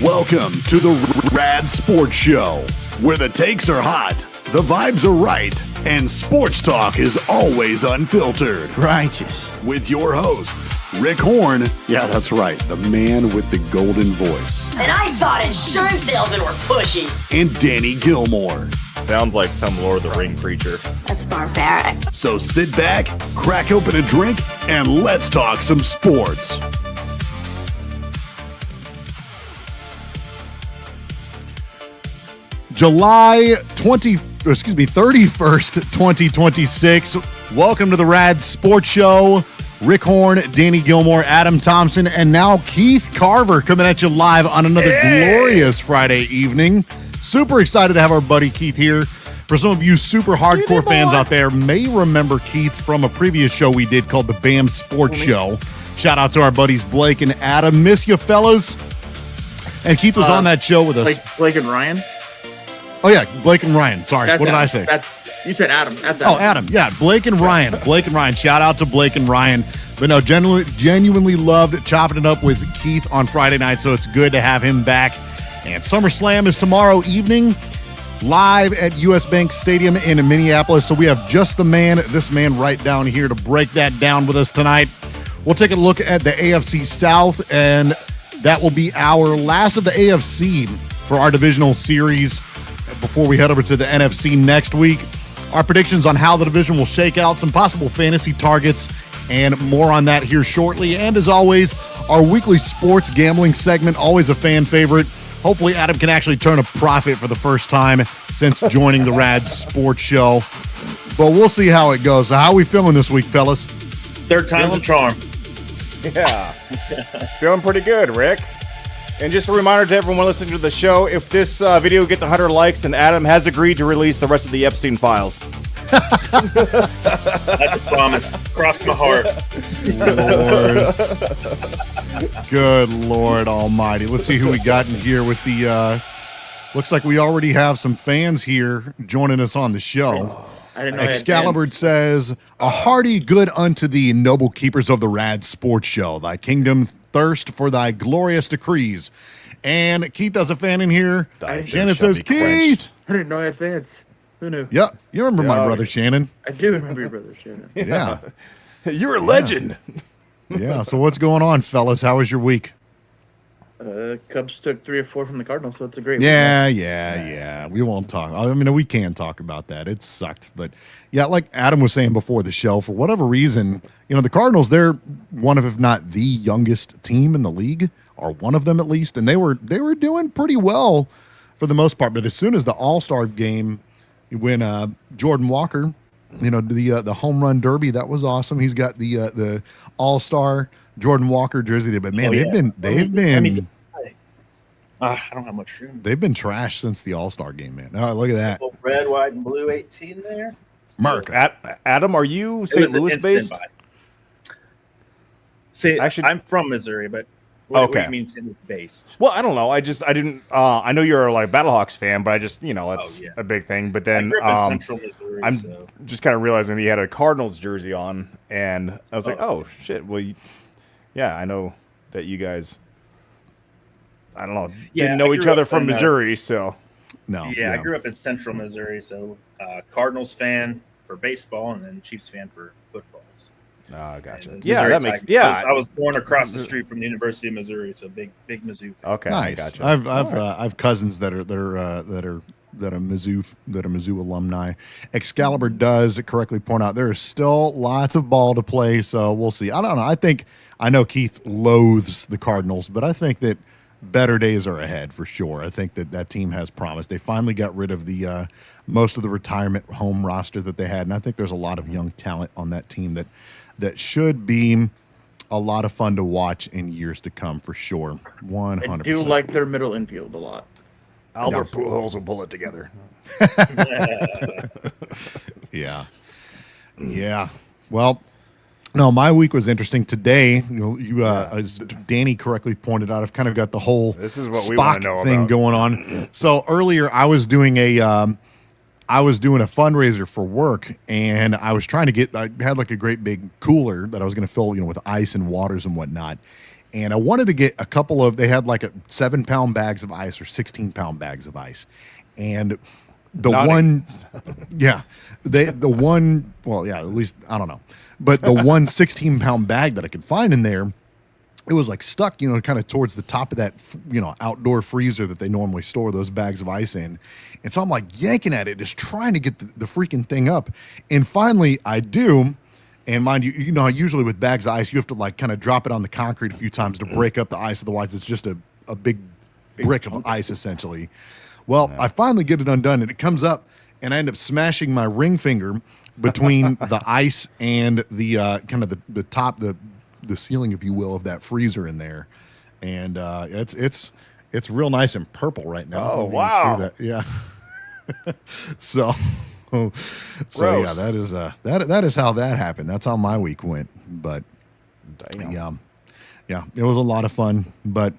Welcome to the Rad Sports Show, where the takes are hot, the vibes are right, and sports talk is always unfiltered. Righteous. With your hosts, Rick Horn. Yeah, that's right, the man with the golden voice. And I thought insurance salesmen were pushy. And Danny Gilmore. Sounds like some Lord of the Ring preacher. That's barbaric. So sit back, crack open a drink, and let's talk some sports. July 31st, 2026. Welcome to the Rad Sports Show. Rick Horn, Danny Gilmore, Adam Thompson, and now Keith Carver coming at you live on another glorious Friday evening. Super excited to have our buddy Keith here. For some of you super hardcore fans out there, may remember Keith from a previous show we did called the BAM Sports Show. Shout out to our buddies Blake and Adam. Miss you, fellas. And Keith was on that show with us. Blake and Ryan? Oh, yeah, Blake and Ryan. Sorry, what did I say? You said Adam. That's Adam. Oh, Adam. Yeah, Blake and Ryan. Blake and Ryan. Shout out to Blake and Ryan. But no, genuinely loved chopping it up with Keith on Friday night, so it's good to have him back. And SummerSlam is tomorrow evening, live at US Bank Stadium in Minneapolis. So we have just this man right down here to break that down with us tonight. We'll take a look at the AFC South, and that will be our last of the AFC for our divisional series before we head over to the NFC next week. Our predictions on how the division will shake out, some possible fantasy targets, and more on that here shortly. And as always, our weekly sports gambling segment, always a fan favorite. Hopefully Adam can actually turn a profit for the first time since joining the Rad Sports Show. But we'll see how it goes. So how are we feeling this week, fellas? Third time's a charm. Yeah. Feeling pretty good, Rick. And just a reminder to everyone listening to the show, if this video gets 100 likes, then Adam has agreed to release the rest of the Epstein files. That's a promise. Cross my heart. Lord. Good Lord almighty. Let's see who we got in here with the, looks like we already have some fans here joining us on the show. I didn't know Excalibur says, a hearty good unto thee, noble keepers of the Rad Sports Show. Thy kingdom thirst for thy glorious decrees. And Keith has a fan in here. Shannon says, Keith! I didn't know I had fans. Who knew? Yeah, you remember my brother Shannon. I do remember your brother Shannon. Yeah. You're a legend. Yeah, so what's going on, fellas? How was your week? Cubs took 3 or 4 from the Cardinals, so it's a great week. Yeah. We won't talk. I mean, we can talk about that. It sucked. But, yeah, like Adam was saying before the show, for whatever reason, the Cardinals, they're one of, if not the youngest team in the league, or one of them at least, and they were doing pretty well for the most part. But as soon as the All-Star game, when Jordan Walker, the home run derby, that was awesome. He's got the All-Star Jordan Walker jersey there, but man, they've been I don't have much room. They've been trashed since the All-Star game, man. Oh, look at that. Red, white, and blue 18 there. Mark. Adam, are you St. Louis based? See, I'm from Missouri, but what do you mean St. Louis based? Well, I don't know. I know you're like Battlehawks fan, but I just, that's a big thing. But then I grew up in Central Missouri, I'm just kind of realizing that he had a Cardinals jersey on, and I was like, oh, shit. Well, yeah, I know that you guys, I don't know, didn't know each other from Missouri, so. No. Yeah, I grew up in Central Missouri, so Cardinals fan for baseball and then Chiefs fan for football. Oh, gotcha. Yeah, that makes I was born across the street from the University of Missouri, so big Mizzou fan. Okay, nice. Gotcha. I've cousins that are Mizzou alumni. Excalibur does correctly point out there is still lots of ball to play, so we'll see. I don't know. I know Keith loathes the Cardinals, but I think that better days are ahead for sure. I think that team has promise. They finally got rid of the most of the retirement home roster that they had, and I think there's a lot of young talent on that team that should be a lot of fun to watch in years to come for sure. 100%. I do like their middle infield a lot. Albert Pujols will pull it together. Yeah. Well, no, my week was interesting today. As Danny correctly pointed out, I've kind of got the whole this is what we Spock know thing about. going on. So earlier, I was doing a fundraiser for work, and I was trying to I had like a great big cooler that I was going to fill, with ice and waters and whatnot. and I wanted to get a couple of. They had like 7-pound bags of ice or 16-pound bags of ice, and the one, yeah, the one. Well, yeah, at least I don't know, but the one 16-pound bag that I could find in there, it was like stuck, kind of towards the top of that, outdoor freezer that they normally store those bags of ice in. And so I'm like yanking at it, just trying to get the freaking thing up. And finally I do. And mind you, usually with bags of ice, you have to like kind of drop it on the concrete a few times to break up the ice. Otherwise it's just a big brick of ice essentially. Well, I finally get it undone and it comes up and I end up smashing my ring finger between the ice and the kind of the top, the ceiling, if you will, of that freezer in there, and it's real nice and purple right now. Oh wow! See that? Yeah. so yeah, that is how that happened. That's how my week went. But damn. yeah, it was a lot of fun. But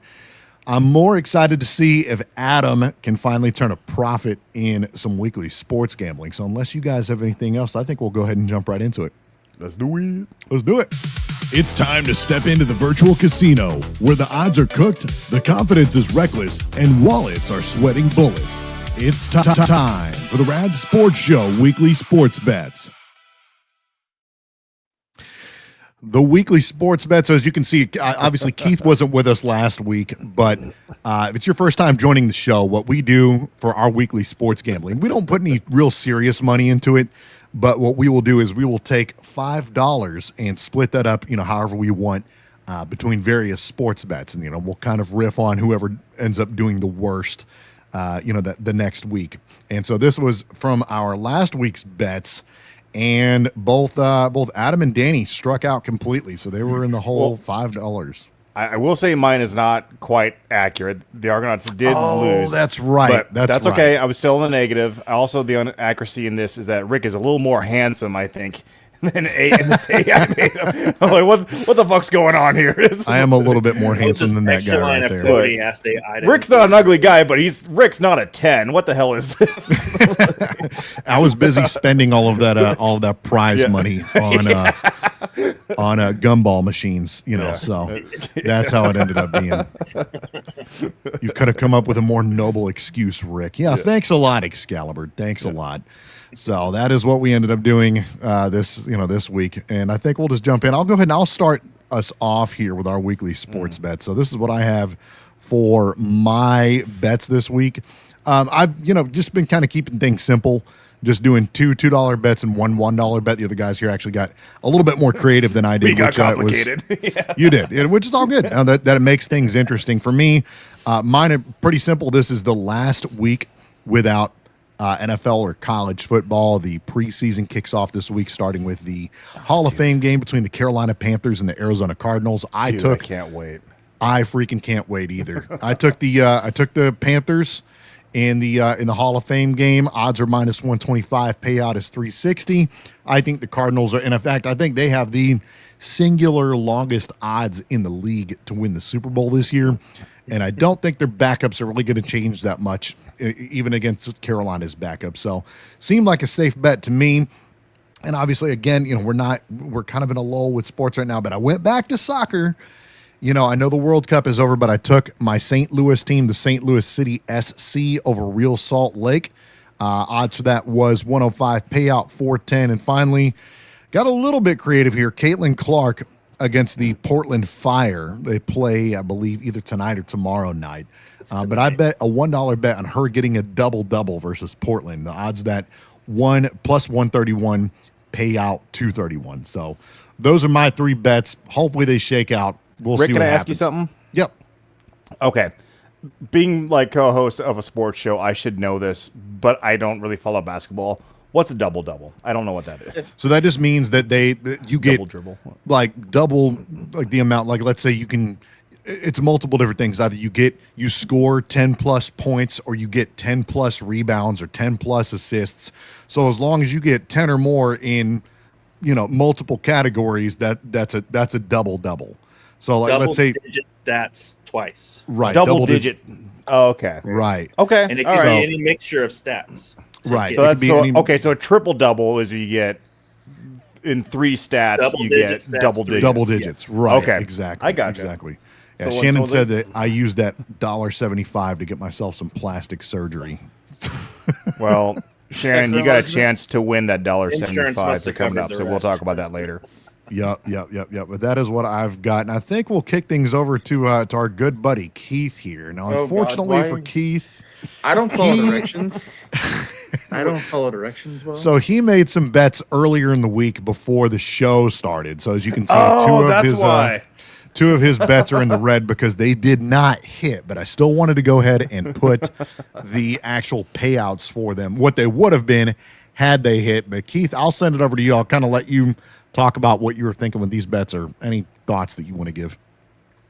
I'm more excited to see if Adam can finally turn a profit in some weekly sports gambling. So unless you guys have anything else, I think we'll go ahead and jump right into it. Let's do it. Let's do it. It's time to step into the virtual casino where the odds are cooked, the confidence is reckless, and wallets are sweating bullets. It's time for the Rad Sports Show Weekly Sports Bets. The weekly sports bets, so as you can see, obviously Keith wasn't with us last week, but if it's your first time joining the show, what we do for our weekly sports gambling, we don't put any real serious money into it, but what we will do is we will take $5 and split that up, however we want between various sports bets, and we'll kind of riff on whoever ends up doing the worst, the next week. And so this was from our last week's bets. And both Adam and Danny struck out completely, so they were in the hole $5. I will say mine is not quite accurate. The Argonauts did lose. Oh, that's right. But that's okay. I was still in the negative. Also, the inaccuracy in this is that Rick is a little more handsome, I think, than this AI made him. I'm like, what the fuck's going on here? I am a little bit more handsome than that guy right there. Rick's not an ugly guy, but Rick's not a 10. What the hell is this? I was busy spending all of that prize money on gumball machines, so that's how it ended up being. You could have come up with a more noble excuse, Rick. Yeah, thanks a lot, Excalibur. Thanks a lot. So that is what we ended up doing this week, and I think we'll just jump in. I'll go ahead and I'll start us off here with our weekly sports bets. So this is what I have for my bets this week. I've just been kind of keeping things simple, just doing two $2 bets and one $1 bet. The other guys here actually got a little bit more creative than I did. We got complicated. You did, which is all good. That makes things interesting for me. Mine are pretty simple. This is the last week without NFL or college football. The preseason kicks off this week, starting with the Hall of Fame game between the Carolina Panthers and the Arizona Cardinals. I can't wait. I freaking can't wait either. I took the Panthers in the Hall of Fame game. Odds are -125. Payout is 360. I think the Cardinals are, and in fact, I think they have the singular longest odds in the league to win the Super Bowl this year. And I don't think their backups are really going to change that much, even against Carolina's backup. So, seemed like a safe bet to me. And obviously, again, we're kind of in a lull with sports right now. But I went back to soccer. I know the World Cup is over, but I took my St. Louis team, the St. Louis City SC, over Real Salt Lake. Odds for that was 105. Payout 410. And finally, got a little bit creative here. Caitlin Clark against the Portland Fire. They play, I believe, either tonight or tomorrow night. But I bet a $1 bet on her getting a double-double versus Portland. The odds that plus 131, payout 231. So those are my three bets. Hopefully they shake out. We'll Rick, see what can I happens. ask you something? Yep. Okay. Being like co-host of a sports show, I should know this, but I don't really follow basketball. What's a double-double? I don't know what that is. So that just means that you get double dribble, like double, like the amount. Like let's say you can. It's multiple different things. Either you score 10 plus points, or you get 10 plus rebounds, or 10 plus assists. So as long as you get 10 or more in, multiple categories, that's a double-double. So like let's say digit stats twice. Right, double digit. Oh, okay. Right. Okay. And it can be any mixture of stats. Right. So a triple double is you get in three stats, Double you digits, get stats, double three. digits. Double digits. Right. Okay. Exactly. I got you. Exactly. Yeah, So when Shannon someone's said like- that I used that $1.75 to get myself some plastic surgery. Well, Shannon, you got a chance to win that Insurance $1.75 must for have coming covered up, the so we'll rest. talk about that later. Yep. But that is what I've got. And I think we'll kick things over to our good buddy Keith here. Now, Oh, God, unfortunately why? for Keith, I don't follow directions. I don't follow directions well. so he made some bets earlier in the week before the show started. So as you can see, Oh, that's why. two of his bets are in the red because they did not hit. But I still wanted to go ahead and put the actual payouts for them, what they would have been had they hit. But Keith, I'll send it over to you. I'll kind of let you talk about what you were thinking with these bets or any thoughts that you want to give.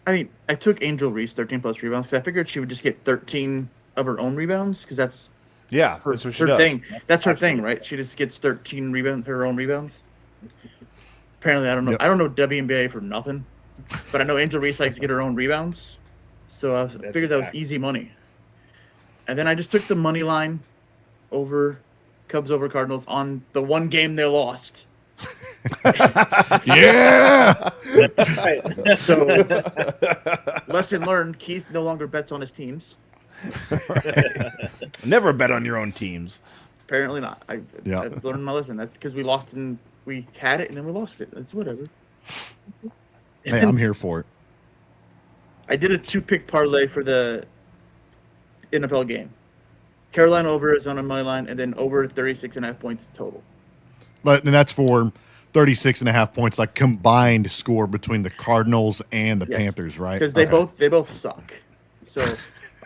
I mean, I took Angel Reese 13 plus rebounds because I figured she would just get 13 of her own rebounds because that's Yeah, her, that's what she her does. thing. That's her absolutely thing, right? She just gets 13 rebounds, her own rebounds. Apparently, I don't know. Yep. I don't know WNBA for nothing, but I know Angel Reese likes to get her own rebounds. So I figured that was fact. easy money. And then I just took the money line over Cubs over Cardinals on the one game they lost. Yeah. So lesson learned: Keith no longer bets on his teams. Never bet on your own teams. Apparently not. Yeah. I've learned my lesson. That's because we lost and we had it and then we lost it. It's whatever. Hey, I'm here for it. I did a 2-pick parlay for the NFL game. Carolina over is on a money line, and then over 36.5 points total. But and that's for 36.5 points, like combined score between the Cardinals and the Yes. Panthers, right? Because they Okay. both suck. So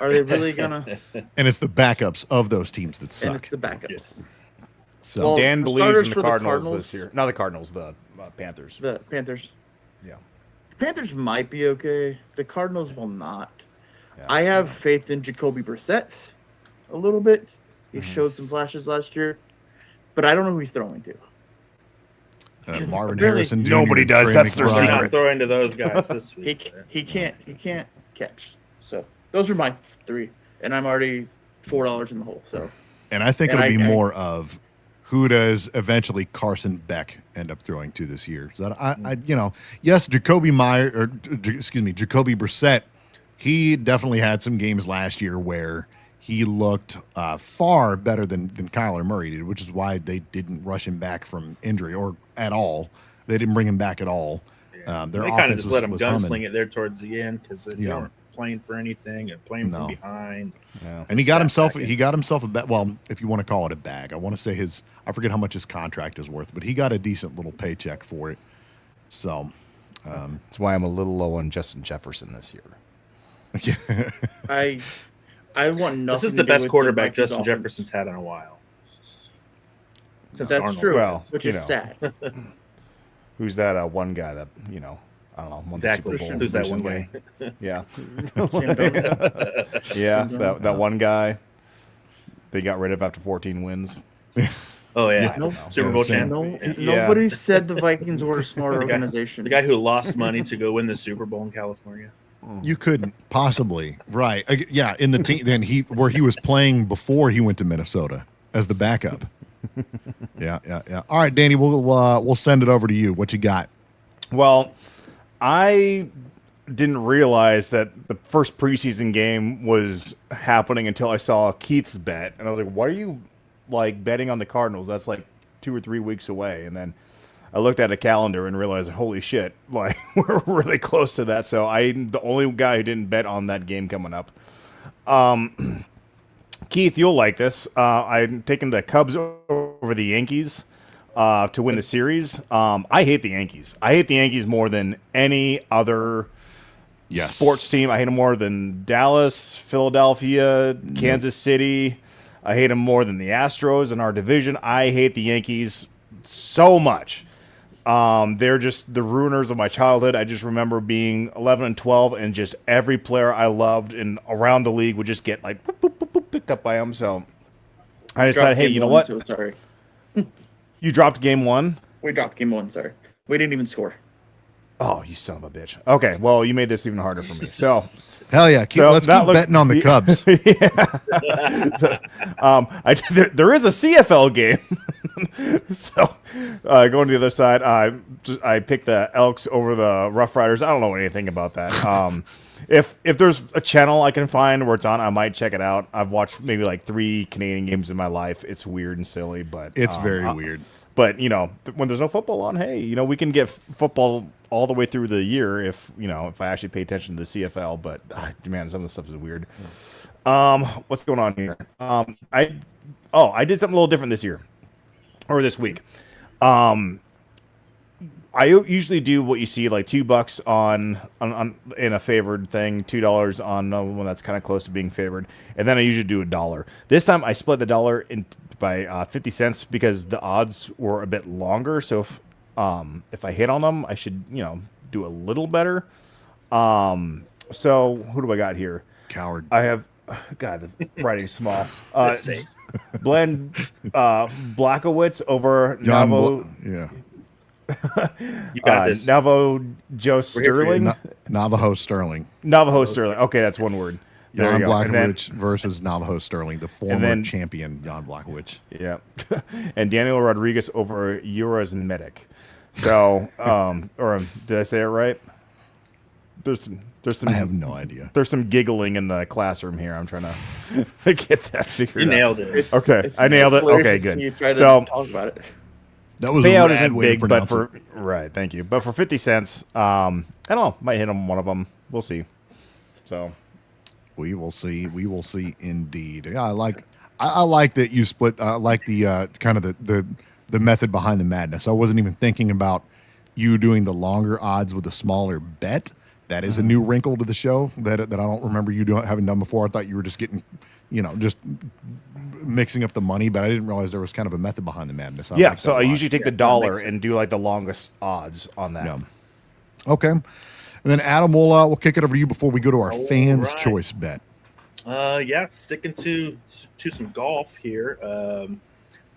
are they really gonna? And it's the backups of those teams that And suck. it's the backups. Yes. So Well, Dan the believes starters in the for the Cardinals, Cardinals- this year. Not the Cardinals, the Panthers. The Panthers. Yeah. The Panthers might be okay. The Cardinals will not. Yeah. I have faith in Jacoby Brissett a little bit. He Mm-hmm. showed some flashes last year, but I don't know who he's throwing to. Because Marvin apparently Harrison Jr. Nobody does. Trey That's their McBride. We're secret. not throwing to those guys this He week. he can't catch. So those are my 3, and I'm already $4 in the hole. So And I think And it'll be I- more of who does eventually Carson Beck end up throwing to this year. So that yes, Jacoby Brissett, he definitely had some games last year where he looked far better than Kyler Murray did, which is why they didn't rush him back from injury or at all. They didn't bring him back at all. Their They kind of offense just let him was gunsling humming. it there towards the end because they Yeah. weren't playing for anything and playing No. from behind. Yeah. And he got Sat himself back in. he got himself a bag. Well, if you want to call it a bag, I want to say I forget how much his contract is worth, but he got a decent little paycheck for it. So, That's why I'm a little low on Justin Jefferson this year. I want nothing. This is to the do best with quarterback Vikings Justin offense. Jefferson's had in a while. Since That's Darnold. true. Well, which you is know. sad. Who's that one guy that, I don't know, won the Zach Super Bowl Who's that one recently? guy? Yeah. Sam Darnold. Yeah, that one guy they got rid of after 14 wins. Oh yeah, No- Super Bowl Sam. champ. Nobody said the Vikings were a smart organization. The guy who lost money to go win the Super Bowl in California. you couldn't possibly right. Yeah, in the team then where he was playing before he went to Minnesota as the backup. Yeah. All right, Danny, we'll send it over to you. What you got? Well, I didn't realize that the first preseason game was happening until I saw Keith's bet, and I was like, "Why are you betting on the Cardinals? That's like 2 or 3 weeks away." And then I looked at a calendar and realized, "Holy shit! We're really close to that." So I'm the only guy who didn't bet on that game coming up. Keith, you'll like this. I'm taking the Cubs over the Yankees to win the series. I hate the Yankees. I hate the Yankees more than any other sports team. I hate them more than Dallas, Philadelphia, Kansas City. I hate them more than the Astros in our division. I hate the Yankees so much. They're just the ruiners of my childhood. I just remember being 11 and 12, and just every player I loved and around the league would just get boop, boop, boop, boop, picked up by them. So I decided, hey, Game you know one, what? So sorry. You dropped game 1. We dropped game 1. Sorry. We didn't even score. Oh, you son of a bitch. Okay, well, you made this even harder for me. So, Hell yeah, let's that keep looked- betting on the Cubs. there is a CFL game So going to the other side, I picked the Elks over the Rough Riders. I don't know anything about that. If there's a channel I can find where it's on, I might check it out. I've watched maybe like 3 Canadian games in my life. It's weird and silly, but It's very weird. But when there's no football on, hey, we can get football all the way through the year if I actually pay attention to the CFL. But man, some of the stuff is weird. What's going on here? I did something a little different this year or this week. I usually do what you see, like $2 on in a favored thing, $2 on one that's kind of close to being favored, and then I usually do $1. This time I split the dollar by 50 cents because the odds were a bit longer. So if I hit on them, I should do a little better. So who do I got here? Coward. I have. God, the writing's small. Blend Blackowitz over Navo. Yeah. You got this. Navajo Joe Sterling. Navajo Sterling. Navajo Sterling. Okay, that's one word. Jan Blachowicz versus Navajo Sterling, the former champion Jan Blachowicz. Yeah. And Daniel Rodriguez over Euros Medic. So, or did I say it right? There's some. I have no idea. There's some giggling in the classroom here. I'm trying to get that figured out. You nailed it. Okay, I nailed it. Okay, good. You try to So talk about it. That was payout a isn't way big, to but pronounce right, thank you. But for 50 cents, I don't know, might hit on one of them. We'll see. So we will see. We will see indeed. Yeah, I like that you split. I like the kind of the method behind the madness. I wasn't even thinking about you doing the longer odds with a smaller bet. That is a new wrinkle to the show that I don't remember you having done before. I thought you were just getting, just mixing up the money, but I didn't realize there was kind of a method behind the madness. Yeah, so I usually take the dollar and do like the longest odds on that. Yeah. Okay. And then Adam, we'll kick it over to you before we go to our fans' choice bet. Sticking to some golf here.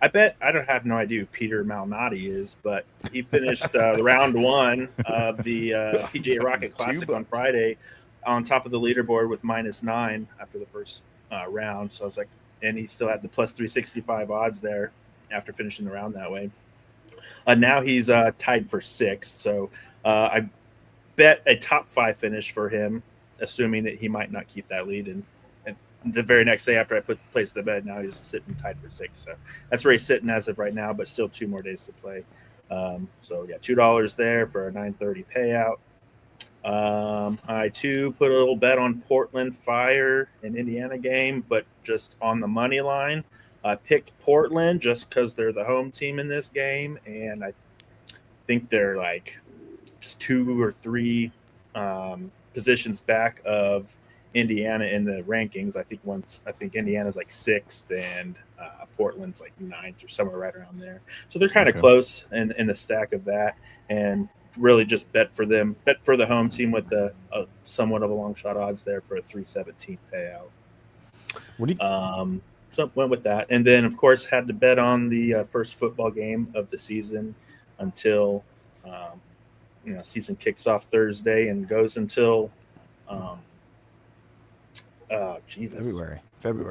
I bet I don't have no idea who Peter Malnati is, but he finished round 1 of the PGA Rocket Classic on Friday on top of the leaderboard with -9 after the first round. So I was like, and he still had the plus 365 odds there after finishing the round that way. Now he's tied for 6th. So I bet a top 5 finish for him, assuming that he might not keep that lead. And the very next day after I placed the bet, now he's sitting tied for 6th. So that's where he's sitting as of right now, but still 2 more days to play. So yeah, $2 there for a 930 payout. I too put a little bet on Portland Fire and Indiana game, but just on the money line. I picked Portland just because they're the home team in this game, and I think they're like just 2 or 3 positions back of Indiana in the rankings. I think Indiana's like 6th and Portland's like 9th or somewhere right around there. So they're kind of close in the stack of that, and really just bet for them, bet for the home team with the somewhat of a long shot odds there for a 317 payout. What do you? So went with that, and then of course had to bet on the first football game of the season until season kicks off Thursday and goes until February.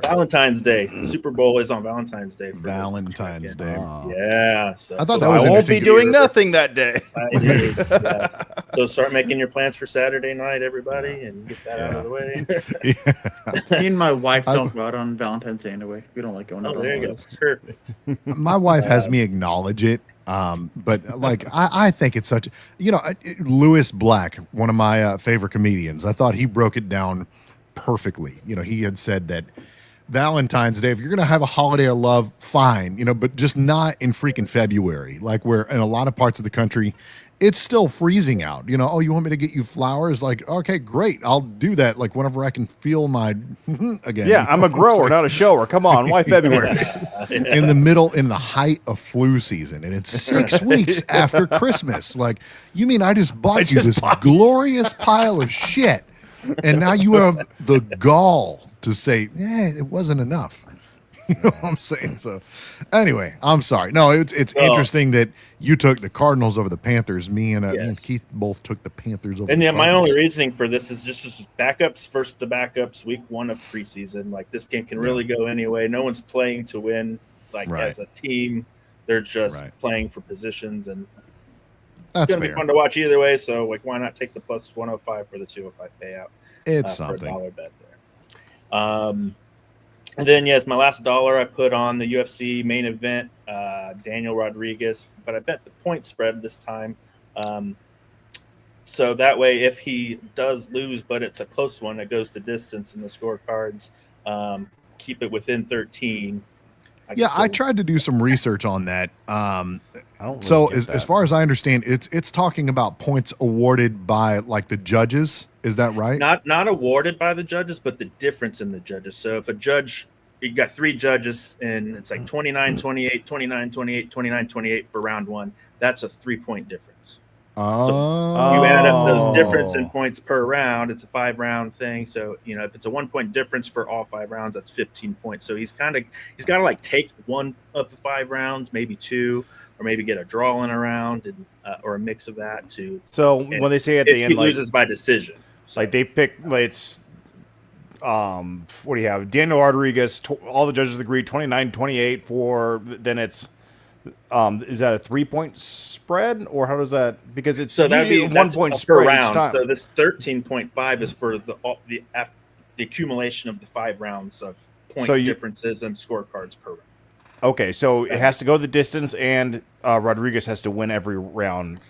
Valentine's Day. The Super Bowl is on Valentine's Day. Valentine's Day. Yeah. So I thought So that was I won't be interesting. doing nothing that day. yeah. So start making your plans for Saturday night, everybody, and get that out of the way. Me and my wife don't go out on Valentine's Day anyway. We don't like going out. Oh, there you go. Perfect. My wife has me acknowledge it, but like I think it's such. Lewis Black, one of my favorite comedians. I thought he broke it down perfectly. He had said that Valentine's Day, if you're going to have a holiday of love, fine, but just not in freaking February, like where in a lot of parts of the country, it's still freezing out. Oh, you want me to get you flowers? Like, okay, great. I'll do that. Like whenever I can feel my again. Yeah, I'm a grower, not a shower. Come on. Why February? In the height of flu season, and it's 6 weeks after Christmas. Like, you mean I just bought you this glorious pile of shit, and now you have the gall to say, it wasn't enough. You know what I'm saying? So anyway, I'm sorry. No, it's interesting that you took the Cardinals over the Panthers. Me and Keith both took the Panthers over and the yeah, my Cardinals. only reasoning for this is just backups first to backups, week 1 of preseason. Like this game can really go anyway. No one's playing to win, like as a team. They're just Right. playing for positions, and That's it's gonna fair. be fun to watch either way. So like, why not take the plus 105 for the 205 payout? It's For a something. dollar bet there. And then yes, my last dollar I put on the UFC main event, Daniel Rodriguez, but I bet the point spread this time. So that way, if he does lose, but it's a close one, it goes to distance in the scorecards. Keep it within 13. I tried to do some research on that. I don't So really get as that. far as I understand, it's talking about points awarded by like the judges. Is that right? Not awarded by the judges, but the difference in the judges. So if a judge, you got 3 judges, and it's like 29-28, 29-28, 29-28 for round 1, that's a 3-point difference. Oh. You add up those difference in points per round. It's a 5-round thing. So, if it's a 1-point difference for all 5 rounds, that's 15 points. So he's got to like take 1 of the 5 rounds, maybe 2, or maybe get a draw in a round, and or a mix of that too. So when they say at the If end, he loses by decision, like they pick, like it's what do you have? Daniel Rodriguez. All the judges agree 29-28 for. Then it's is that a 3-point spread, or how does that? Because it's usually a 1-point spread per each round. time. So this 13.5 is for the accumulation of the 5 rounds of point differences and scorecards per round. Okay, so it has to go the distance, and Rodriguez has to win every round.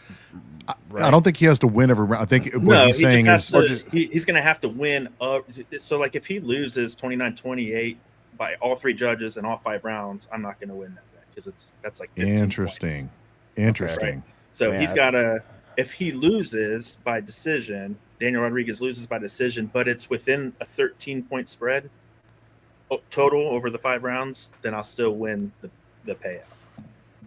Right? I don't think he has to win every round. I think what he's saying is he's going to have to win. So like if he loses 29-28 by all 3 judges and all 5 rounds, I'm not going to win that bet because that's like 15 interesting. points. Interesting. Right? So Man, he's got to, if he loses by decision, Daniel Rodriguez loses by decision, but it's within a 13-point spread total over the 5 rounds, then I'll still win the payout.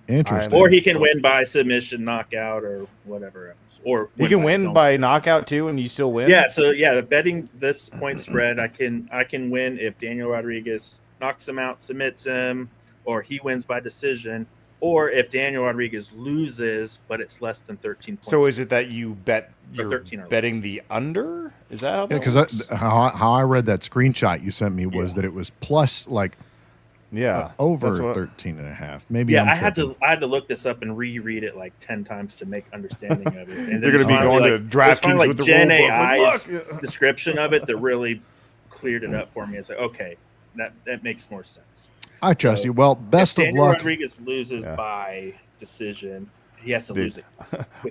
Interesting. Or he can win by submission, knockout, or whatever else. Or You can win by knockout too, and you still win. Yeah. So betting this point spread, I can win if Daniel Rodriguez knocks him out, submits him, or he wins by decision, or if Daniel Rodriguez loses, but it's less than 13 points. So is it that you bet you're 13 or betting less. the under? Is that how that because works? how I read that screenshot you sent me was that it was plus like over that's what- 13 and a half. Maybe Yeah, I'm I had tripping. to look this up and reread it like 10 times to make understanding of it. And then You're going to be going to DraftKings with the Gen rule book. AI's Look! description of it that really cleared it up for me. It's like, okay, that makes more sense. I trust you. Well, best if of Daniel luck. Rodriguez loses by decision, he has to lose it.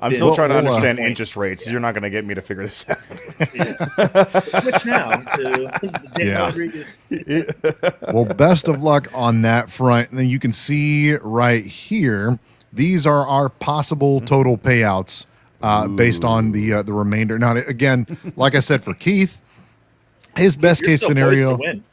I'm still trying to We'll, understand point. interest rates. You're not going to get me to figure this out. Switch now to Daniel Yeah. Rodriguez. Well, best of luck on that front. And then you can see right here, these are our possible total payouts based on the remainder. Now, again, like I said, for Keith, his best You're case still poised scenario, to win.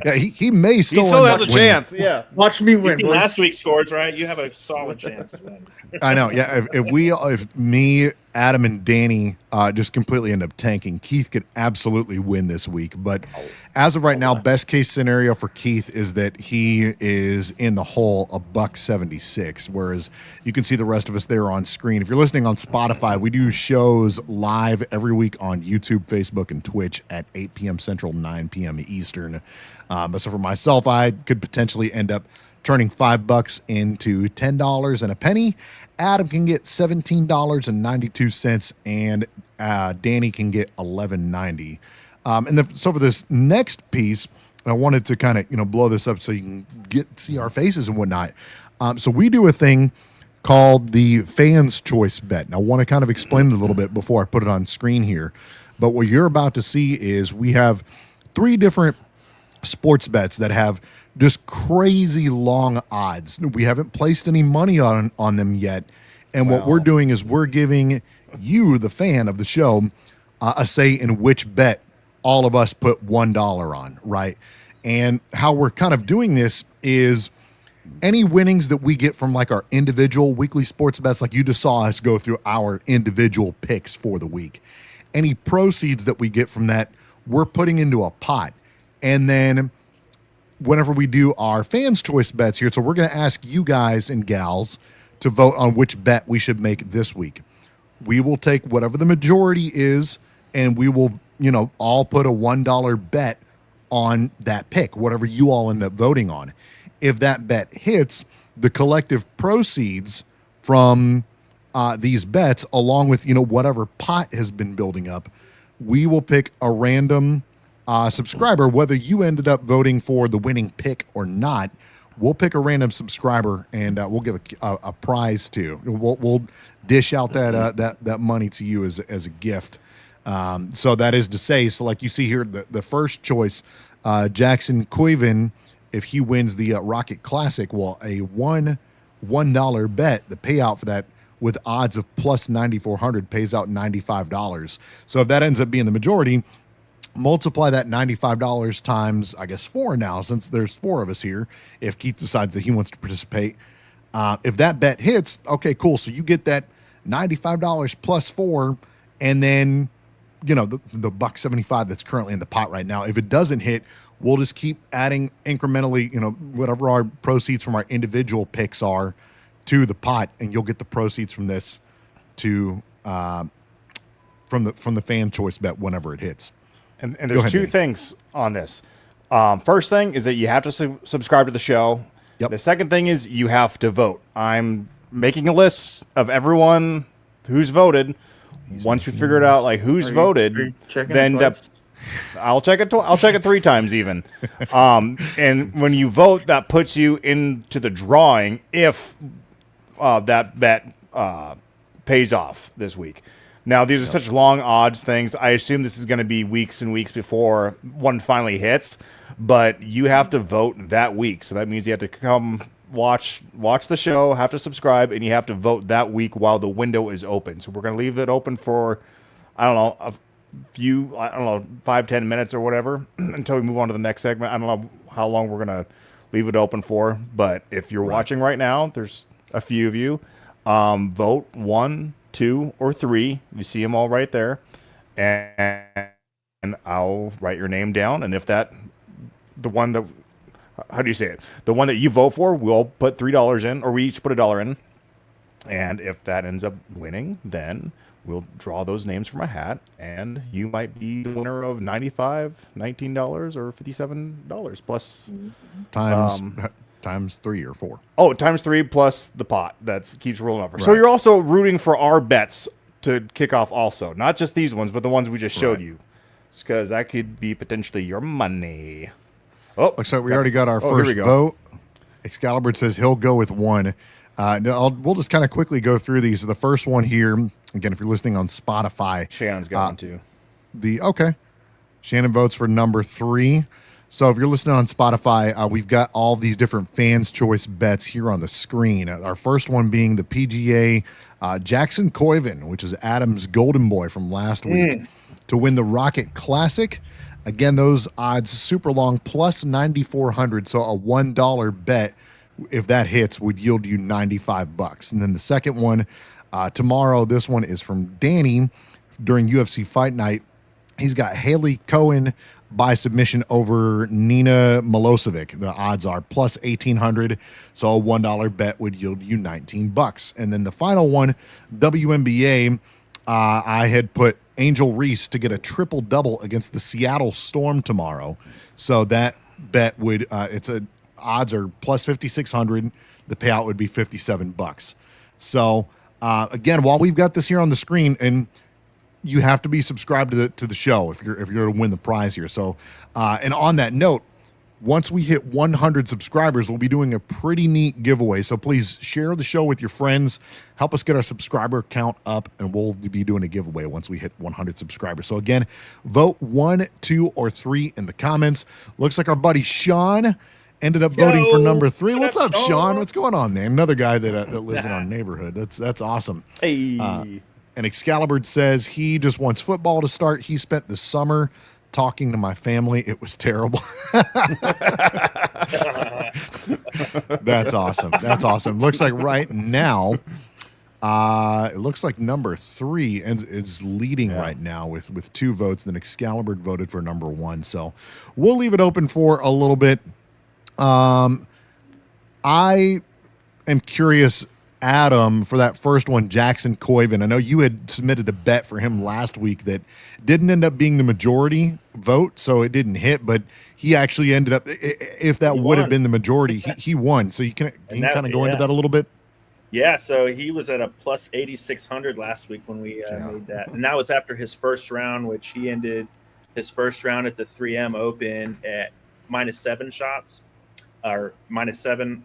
yeah, he may He still, still end has a up winning. chance. Yeah. Watch me You've win. seen boys. last week's scores, right? You have a solid chance to win. I know. Yeah. If me, Adam, and Danny just completely end up tanking, Keith could absolutely win this week. But as of right now, best case scenario for Keith is that he is in the hole $1.76, whereas you can see the rest of us there on screen. If you're listening on Spotify, we do shows live every week on YouTube, Facebook, and Twitch at 8 p.m. Central, 9 p.m. Eastern. But so for myself, I could potentially end up turning $5 into $10 and a penny. Adam can get $17.92, and Danny can get $11.90. So for this next piece, I wanted to kind of blow this up so you can see our faces and whatnot. So we do a thing called the fans' choice bet. And I want to kind of explain it a little bit before I put it on screen here. But what you're about to see is we have 3 different sports bets that have just crazy long odds. We haven't placed any money on them yet. And what we're doing is we're giving you, the fan of the show, a say in which bet all of us put $1 on, right? And how we're kind of doing this is any winnings that we get from like our individual weekly sports bets, like you just saw us go through our individual picks for the week. Any proceeds that we get from that, we're putting into a pot. And then whenever we do our fans' choice bets here, so we're going to ask you guys and gals to vote on which bet we should make this week. We will take whatever the majority is, and we will, all put a $1 bet on that pick, whatever you all end up voting on. if that bet hits, the collective proceeds from these bets, along with whatever pot has been building up, we will pick a random subscriber, whether you ended up voting for the winning pick or not. We'll pick a random subscriber and we'll give a prize to. We'll dish out that money to you as a gift. So that is to say, so like you see here, the first choice, Jackson Coivin, if he wins the Rocket Classic, well, a $1 bet, the payout for that with odds of plus 9,400 pays out $95. So if that ends up being the majority, multiply that $95 times, I guess, 4 now, since there's 4 of us here, if Keith decides that he wants to participate. If that bet hits, okay, cool. So you get that $95 plus 4, and then, the $1.75 that's currently in the pot right now. If it doesn't hit, we'll just keep adding incrementally, whatever our proceeds from our individual picks are to the pot, and you'll get the proceeds from this to from the fan choice bet whenever it hits. And there's two things on this. First thing is that you have to subscribe to the show. Yep. The second thing is you have to vote. I'm making a list of everyone who's voted. Once we figure it out, like who's voted, then I'll check it. I'll check it 3 times even. And when you vote, that puts you into the drawing if that bet pays off this week. Now, these are such long odds things. I assume this is going to be weeks and weeks before one finally hits, but you have to vote that week. So that means you have to come watch the show, have to subscribe, and you have to vote that week while the window is open. So we're going to leave it open for, I don't know, 5-10 minutes or whatever until we move on to the next segment. I don't know how long we're going to leave it open for, but if you're watching right now, there's a few of you. Vote 1, 2, or 3. You see them all right there, and I'll write your name down. And if the one that, how do you say it? The one that you vote for, we'll put $3 in, or we each put $1 in. And if that ends up winning, then we'll draw those names from a hat, and you might be the winner of $95, $19, or $57 plus times 3 or 4. Oh, times 3 plus the pot that keeps rolling over. Right. So you're also rooting for our bets to kick off also. Not just these ones, but the ones we just showed you. Because that could be potentially your money. Oh, looks like we already got our first vote. Excalibur says he'll go with 1. We'll just kind of quickly go through these. The first one here, again, if you're listening on Spotify. Shannon's got one too. Shannon votes for number 3. So if you're listening on Spotify, we've got all these different fans' choice bets here on the screen. Our first one being the PGA Jackson Coivin, which is Adam's golden boy from last week, to win the Rocket Classic. Again, those odds super long, plus 9,400. So a $1 bet, if that hits, would yield you $95. And then the second one tomorrow, this one is from Danny during UFC Fight Night. He's got Haley Cohen by submission over Nina Milosevic. The odds are plus 1,800. So a $1 bet would yield you $19. And then the final one, WNBA, I had put Angel Reese to get a triple-double against the Seattle Storm tomorrow. So that bet would, odds are plus 5,600. The payout would be $57. So again, while we've got this here on the screen, and you have to be subscribed to the show if you're going to win the prize here. So, and on that note, once we hit 100 subscribers, we'll be doing a pretty neat giveaway. So please share the show with your friends. Help us get our subscriber count up, and we'll be doing a giveaway once we hit 100 subscribers. So again, vote 1, 2, or 3 in the comments. Looks like our buddy Sean ended up voting for number 3. What's up, Sean? What's going on, man? Another guy that lives in our neighborhood. That's awesome. Hey. And Excalibur says he just wants football to start. He spent the summer talking to my family. It was terrible. That's awesome. That's awesome. Looks like right now, it looks like number 3 is leading right now with 2 votes. Then Excalibur voted for number 1. So we'll leave it open for a little bit. I am curious Adam for that first one, Jackson Coyven. I know you had submitted a bet for him last week that didn't end up being the majority vote, so it didn't hit, but he actually ended up, if that would have been the majority, he won. So you can kind of go into that a little bit? Yeah, so he was at a plus 8,600 last week when we made that. And that was after his first round, which he ended his first round at the 3M Open at -7 shots. Or -7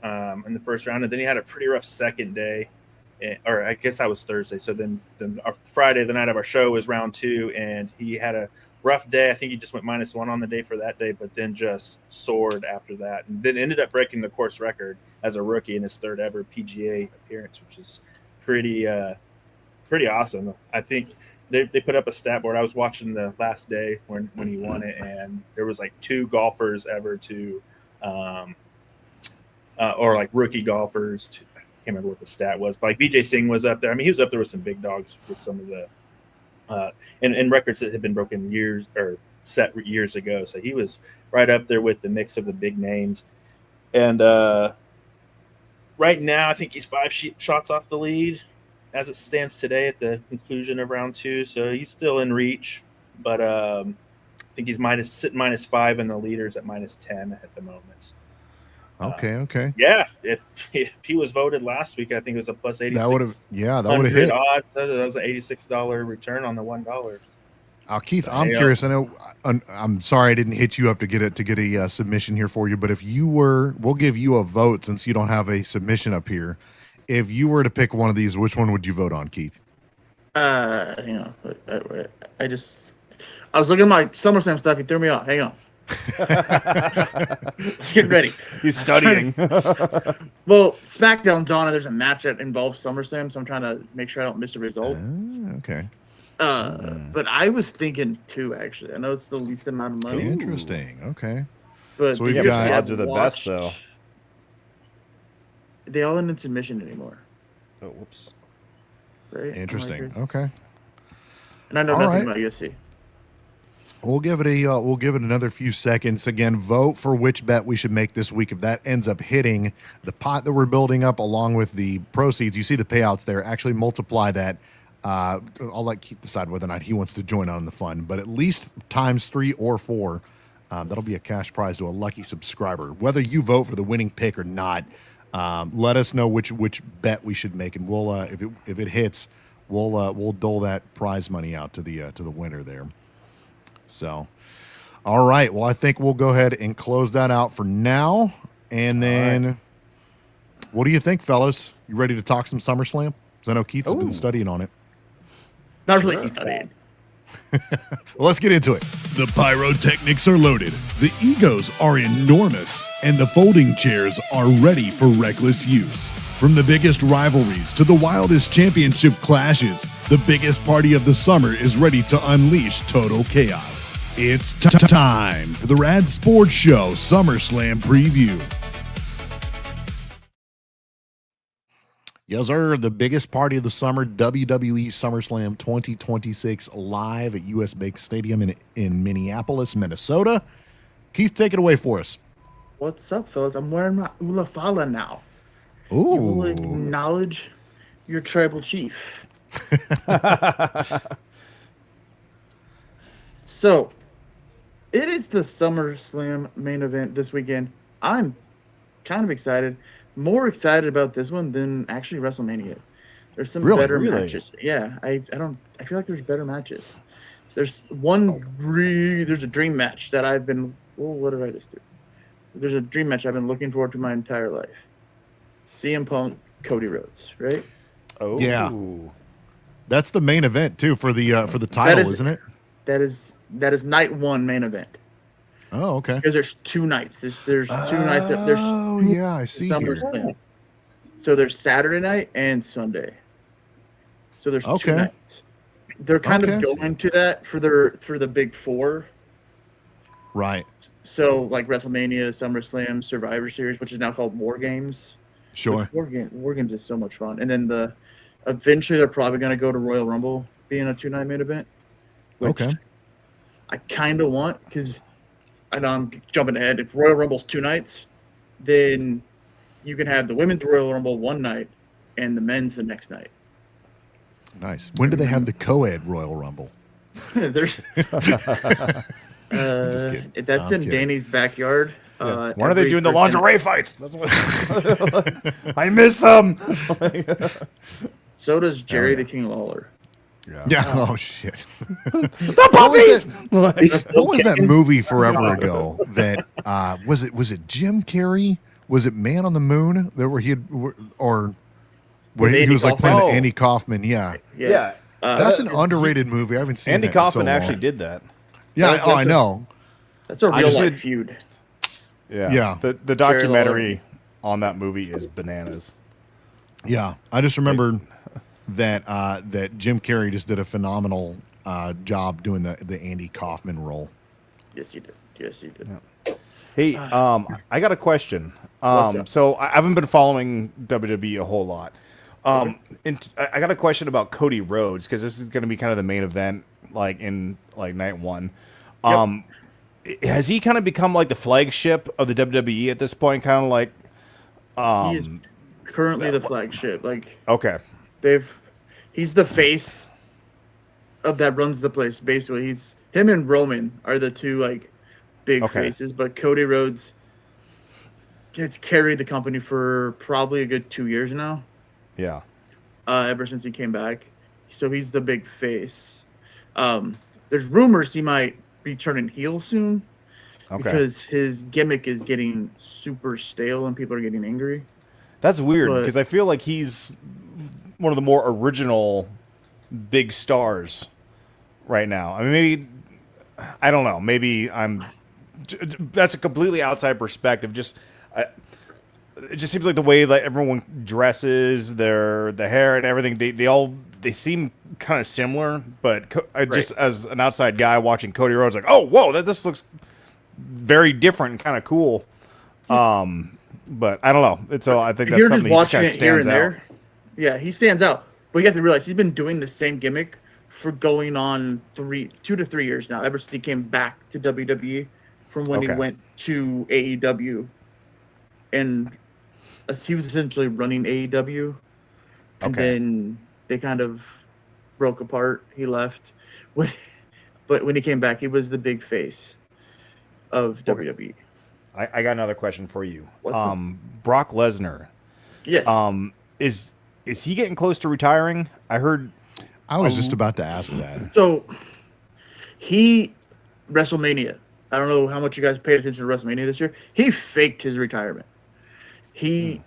in the first round, and then he had a pretty rough second day, or I guess that was Thursday. So then our Friday, the night of our show, was round 2, and he had a rough day. I think he just went -1 on the day for that day, but then just soared after that, and then ended up breaking the course record as a rookie in his 3rd ever PGA appearance, which is pretty awesome. I think they put up a stat board. I was watching the last day when he won it, and there was like 2 golfers ever to or like rookie golfers. I can't remember what the stat was, but like Vijay Singh was up there. I mean, he was up there with some big dogs with some of the and records that had been broken set years ago. So he was right up there with the mix of the big names. And right now, I think he's 5 shots off the lead as it stands today at the conclusion of round 2. So he's still in reach, but I think he's sitting -5, and the leader's at -10 at the moment. Okay. Yeah, if he was voted last week, I think it was a plus 86. That would have hit. Odds. That was an $86 return on the $1. Keith, I'm curious. I know. I'm sorry I didn't hit you up to get a submission here for you, but we'll give you a vote since you don't have a submission up here. If you were to pick one of these, which one would you vote on, Keith? Hang on. I was looking at my SummerSlam stuff. He threw me off. Hang on. Let's get ready. He's studying. Well, SmackDown's on, and there's a match that involves SummerSlam, so I'm trying to make sure I don't miss a result. Okay. But I was thinking 2, actually. I know it's the least amount of money. Interesting. Okay. But so we've got odds are the best, though. They all end in submission anymore. Oh, whoops. Right? Interesting. Okay. And I know nothing about UFC. We'll give it another few seconds. Again, vote for which bet we should make this week. If that ends up hitting the pot that we're building up along with the proceeds, you see the payouts there. Actually multiply that. I'll let Keith decide whether or not he wants to join on the fun, but at least times 3 or 4. That'll be a cash prize to a lucky subscriber. Whether you vote for the winning pick or not, let us know which bet we should make, and we'll if it hits, we'll dole that prize money out to the winner there. So, all right. Well, I think we'll go ahead and close that out for now. And then, what do you think, fellas? You ready to talk some SummerSlam? Because I know Keith has been studying on it. Not really studying. Well, let's get into it. The pyrotechnics are loaded, the egos are enormous, and the folding chairs are ready for reckless use. From the biggest rivalries to the wildest championship clashes, the biggest party of the summer is ready to unleash total chaos. It's time for the Rad Sports Show SummerSlam preview. Yes, sir. The biggest party of the summer, WWE SummerSlam 2026, live at US Bank Stadium in Minneapolis, Minnesota. Keith, take it away for us. What's up, fellas? I'm wearing my Ula Fala now. Ooh. You will acknowledge your tribal chief. So, it is the SummerSlam main event this weekend. I'm kind of excited. More excited about this one than actually WrestleMania. There's some better matches. Yeah, I feel like there's better matches. There's there's a dream match that I've been. Well, what did I just do? There's a dream match I've been looking forward to my entire life. CM Punk, Cody Rhodes, right? Oh, yeah. That's the main event too for the title, isn't it? That is night 1 main event. Oh, okay. Because there's 2 nights. There's 2 nights. Oh, yeah, I see here. So there's Saturday night and Sunday. So there's 2 nights. They're kind of going to that for the big 4. Right. So like WrestleMania, SummerSlam, Survivor Series, which is now called War Games. Sure. War Games is so much fun. And then eventually they're probably going to go to Royal Rumble being a 2-night main event. Okay. I kind of want, because I know I'm jumping ahead. If Royal Rumble's 2 nights, then you can have the Women's Royal Rumble 1 night, and the men's the next night. Nice. When do they have the co-ed Royal Rumble? There's Just kidding. that's I'm in kidding. Danny's backyard. When are they every doing the first lingerie fights? That's what I miss them. So does Jerry yeah. the King Lawler. Yeah. Oh shit. The puppies. What was that movie forever ago? That was it Jim Carrey? Was it Man on the Moon? That where he had, or where he Andy was like Kaufman? playing Andy Kaufman? Yeah. Yeah. That's an underrated movie. I haven't seen Andy that in so Kaufman long. actually did that. Yeah. That's I a- know. That's a real just life did- feud. Yeah. Yeah. The documentary on that movie is bananas. Yeah. I just remember that that Jim Carrey just did a phenomenal job doing the Andy Kaufman role. Yes, he did. Yes, he did. Hey, I got a question. What's up? So I haven't been following WWE a whole lot. And I got a question about Cody Rhodes because this is going to be kind of the main event, like in like night one. Has he kind of become like the flagship of the WWE at this point? Kind of like, He is currently the flagship. Like okay, he's the face of that runs the place. Basically, him and Roman are the two like big faces, but Cody Rhodes has carried the company for probably a good 2 years now. yeah, Ever since he came back, so he's the big face. There's rumors he might be turning heel soon because his gimmick is getting super stale and people are getting angry. That's weird But- because I feel like he's one of the more original big stars right now. I mean, maybe I don't know. Maybe that's a completely outside perspective. It just seems like the way like everyone dresses, the hair and everything. They seem kind of similar. But just as an outside guy watching Cody Rhodes, like, oh, whoa, this looks very different and kind of cool. But I don't know. So I think that's You're something just that watching kind of it here stands and out. there. Yeah, he stands out. But you have to realize he's been doing the same gimmick for going on 2 to 3 years now, ever since he came back to WWE from when he went to AEW. And he was essentially running AEW. And then they kind of broke apart. He left. But when he came back, he was the big face of WWE. I got another question for you. What's up? Brock Lesnar. Yes. Is he getting close to retiring? I heard. I was just about to ask that. So WrestleMania. I don't know how much you guys paid attention to WrestleMania this year. He faked his retirement. He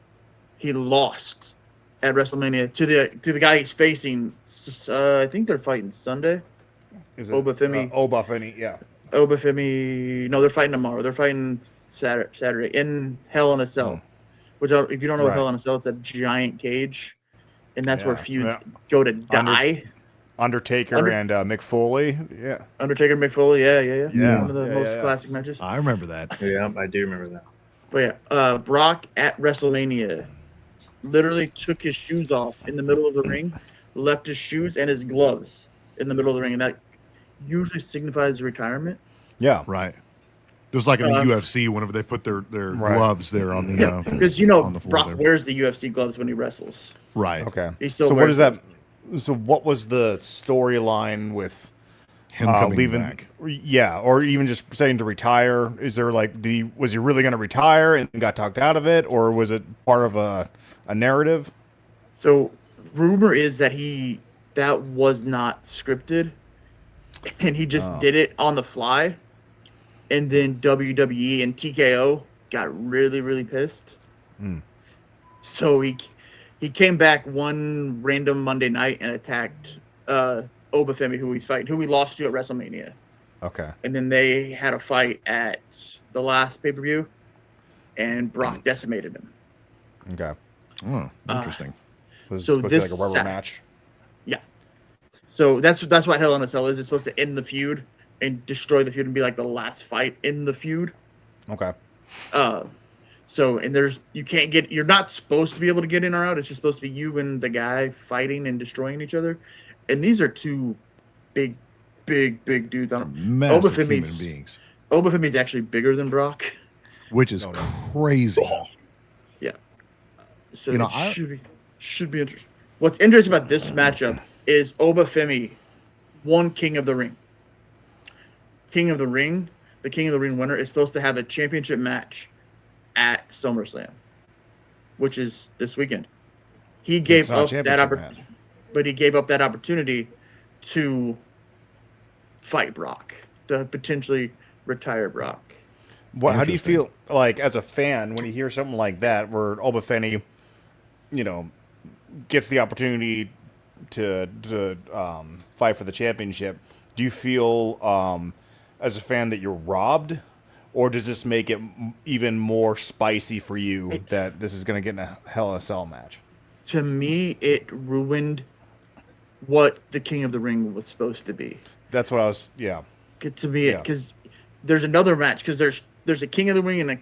lost at WrestleMania to the guy he's facing. I think they're fighting Sunday. Is it Obafemi. Obafemi, yeah. Obafemi. No, they're fighting tomorrow. They're fighting Saturday in Hell in a Cell. Which, if you don't know what Hell in a Cell, it's a giant cage, and that's where feuds go to die. Undertaker and Mick Foley, yeah. Undertaker, Mick Foley, Yeah. One of the most classic matches. I remember that. Yeah, I do remember that. But yeah, Brock at WrestleMania literally took his shoes off in the middle of the ring, left his shoes and his gloves in the middle of the ring, and that usually signifies retirement. Yeah. Right. Just like in the UFC, whenever they put their gloves there on the because on the floor Brock there. wears the UFC gloves when he wrestles. Right. Okay. He still So what wears is that? So what was the storyline with Him coming leaving? back. Yeah, or even just saying to retire. Is there like was he really going to retire and got talked out of it, or was it part of a narrative? So rumor is that that was not scripted, and he just did it on the fly. And then WWE and TKO got really, really pissed. So he came back one random Monday night and attacked Obafemi, who he lost to at WrestleMania. Okay. And then they had a fight at the last pay-per-view, and Brock decimated him. Okay. Oh, interesting. Was so supposed to be like this a rubber Sat- match. Yeah. So that's what Hell in a Cell is. It's supposed to end the feud and destroy the feud and be like the last fight in the feud. Okay. So you're not supposed to be able to get in or out. It's just supposed to be you and the guy fighting and destroying each other. And these are two big dudes. Massive human beings. Obafemi's actually bigger than Brock. Which is crazy. Yeah. So You know, it should be. Should be interesting. What's interesting about this matchup is Obafemi won King of the Ring. King of the Ring, the King of the Ring winner is supposed to have a championship match at SummerSlam, which is this weekend. He gave up that opportunity, but he gave up that opportunity to fight Brock, to potentially retire Brock. How do you feel like as a fan when you hear something like that, where Obafemi, gets the opportunity to fight for the championship? Do you feel as a fan that you're robbed, or does this make it even more spicy for you that this is going to get in a Hell in a Cell match? To me, it ruined what the King of the Ring was supposed to be. That's what I was. Yeah. To me, because there's another match, because there's a King of the Ring and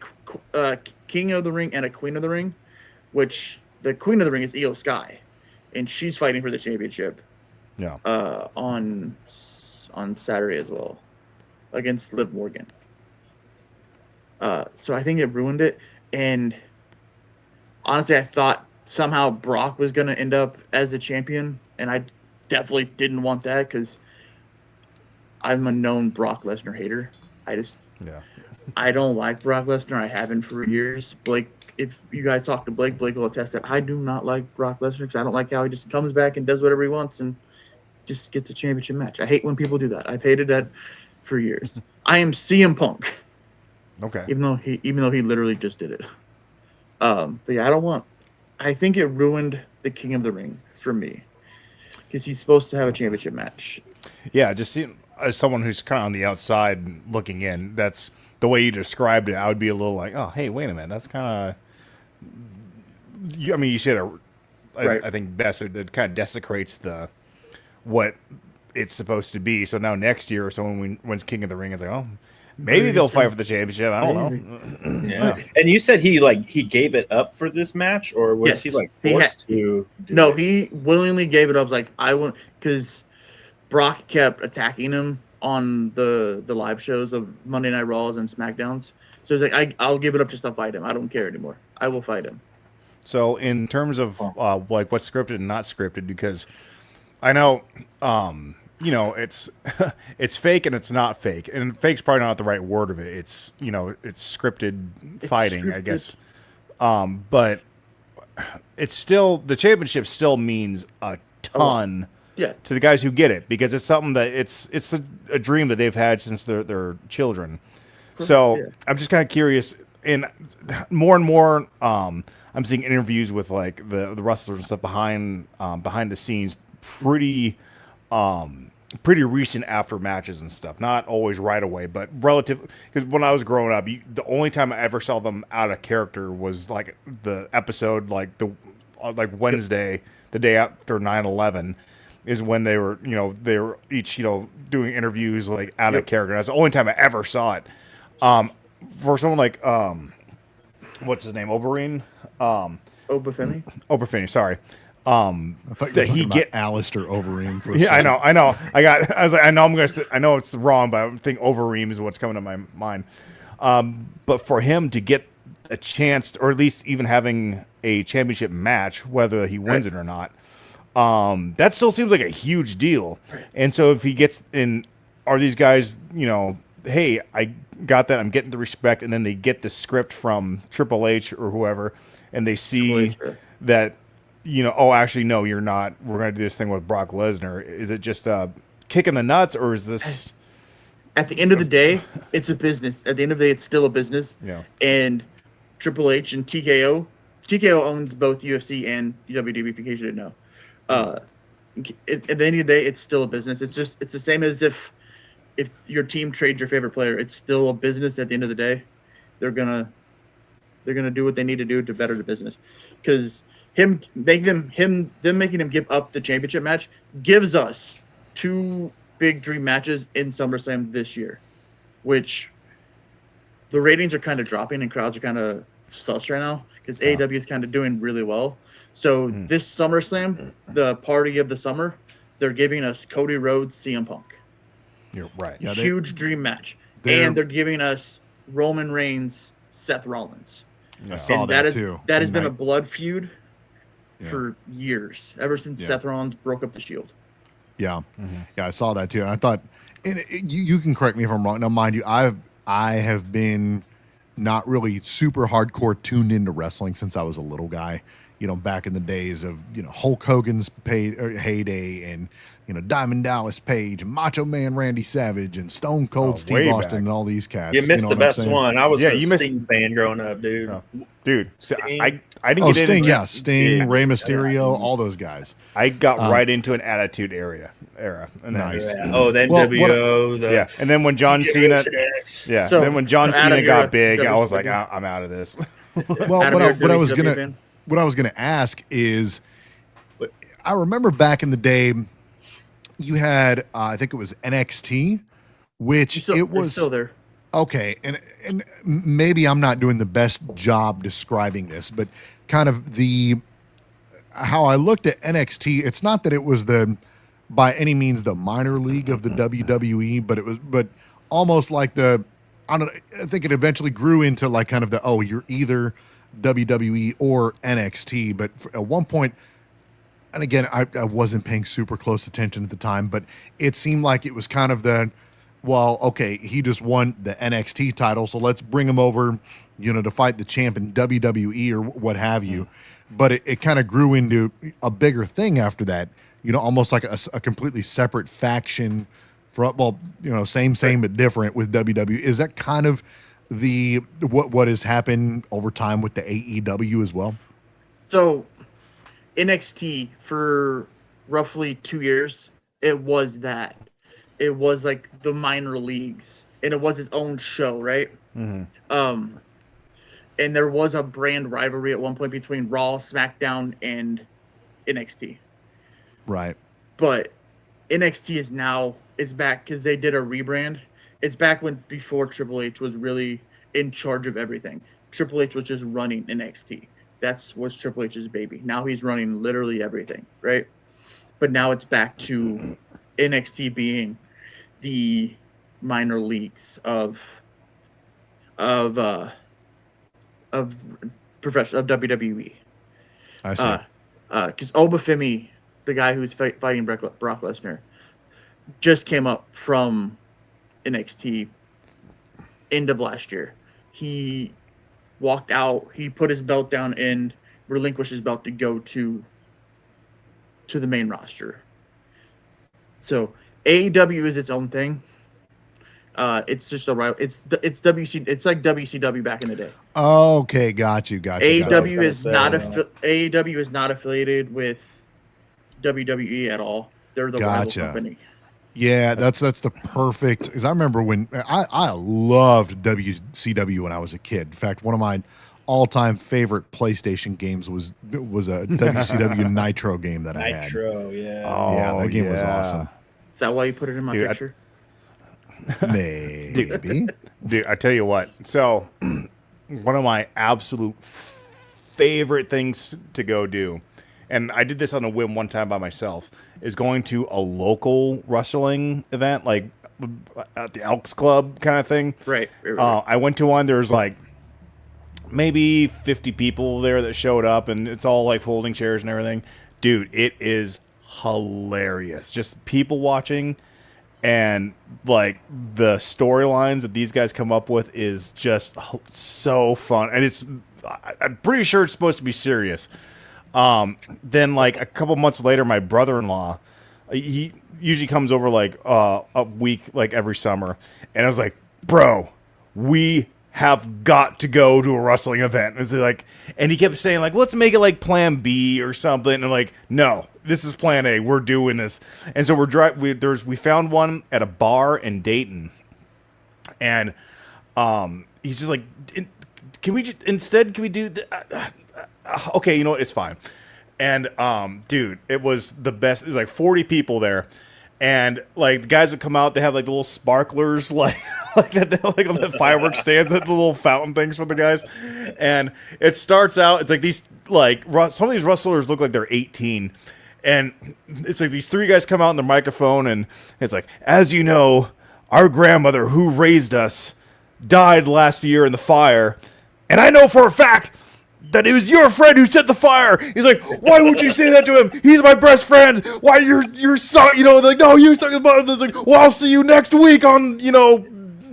a King of the Ring and a Queen of the Ring, which the Queen of the Ring is Io Sky, and she's fighting for the championship. Yeah. On Saturday as well, against Liv Morgan. So I think it ruined it, and honestly, I thought somehow Brock was going to end up as the champion, and I definitely didn't want that because I'm a known Brock Lesnar hater. I don't like Brock Lesnar. I haven't for years. Blake, if you guys talk to Blake will attest that I do not like Brock Lesnar because I don't like how he just comes back and does whatever he wants and just gets a championship match. I hate when people do that. I've hated that for years. I am CM Punk. Okay. Even though he literally just did it. But yeah, I think it ruined the King of the Ring for me because he's supposed to have a championship match. Yeah, just seeing as someone who's kind of on the outside looking in, that's the way you described it. I would be a little like, oh, hey, wait a minute, that's kind of. You said it. I think best. It kind of desecrates what it's supposed to be. So now next year, someone wins King of the Ring, it's like, oh, maybe they'll fight for the championship. I don't know. Yeah. And you said he gave it up for this match, or was he forced to? No, he willingly gave it up. Like I won't, because Brock kept attacking him on the live shows of Monday Night Raws and SmackDowns. So he's like, I'll give it up just to fight him. I don't care anymore. I will fight him. So in terms of what's scripted and not scripted, because I know it's it's fake and it's not fake, and fake's probably not the right word of it. It's it's scripted fighting, I guess. But it's still, the championship still means a ton to the guys who get it, because it's something that it's a dream that they've had since they're children. So I'm just kind of curious, and more I'm seeing interviews with like the wrestlers and stuff behind the scenes, pretty recent after matches and stuff. Not always right away, but relative. Because when I was growing up, the only time I ever saw them out of character was like the episode, like Wednesday, the day after 9/11, is when they were each doing interviews like out of character. That's the only time I ever saw it. For someone like what's his name, Oberyn? Obafemi, sorry. I thought you were talking about Alistair Overeem. I know. I was like, I know it's wrong, but I think Overeem is what's coming to my mind. But for him to get a chance, or at least even having a championship match, whether he wins it or not, that still seems like a huge deal. And so if he gets in, are these guys, hey, I got that, I'm getting the respect, and then they get the script from Triple H or whoever, and they see that, oh, actually, no, you're not. We're going to do this thing with Brock Lesnar. Is it just a kick in the nuts, or is this? At the end of the day, it's a business. At the end of the day, it's still a business. Yeah. And Triple H and TKO owns both UFC and WWE, in case you didn't know. At the end of the day, it's still a business. It's the same as if your team trades your favorite player. It's still a business. At the end of the day, they're gonna do what they need to do to better the business, because them making him give up the championship match gives us 2 big dream matches in SummerSlam this year, which the ratings are kind of dropping and crowds are kind of sus right now because AEW is kind of doing really well. So this SummerSlam, the party of the summer, they're giving us Cody Rhodes, CM Punk. You're right. Yeah, Huge dream match. And they're giving us Roman Reigns, Seth Rollins. I saw that too. That has been a blood feud for years, ever since Seth Rollins broke up the Shield. Yeah, yeah, I saw that too, and I thought, and you can correct me if I'm wrong. Now, mind you, I have been not really super hardcore tuned into wrestling since I was a little guy. Back in the days of Hulk Hogan's heyday, and Diamond Dallas Page and Macho Man Randy Savage and Stone Cold Steve Austin back. and all these cats. You missed the best one. I was a you missed Sting fan growing up, dude. Oh. Dude, so Sting. I didn't get Sting, into Sting, Rey Mysterio, all those guys. I got right into an Attitude era, and then Nice. Oh, the NWO. and then when John Cena, So, then when John out of Cena got your big, I was like, WCW. I'm out of this. Well, Adam, what I was gonna ask is, I remember back in the day, you had I think it was NXT, which it was still there. Okay, and maybe I'm not doing the best job describing this, but kind of how I looked at NXT, it's not that it was by any means the minor league of the WWE, but almost like I think it eventually grew into like kind of you're either WWE or NXT, but at one point, and again, I wasn't paying super close attention at the time, but it seemed like it was kind of okay, he just won the NXT title, so let's bring him over, to fight the champ in WWE or what have you. But it kind of grew into a bigger thing after that, almost like a completely separate faction from, same but different with WWE. Is that kind of what has happened over time with the AEW as well? So NXT for roughly 2 years, it was that. It was like the minor leagues, and it was its own show, right? And there was a brand rivalry at one point between Raw, SmackDown, and NXT. Right. But NXT is back because they did a rebrand. It's back before Triple H was really in charge of everything. Triple H was just running NXT. Was Triple H's baby. Now he's running literally everything, right? But now it's back to NXT being the minor leagues of WWE. I see. Because Obafemi, the guy who's fighting Brock Lesnar, just came up from NXT end of last year. He walked out. He put his belt down and relinquished his belt to go to the main roster. So AEW is its own thing. It's just a rival. It's WC. It's like WCW back in the day. Okay, got you. AEW is not affiliated with WWE at all. They're the rival company. Yeah, that's the perfect. Because I remember when I loved WCW when I was a kid. In fact, one of my all-time favorite PlayStation games was a WCW Nitro game that I had. Nitro, yeah. Oh, yeah, that game was awesome. Is that why you put it in my picture? Maybe. Dude, I tell you what. So, one of my absolute favorite things to go do, and I did this on a whim one time by myself, is going to a local wrestling event, like at the Elks Club kind of thing. Right. I went to one. There was like maybe 50 people there that showed up, and it's all like folding chairs and everything. Dude, it is hilarious. Just people watching, and like the storylines that these guys come up with is just so fun. And I'm pretty sure it's supposed to be serious. Then like a couple months later, my brother-in-law, he usually comes over like a week, like every summer. And I was like, bro, we have got to go to a wrestling event. And he kept saying like, let's make it like plan B or something. And I'm like, no, this is plan A. We're doing this. And so we found one at a bar in Dayton. And he's just like, can we do okay, you know what? It's fine. And dude, it was the best. It was like 40 people there. And like the guys would come out, they have like the little sparklers, like that, like on the fireworks stands, the little fountain things for the guys. And it starts out, it's like these, like some of these wrestlers look like they're 18, and it's like these three guys come out on the microphone, and it's like, as you know, our grandmother who raised us died last year in the fire, and I know for a fact that it was your friend who set the fire. He's like, why would you say that to him? He's my best friend. Why you're so, like, no, you're talking about it. It's like, well, I'll see you next week on,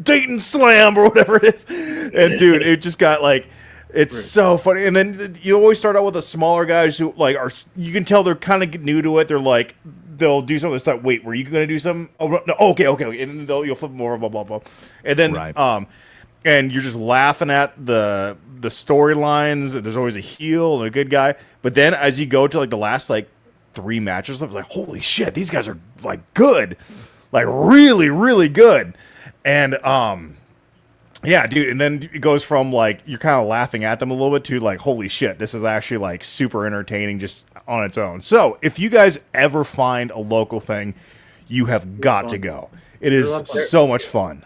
Dayton Slam or whatever it is. And dude, it just got like, it's so funny. And then you always start out with the smaller guys who like you can tell they're kind of new to it. They're like, they'll do something. Start. Wait, were you going to do something? Oh no, okay. And then you'll flip them over, blah blah blah. And then and you're just laughing at the storylines. There's always a heel and a good guy. But then as you go to like the last like 3 matches, I was like, holy shit, these guys are like good, like really really good. And yeah, dude, and then it goes from, like, you're kind of laughing at them a little bit to, like, holy shit, this is actually, like, super entertaining just on its own. So, if you guys ever find a local thing, you have got to go. It is so much fun.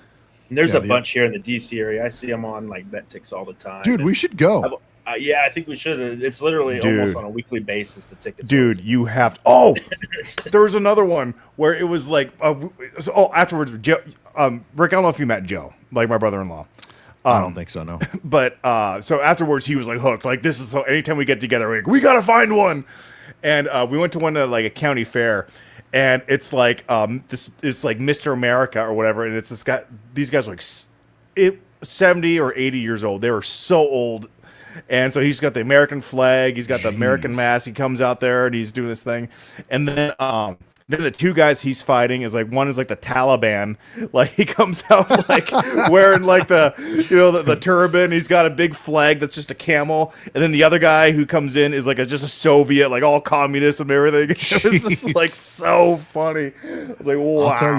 And there's a bunch here in the DC area. I see them on, like, BetTix all the time. Dude, we should go. Yeah, I think we should. It's literally almost on a weekly basis, the tickets. Dude, you have to. Oh, there was another one where it was like, afterwards, Joe, Rick, I don't know if you met Joe, like my brother-in-law. I don't think so, no. But so afterwards, he was like hooked. Like, this is so. Anytime we get together, we're like, we gotta find one. And we went to one at like a county fair, and it's like it's like Mr. America or whatever, and it's this guy. These guys are like 70 or 80 years old. They were so old. And so he's got the American flag, he's got the American mask, he comes out there and he's doing this thing. And then the 2 guys he's fighting is like, one is like the Taliban, like he comes out like wearing like the turban, he's got a big flag that's just a camel, and then the other guy who comes in is like just a Soviet, like all communist and everything. It's just like so funny. I was like, wow. I'll tell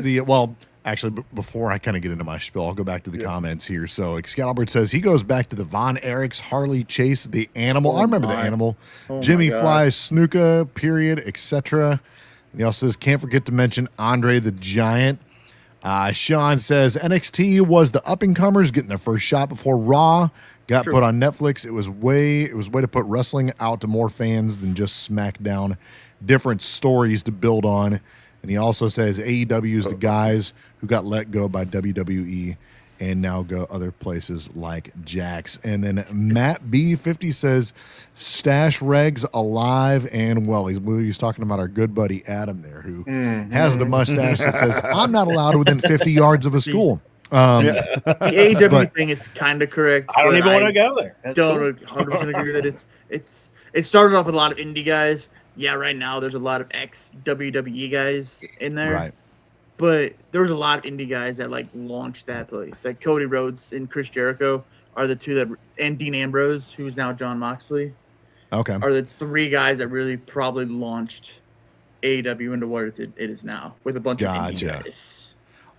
you what, actually, before I kind of get into my spiel, I'll go back to the comments here. So, Excalibur says he goes back to the Von Erichs, Harley Chase, the Animal. I remember the Animal. Jimmy Fly, Snuka, period, etc. And he also says, can't forget to mention Andre the Giant. Sean says NXT was the up-and-comers getting their first shot before Raw got put on Netflix. It was way to put wrestling out to more fans than just SmackDown. Different stories to build on. And he also says AEW is the guys who got let go by WWE and now go other places like Jax. And then Matt B50 says Stash Reg's alive and well. He's talking about our good buddy Adam there, who has the mustache that says, I'm not allowed within 50 yards of a school. The AEW thing is kind of correct. I don't even want to go there. Don't 100% agree that it started off with a lot of indie guys. Yeah, right now there's a lot of ex-WWE guys in there. Right. But there was a lot of indie guys that, like, launched that place. Like, Cody Rhodes and Chris Jericho are the 2 that... And Dean Ambrose, who's now Jon Moxley. Okay. Are the 3 guys that really probably launched AEW into what it is now. With a bunch of indie guys.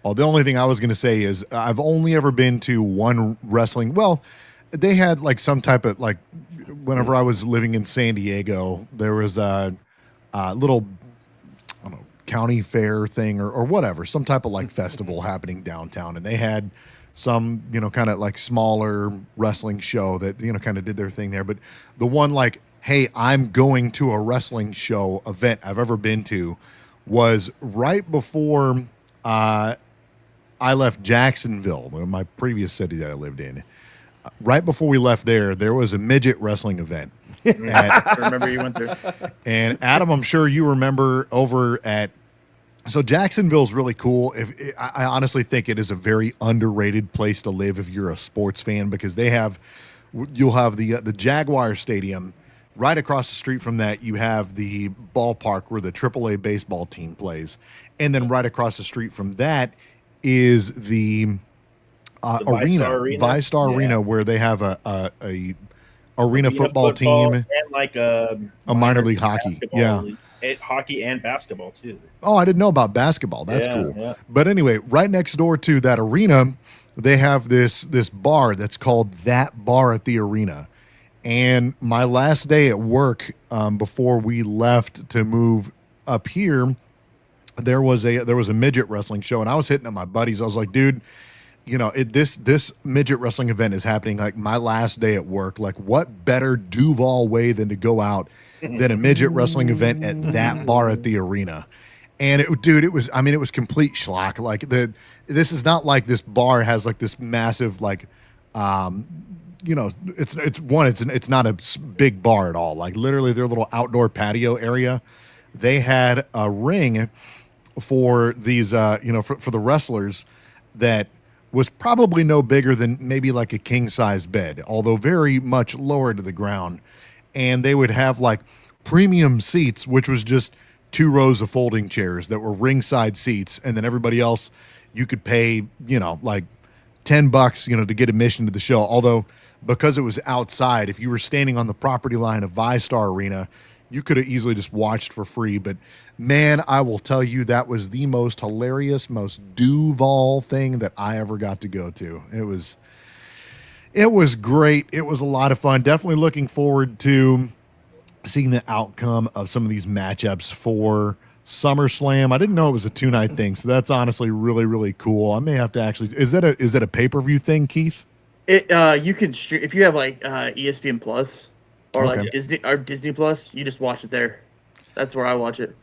Oh, the only thing I was going to say is I've only ever been to one wrestling... Well, they had, like, some type of, like... Whenever I was living in San Diego, there was a little, I don't know, county fair thing or whatever, some type of like festival happening downtown, and they had some, kind of like smaller wrestling show that, kind of did their thing there. But the one like, hey, I'm going to a wrestling show event I've ever been to was right before I left Jacksonville, my previous city that I lived in. Right before we left there was a midget wrestling event. I remember you went there. And Adam, I'm sure you remember over at. So Jacksonville's really cool. I honestly think it is a very underrated place to live if you're a sports fan, because you'll have the Jaguar Stadium. Right across the street from that, you have the ballpark where the AAA baseball team plays, and then right across the street from that is the ViStar Arena, where they have a arena football team and like a minor league hockey. Hockey and basketball too. Oh, I didn't know about basketball. That's cool. Yeah. But anyway, right next door to that arena, they have this bar that's called That Bar at the Arena. And my last day at work, before we left to move up here, there was a midget wrestling show, and I was hitting at my buddies. I was like, dude, this midget wrestling event is happening like my last day at work. Like, what better Duval way than to go out than a midget wrestling event at That Bar at the Arena? And it was complete schlock. Like this is not like this bar has like this massive like it's not a big bar at all. Like literally their little outdoor patio area, they had a ring for these, for the wrestlers that was probably no bigger than maybe like a king size bed, although very much lower to the ground. And they would have like premium seats, which was just 2 rows of folding chairs that were ringside seats. And then everybody else, you could pay, like $10, to get admission to the show. Although because it was outside, if you were standing on the property line of ViStar Arena, you could have easily just watched for free. But man, I will tell you, that was the most hilarious, most Duval thing that I ever got to go to. It was great. It was a lot of fun. Definitely looking forward to seeing the outcome of some of these matchups for SummerSlam. I didn't know it was a 2-night thing, so that's honestly really, really cool. I may have to actually. Is that a pay-per-view thing, Keith? You can stream if you have like ESPN Plus or like Disney Plus. You just watch it there. That's where I watch it.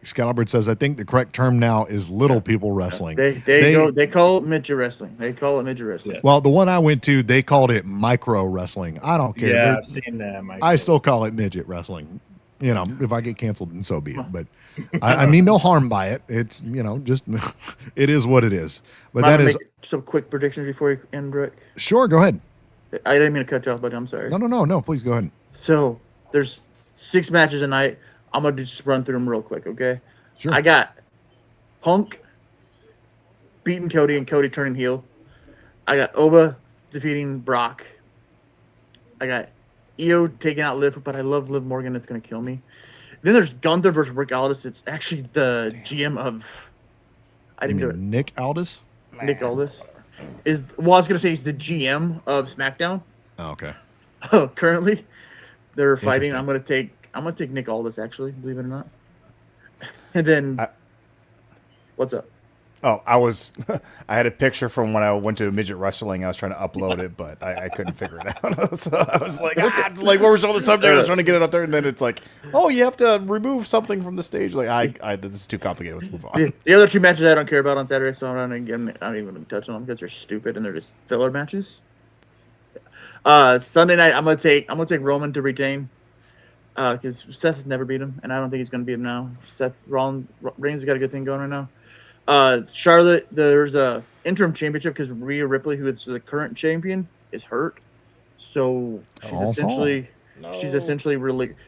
Scott Albert says, I think the correct term now is little people wrestling. They call it midget wrestling. They call it midget wrestling. Well, the one I went to, they called it micro wrestling. I don't care. Yeah, I've seen that. I still call it midget wrestling. If I get canceled, then so be it. But I mean, no harm by it. It's, just it is what it is. But that is some quick predictions before you end, Rick. Sure, go ahead. I didn't mean to cut you off, but I'm sorry. No. Please go ahead. So there's 6 matches a night. I'm gonna just run through them real quick, okay? Sure. I got Punk beating Cody and Cody turning heel. I got Oba defeating Brock. I got Io taking out Liv, but I love Liv Morgan. It's gonna kill me. Then there's Gunther versus Rick Aldis. It's actually the GM of. I didn't do it. Nick Aldis. Nick Aldis I was gonna say he's the GM of SmackDown. Oh, okay. Currently, they're fighting. I'm gonna take Nick Aldis, actually, believe it or not. And then, what's up? Oh, I had a picture from when I went to Midget Wrestling. I was trying to upload it, but I couldn't figure it out. So I was like, what was all the subject? I was trying to get it up there, and then it's like, oh, you have to remove something from the stage. Like, this is too complicated. Let's move on. The other 2 matches I don't care about on Saturday, so I'm not even going to touch on them because they're stupid and they're just filler matches. Sunday night, I'm gonna take Roman to retain. Because Seth has never beat him, and I don't think he's going to beat him now. Reigns has got a good thing going right now. Charlotte, there's a interim championship because Rhea Ripley, who is the current champion, is hurt. So she's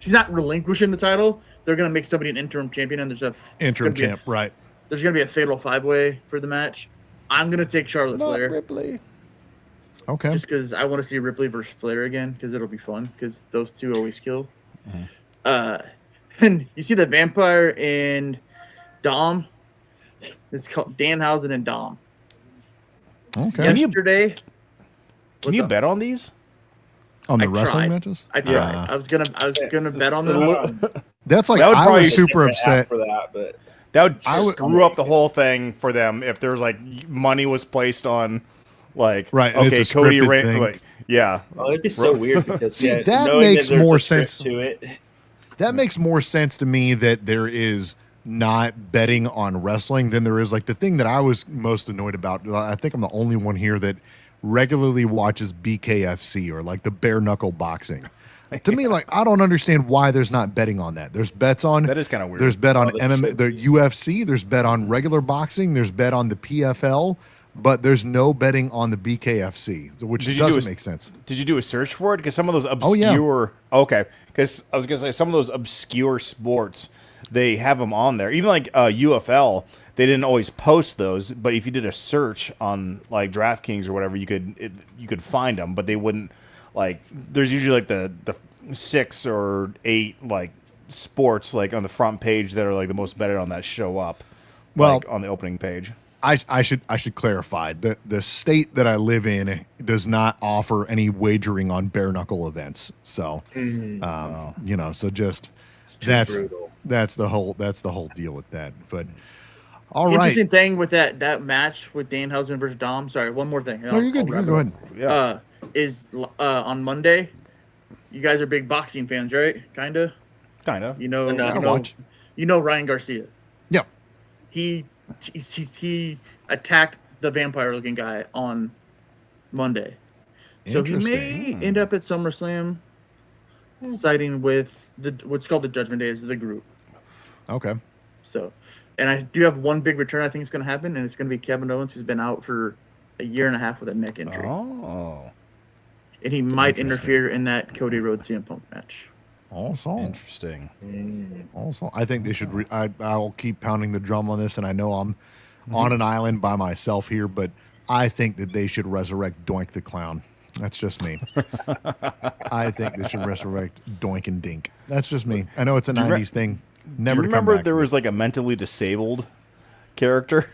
not relinquishing the title. They're going to make somebody an interim champion, and there's a interim champ, right? There's going to be a fatal 5-way for the match. I'm going to take Charlotte Flair. Ripley. Okay. Just because I want to see Ripley versus Flair again, because it'll be fun. Because those two always kill. Mm-hmm. And you see the Vampire and Dom. It's called Danhausen and Dom. Okay. Yesterday. Can you bet on these? On the wrestling matches? I tried. I was gonna bet on them. That's like I was super upset for that, but that would screw up the whole thing for them if there's like money was placed on like right. Okay, Cody ran like. Yeah. Oh, it'd be so weird because that makes more sense to it. That makes more sense to me that there is not betting on wrestling than there is like the thing that I was most annoyed about. I think I'm the only one here that regularly watches BKFC or like the bare knuckle boxing. To me, like I don't understand why there's not betting on that. There's bets on that is kind of weird. There's bet on MMA, the UFC. There's bet on regular boxing. There's bet on the PFL. But there's no betting on the BKFC, which doesn't make sense. Did you do a search for it? Because some of those obscure... Oh, yeah. Okay. Because I was going to say, some of those obscure sports, they have them on there. Even like UFL, they didn't always post those. But if you did a search on like DraftKings or whatever, you could find them. But they wouldn't... Like, there's usually like the 6 or 8 like sports like on the front page that are like the most betted on that show up. Well, like, on the opening page. I should clarify that the state that I live in does not offer any wagering on bare knuckle events. So, so just that's the whole deal with that. But all right, interesting thing with that match with Danhausen versus Dom. Sorry, one more thing. No, you're good. You go ahead. Yeah. Is on Monday. You guys are big boxing fans, right? Kinda. You know Ryan Garcia. Yeah. He attacked the vampire looking guy on Monday. So he may end up at SummerSlam siding with what's called the Judgment Day, is the group. Okay. So, and I do have one big return I think is going to happen, and it's going to be Kevin Owens, who's been out for a year and a half with a neck injury. Oh. And he might interfere in that Cody Rhodes CM Punk match. Also interesting. Also, I think they should. I'll keep pounding the drum on this, and I know I'm on an island by myself here, but I think that they should resurrect Doink the Clown. That's just me. I think they should resurrect Doink and Dink. That's just me. I know it's a 90s thing. Never. Do you remember there was like a mentally disabled character?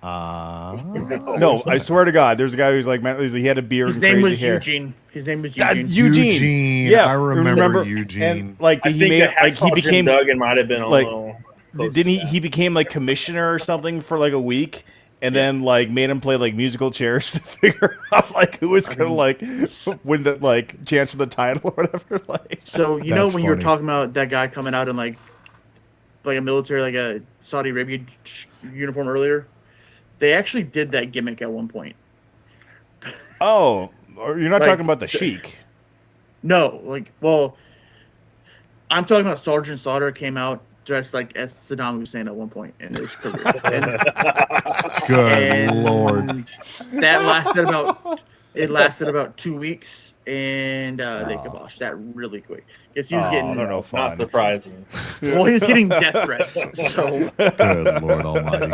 No, I swear to God, there's a guy who's like he had a beard. His and name crazy was hair. Eugene. His name was Eugene. Eugene. Yeah, I remember Eugene. And like I he think made that like he Hacksaw Jim became Duggan might have been a like little. close didn't to he? that. He became like commissioner or something for like a week, and then like made him play like musical chairs to figure out like who was gonna like win the like chance for the title or whatever. Like, So you know That's when you were funny. talking about that guy coming out in like a military, like a Saudi Arabia uniform earlier, they actually did that gimmick at one point. oh, or you're not Like, talking about the Sheik. No, I'm talking about Sergeant Slaughter came out dressed like as Saddam Hussein at one point in his career. Good Lord. That lasted about 2 weeks, and they kiboshed that really quick. Because he was getting, no Not fun. surprising. well, he was getting death threats. So Good Lord Almighty.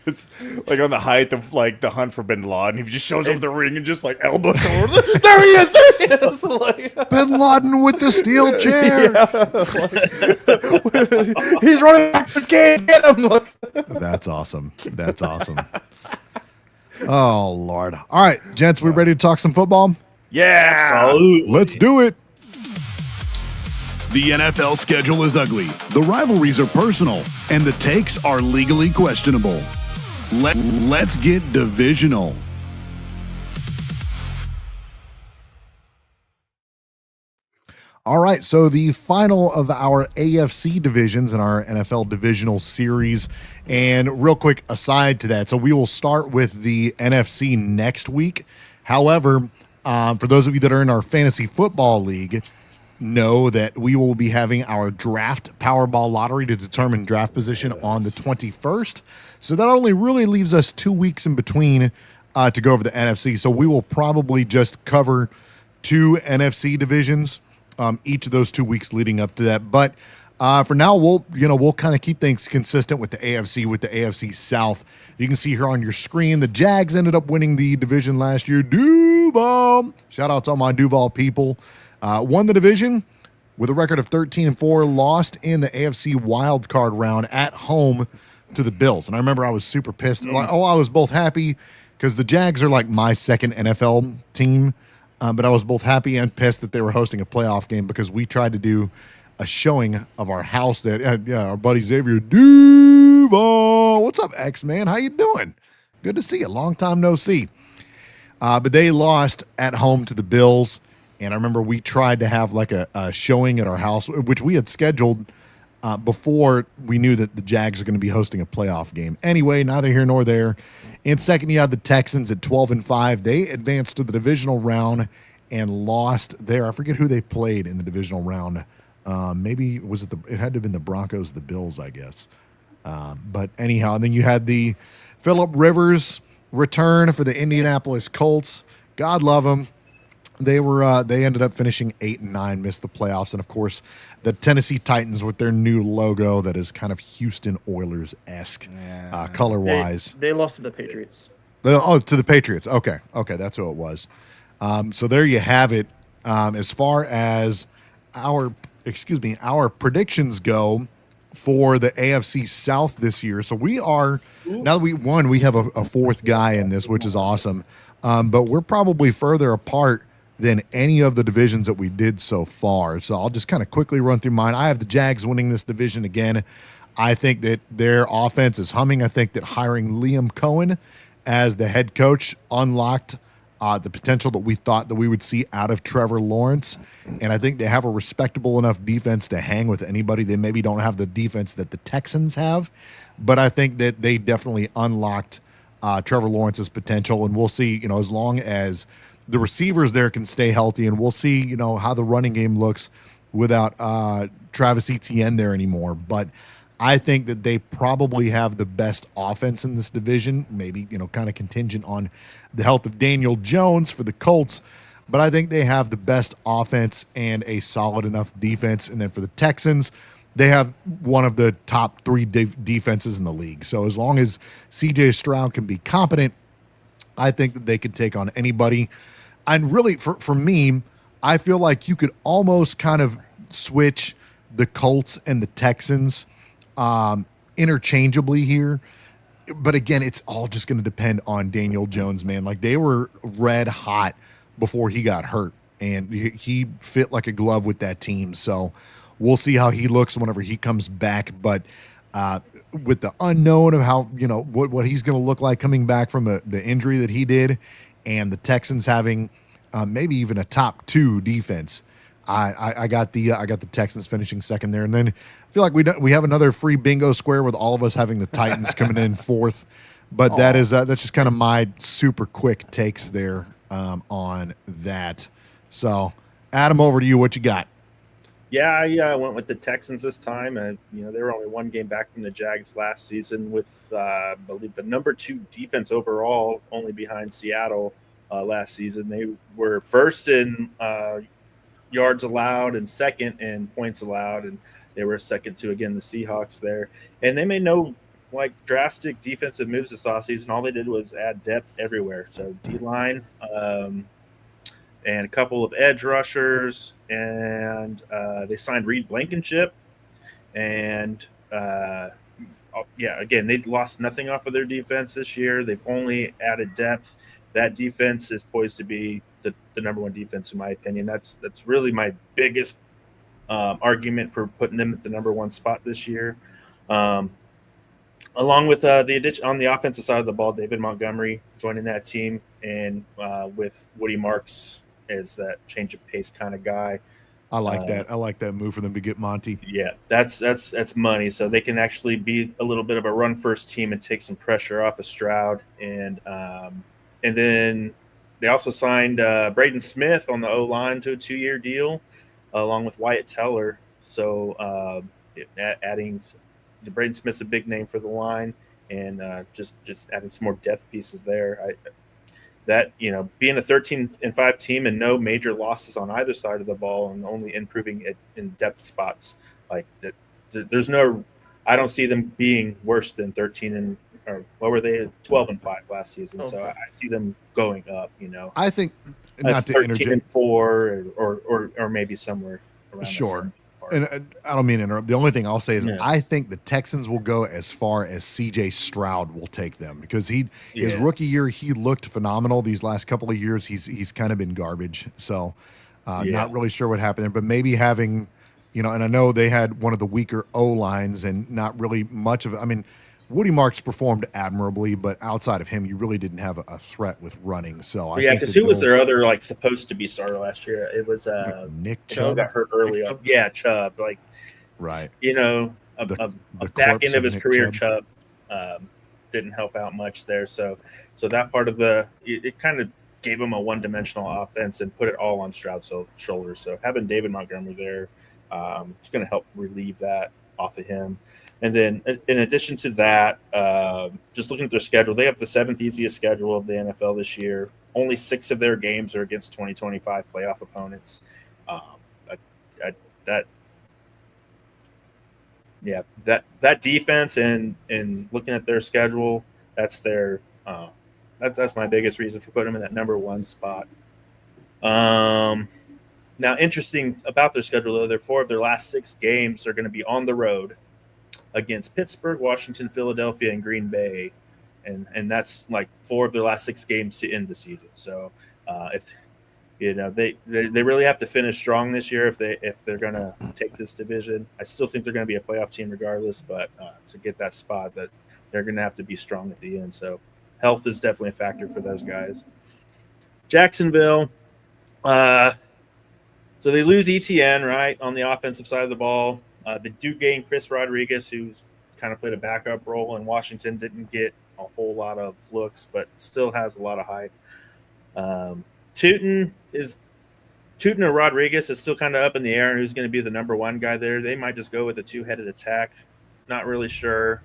It's like on the height of like the hunt for Bin Laden. He just shows up with the ring and just like elbows over. There he is! There he is! Like, Bin Laden with the steel chair. he's running backwards. Can't get him. Look. That's awesome. That's awesome. Oh, Lord. All right, gents, we ready to talk some football? Yeah. Absolutely. Let's do it. The NFL schedule is ugly, the rivalries are personal, and the takes are legally questionable. Let's get divisional. All right, so the final of our AFC divisions in our NFL divisional series. And real quick aside to that, so we will start with the NFC next week. However, for those of you that are in our fantasy football league, know that we will be having our draft Powerball lottery to determine draft position on the 21st. So that only really leaves us 2 weeks in between to go over the NFC. So we will probably just cover 2 NFC divisions each of those 2 weeks leading up to that. But for now, we'll kind of keep things consistent with the AFC South. You can see here on your screen, the Jags ended up winning the division last year. Duval, shout out to all my Duval people. Won the division with a record of 13-4, lost in the AFC wild card round at home to the Bills. And I remember I was super pissed. I was both happy because the Jags are like my second NFL team. But I was both happy and pissed that they were hosting a playoff game because we tried to do a showing of our house that our buddy Xavier Duval. What's up, X-Man? How you doing? Good to see you. Long time no see. But they lost at home to the Bills. And I remember we tried to have like a showing at our house, which we had scheduled before we knew that the Jags are going to be hosting a playoff game. Anyway, neither here nor there. In second, you had the Texans at 12-5. They advanced to the divisional round and lost there. I forget who they played in the divisional round. Maybe was it it had to have been the Broncos, the Bills, I guess. But anyhow, and then you had the Phillip Rivers return for the Indianapolis Colts. God love them. They ended up finishing 8-9, missed the playoffs, and of course the Tennessee Titans with their new logo that is kind of Houston Oilers-esque color-wise. They lost to the Patriots. To the Patriots. Okay, that's who it was. So there you have it. As far as our predictions go for the AFC South this year. So we are now that we have a fourth guy in this, which is awesome. But we're probably further apart than any of the divisions that we did so far. So I'll just kind of quickly run through mine. I have the Jags winning this division again. I think that their offense is humming. I think that hiring Liam Cohen as the head coach unlocked the potential that we thought that we would see out of Trevor Lawrence. And I think they have a respectable enough defense to hang with anybody. They maybe don't have the defense that the Texans have, but I think that they definitely unlocked Trevor Lawrence's potential. And we'll see, as long as the receivers there can stay healthy, and we'll see, how the running game looks without Travis Etienne there anymore. But I think that they probably have the best offense in this division, maybe, kind of contingent on the health of Daniel Jones for the Colts. But I think they have the best offense and a solid enough defense. And then for the Texans, they have one of the top 3 defenses in the league. So as long as C.J. Stroud can be competent, I think that they could take on anybody. And really, for me, I feel like you could almost kind of switch the Colts and the Texans interchangeably here. But again, it's all just going to depend on Daniel Jones, man. Like, they were red hot before he got hurt, and he fit like a glove with that team. So we'll see how he looks whenever he comes back. But with the unknown of how, what he's going to look like coming back from the injury that he did, and the Texans having maybe even a top 2 defense, I got the Texans finishing second there. And then I feel like we have another free bingo square with all of us having the Titans coming in fourth. But that's just kind of my super quick takes there on that. So, Adam, over to you. What you got? Yeah, I went with the Texans this time, and they were only 1 game back from the Jags last season with, I believe, the number 2 defense overall, only behind Seattle last season. They were first in yards allowed and second in points allowed, and they were second to, again, the Seahawks there. And they made no drastic defensive moves this offseason. All they did was add depth everywhere. So D-line, and a couple of edge rushers, and they signed Reed Blankenship. And again, they lost nothing off of their defense this year. They've only added depth. That defense is poised to be the number 1 defense, in my opinion. That's really my biggest argument for putting them at the number 1 spot this year. Along with the addition on the offensive side of the ball, David Montgomery joining that team, and with Woody Marks as that change of pace kind of guy. I like that. I like that move for them to get Monty. Yeah, that's money. So they can actually be a little bit of a run first team and take some pressure off of Stroud. And then they also signed Braden Smith on the O-line to a 2-year deal, along with Wyatt Teller. So adding Braden Smith's a big name for the line, and just adding some more depth pieces there. Being a 13-5 team and no major losses on either side of the ball, and only improving it in depth spots like that, I don't see them being worse than 13 or what were they, 12-5 last season. Okay. So I see them going up. I think not to interject, 13-4 or maybe somewhere around. Sure. And I don't mean to interrupt. The only thing I'll say is I think the Texans will go as far as C.J. Stroud will take them, because his rookie year, he looked phenomenal. These last couple of years, he's kind of been garbage. So not really sure what happened there, but maybe having, and I know they had one of the weaker O-lines and not really much of it. I mean, Woody Marks performed admirably, but outside of him, you really didn't have a threat with running. So because who was their other supposed to be starter last year? It was Nick Chubb. Got hurt early up. Yeah, Chubb. Right. A back end of his career, Chubb didn't help out much there. So that part of it kind of gave him a one-dimensional offense and put it all on Stroud's shoulders. So having David Montgomery there, it's going to help relieve that off of him. And then in addition to that, just looking at their schedule, they have the 7th easiest schedule of the NFL this year. Only 6 of their games are against 2025 playoff opponents. That defense and looking at their schedule, that's my biggest reason for putting them in that number 1 spot. Now, interesting about their schedule, though, 4 of their last 6 games are going to be on the road against Pittsburgh, Washington, Philadelphia, and Green Bay, and that's 4 of their last 6 games to end the season. So, if they really have to finish strong this year if they're going to take this division. I still think they're going to be a playoff team regardless, but to get that spot, that they're going to have to be strong at the end. So, health is definitely a factor for those guys. Jacksonville. So they lose ETN, right, on the offensive side of the ball. They do gain Chris Rodriguez, who's kind of played a backup role in Washington, didn't get a whole lot of looks, but still has a lot of hype. Tootin or Rodriguez is still kind of up in the air and who's going to be the number one guy there. They might just go with a two-headed attack. Not really sure.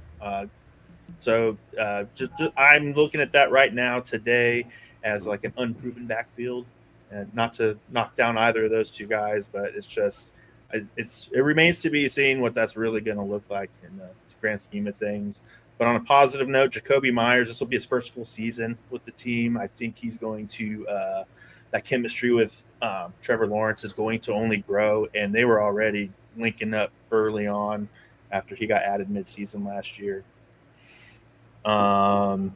So I'm looking at that right now today as like an unproven backfield, and not to knock down either of those two guys, but it remains to be seen what that's really going to look like in the grand scheme of things. But on a positive note, Jacoby Myers, this will be his first full season with the team. I think he's going to that chemistry with Trevor Lawrence is going to only grow, and they were already linking up early on after he got added midseason last year. And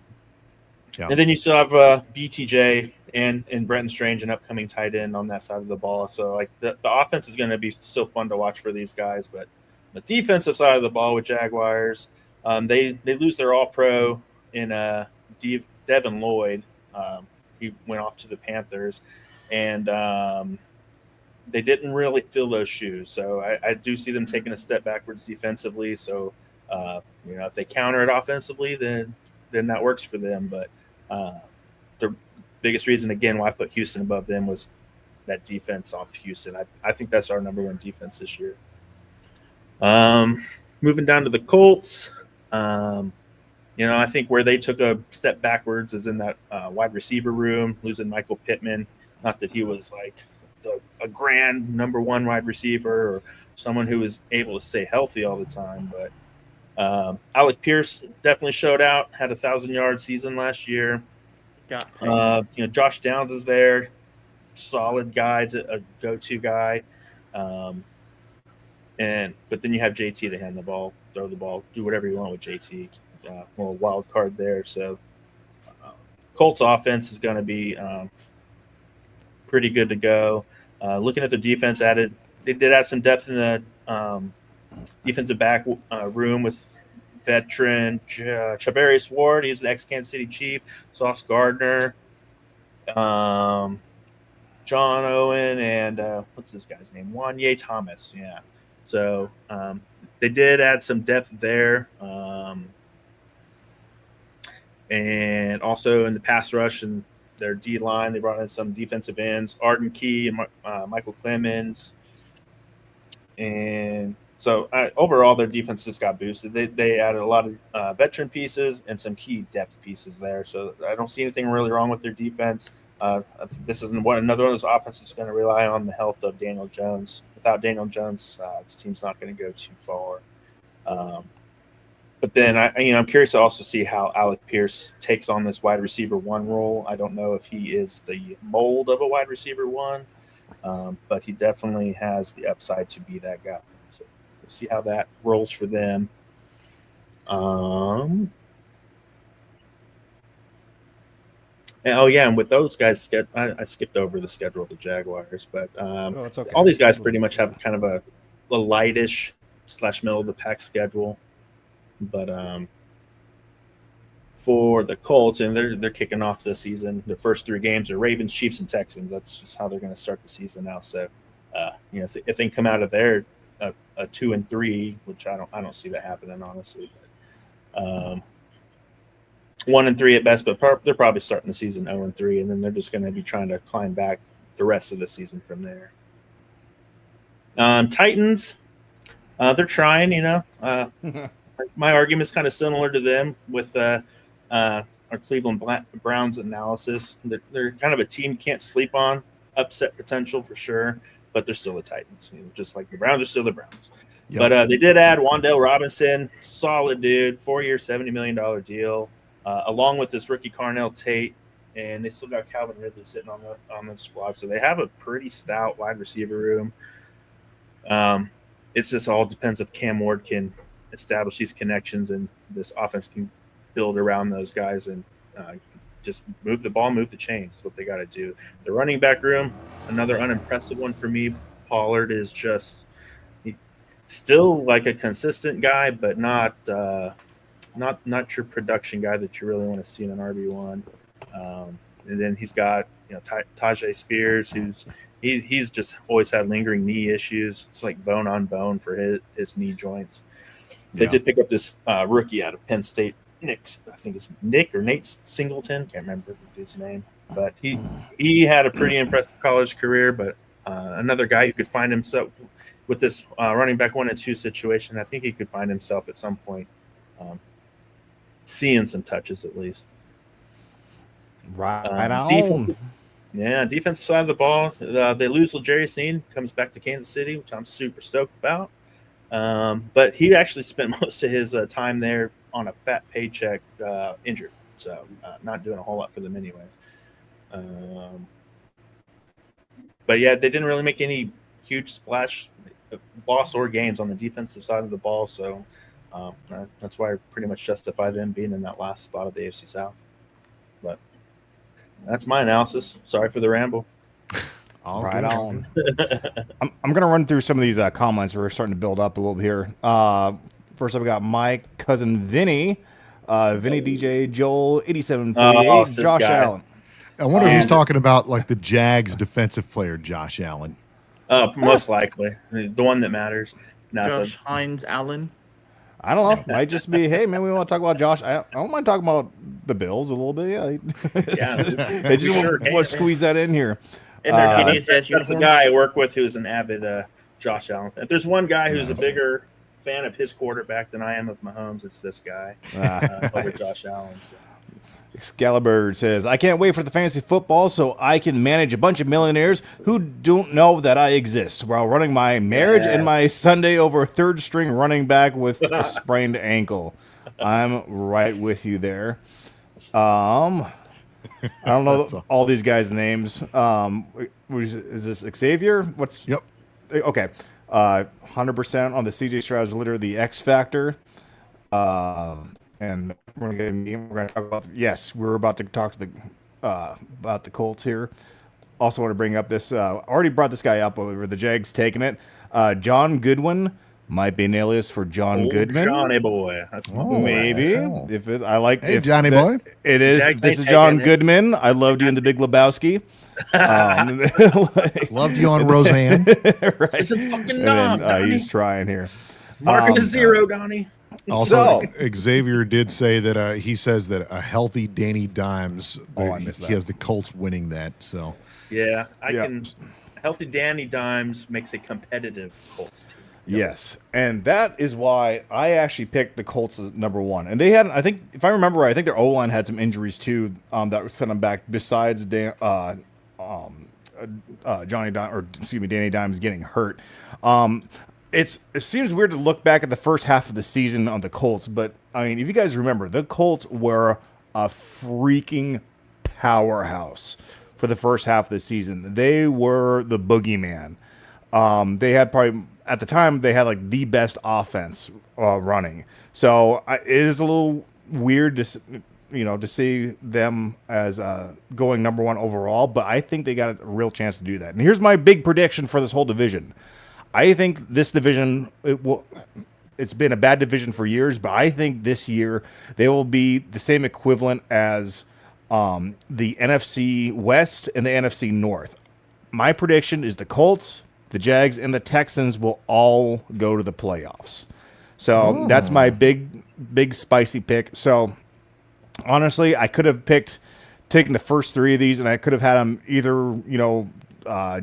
then you still have BTJ and Brenton Strange, an upcoming tight end on that side of the ball. So like the offense is going to be still fun to watch for these guys, but the defensive side of the ball with Jaguars, they lose their All-Pro in Devin Lloyd. He went off to the Panthers, and they didn't really fill those shoes. So I do see them taking a step backwards defensively. So if they counter it offensively, then that works for them. But the biggest reason, again, why I put Houston above them was that defense off Houston. I think that's our number one defense this year. Moving down to the Colts, I think where they took a step backwards is in that wide receiver room, losing Michael Pittman. Not that he was like a grand number one wide receiver or someone who was able to stay healthy all the time, but Alec Pierce definitely showed out, had 1,000-yard season last year. Josh Downs is there, solid guy, a go-to guy. But then you have JT to hand the ball, throw the ball, do whatever you want with JT. More wild card there. So Colts offense is going to be pretty good to go. Looking at the defense, they did add some depth in the defensive back room with veteran Chavarius Ward. He's an ex-Kansas City Chief. Sauce Gardner, John Owen, and what's this guy's name? Wanye Thomas. Yeah. So they did add some depth there. And also in the pass rush and their D-line, they brought in some defensive ends, Arden Key and Michael Clemens. And so overall, their defense just got boosted. They added a lot of veteran pieces and some key depth pieces there. So I don't see anything really wrong with their defense. This isn't another one of those offenses that's going to rely on the health of Daniel Jones. Without Daniel Jones, this team's not going to go too far. But then I'm curious to also see how Alec Pierce takes on this wide receiver one role. I don't know if he is the mold of a wide receiver one, but he definitely has the upside to be that guy. So we'll see how that rolls for them. And with those guys, I skipped over the schedule of the Jaguars, but it's okay. All these guys pretty much have kind of a lightish / middle of the pack schedule. But for the Colts, and they're kicking off the season, the first 3 games are Ravens, Chiefs, and Texans. That's just how they're going to start the season now. So, if they can come out of there a 2-3, which I don't see that happening honestly. 1-3 at best, but they're probably starting the season 0-3, and then they're just going to be trying to climb back the rest of the season from there. Titans, they're trying. My argument is kind of similar to them with our Cleveland Browns analysis. They're kind of a team can't sleep on, upset potential for sure, but they're still the Titans. Just like the Browns are still the Browns. Yep. But they did add Wan'Dale Robinson, solid dude, 4-year, $70 million deal, along with this rookie Carnell Tate, and they still got Calvin Ridley sitting on the squad. So they have a pretty stout wide receiver room. It just all depends if Cam Ward can establish these connections and this offense can build around those guys and just move the ball, move the chains. That's what they got to do. The running back room, another unimpressive one for me. Pollard is just still like a consistent guy, but not your production guy that you really want to see in an RB1. And then he's got Tajay Spears, he's just always had lingering knee issues. It's like bone on bone for his knee joints. They did pick up this rookie out of Penn State, I think it's Nick or Nate Singleton. Can't remember the dude's name. But he had a pretty impressive college career. But another guy who could find himself with this running back 1 and 2 situation, I think he could find himself at some point seeing some touches at least. Right on. Defensive side of the ball, they lose L'Jarius Sneed, comes back to Kansas City, which I'm super stoked about. But he actually spent most of his time there on a fat paycheck, injured, so not doing a whole lot for them anyways. But yeah, they didn't really make any huge splash, loss or gains on the defensive side of the ball, so that's why I pretty much justify them being in that last spot of the AFC South. But that's my analysis. Sorry for the ramble. Right on. I'm going to run through some of these comments. We're starting to build up a little bit here. First up, we got my cousin Vinny, Vinny DJ Joel 8748, Josh Allen. I wonder if he's talking about like the Jags defensive player Josh Allen. Most likely the one that matters. Josh Hines Allen. I don't know. Might just be, hey man, we want to talk about Josh. I don't mind talking about the Bills a little bit. Yeah, they just want to squeeze that in here. That's a guy I work with who's an avid Josh Allen. If there's one guy who's a bigger fan of his quarterback than I am of Mahomes, it's this guy over Josh Allen. So. Excalibur says, I can't wait for the fantasy football so I can manage a bunch of millionaires who don't know that I exist while running my marriage and my Sunday over a third string running back with a sprained ankle. I'm right with you there. I don't know all these guys' names. Is this Xavier? Yep. Okay. 100% on the CJ Stroud's litter, the X Factor. And we're going to talk about, we're about to talk to about the Colts here. Also want to bring up this, already brought this guy up over the Jags taking it. John Goodwin might be an alias for John Goodman. Johnny boy. That's maybe. Hey, Johnny boy. It is. Jags this is John Goodman. I loved you in The Big Lebowski. Loved you on Roseanne. Right. It's a fucking knob. He's trying here. Marking a zero, Donnie. Also, Xavier did say that he says that a healthy Danny Dimes, he has the Colts winning that. So yeah, healthy Danny Dimes makes a competitive Colts team. Yes, and that is why I actually picked the Colts as number 1. And they had, I think, if I remember right, I think their O-line had some injuries too that sent them back. Besides Danny Dimes getting hurt. It seems weird to look back at the first half of the season on the Colts, but I mean, if you guys remember, the Colts were a freaking powerhouse for the first half of the season. They were the boogeyman. They had probably, at the time, they had like the best offense running. So it is a little weird to see them as going number 1 overall, but I think they got a real chance to do that. And here's my big prediction for this whole division. I think this division, it's been a bad division for years, but I think this year they will be the same equivalent as the NFC West and the NFC North. My prediction is the Colts, the Jags, and the Texans will all go to the playoffs. So that's my big spicy pick. So honestly, I could have taken the first 3 of these, and I could have had them either,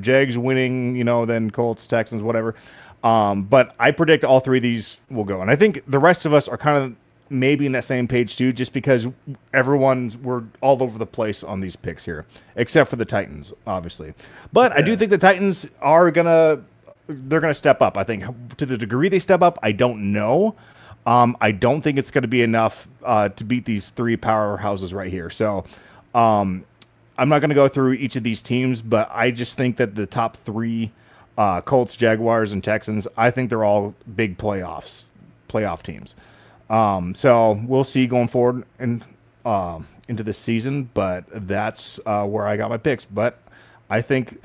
Jags winning, then Colts, Texans, whatever. But I predict all 3 of these will go. And I think the rest of us are kind of maybe in that same page too, just because we're all over the place on these picks here, except for the Titans, obviously. But I do think the Titans they're gonna step up. I think to the degree they step up, I don't know. I don't think it's going to be enough to beat these 3 powerhouses right here. So, I'm not going to go through each of these teams, but I just think that the top 3, Colts, Jaguars, and Texans, I think they're all big playoff teams. So we'll see going forward into this season, but that's where I got my picks. But I think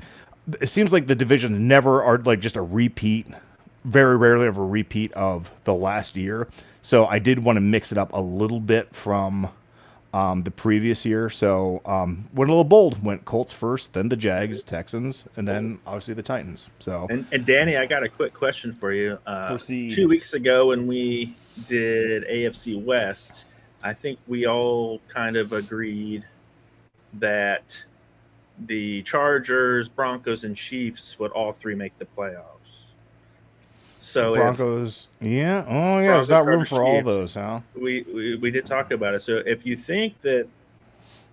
it seems like the divisions never are like just a repeat, very rarely of a repeat of the last year. So I did want to mix it up a little bit from the previous year. So went a little bold, went Colts first, then the Jags, Texans, and then obviously the Titans. So and Danny, I got a quick question for you. Proceed. 2 weeks ago when we did AFC West, I think we all kind of agreed that the Chargers, Broncos, and Chiefs would all three make the playoffs. So Broncos, yeah. Oh, yeah. Broncos, There's not room Chargers, for all Chiefs. those, huh? We did talk about it. So if you think that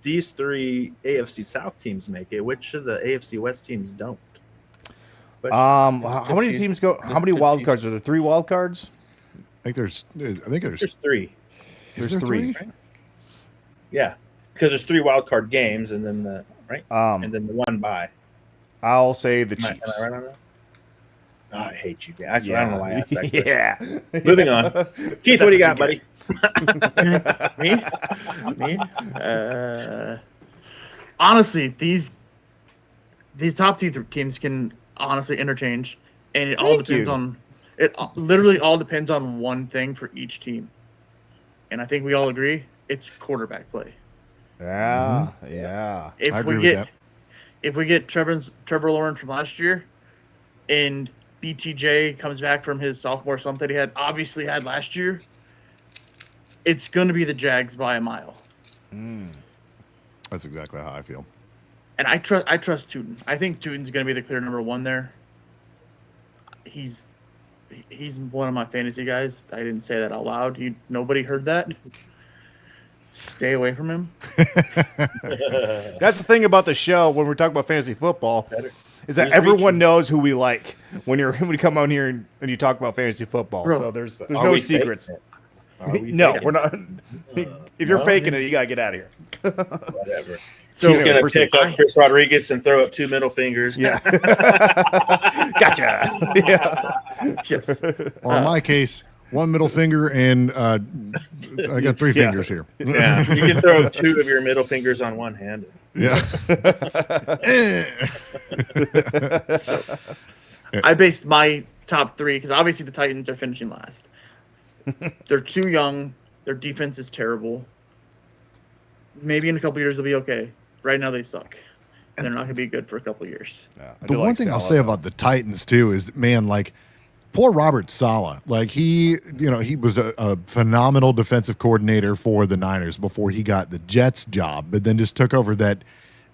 these three AFC South teams make it, which of the AFC West teams don't? How many teams go? How many wild cards are there? 3 wild cards? I think there's three. There's 3. Yeah, because there's 3 wild card games, and then the and then the 1 bye. I'll say the Am Chiefs. I right on that? Oh, I hate you guys. I don't know why I asked that question. Yeah. Moving on. Keith, what do you got, buddy? Me? Honestly, these top 2 teams can honestly interchange, and it all depends on it. Literally, all depends on one thing for each team, and I think we all agree it's quarterback play. Yeah, yeah. If we get Trevor Lawrence from last year, and BTJ comes back from his sophomore slump that he obviously had last year, it's going to be the Jags by a mile. That's exactly how I feel. And I trust Tootin. I think Tootin's going to be the clear number 1 there. He's one of my fantasy guys. I didn't say that out loud. Nobody heard that. Stay away from him. That's the thing about the show when we're talking about fantasy football is that everyone knows who we like when you come on here and you talk about fantasy football. Bro, so there's no secrets. No, we're not. If you're faking it, you gotta get out of here. Whatever. So he's gonna pick up Chris Rodriguez and throw up 2 middle fingers. Yeah. Gotcha. Yeah. Yes. Or in my case, 1 middle finger and I got 3 fingers here. Yeah. You can throw 2 of your middle fingers on one hand. Yeah. I based my top 3 because obviously the Titans are finishing last. They're too young. Their defense is terrible. Maybe in a couple years they'll be okay. Right now they suck. They're not going to be good for a couple years. Yeah, The one thing I'll say about the Titans too is, man, like poor Robert Saleh. Like he was a phenomenal defensive coordinator for the Niners before he got the Jets job, but then just took over that,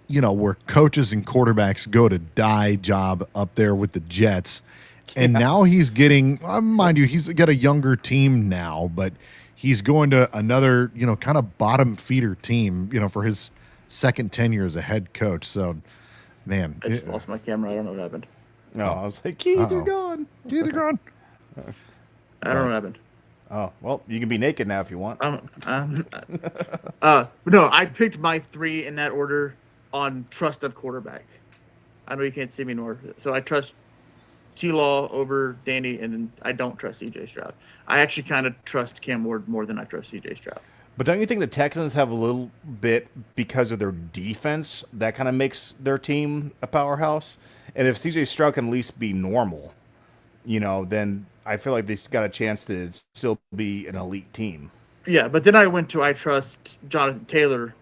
where coaches and quarterbacks go to die job up there with the Jets. And now he's getting, mind you, he's got a younger team now, but he's going to another, kind of bottom feeder team, for his second tenure as a head coach. So, man. I just lost my camera. I don't know what happened. No, I was like, Keith, you're gone. Keith, you're gone. I don't know what happened. Oh, well, you can be naked now if you want. No, I picked my 3 in that order on trust of quarterback. I know you can't see me nor. So I trust T-Law over Danny, and then I don't trust CJ Stroud. I actually kind of trust Cam Ward more than I trust CJ Stroud. But don't you think the Texans have a little bit, because of their defense, that kind of makes their team a powerhouse? And if CJ Stroud can at least be normal, then I feel like they've got a chance to still be an elite team. Yeah, but then I trust Jonathan Taylor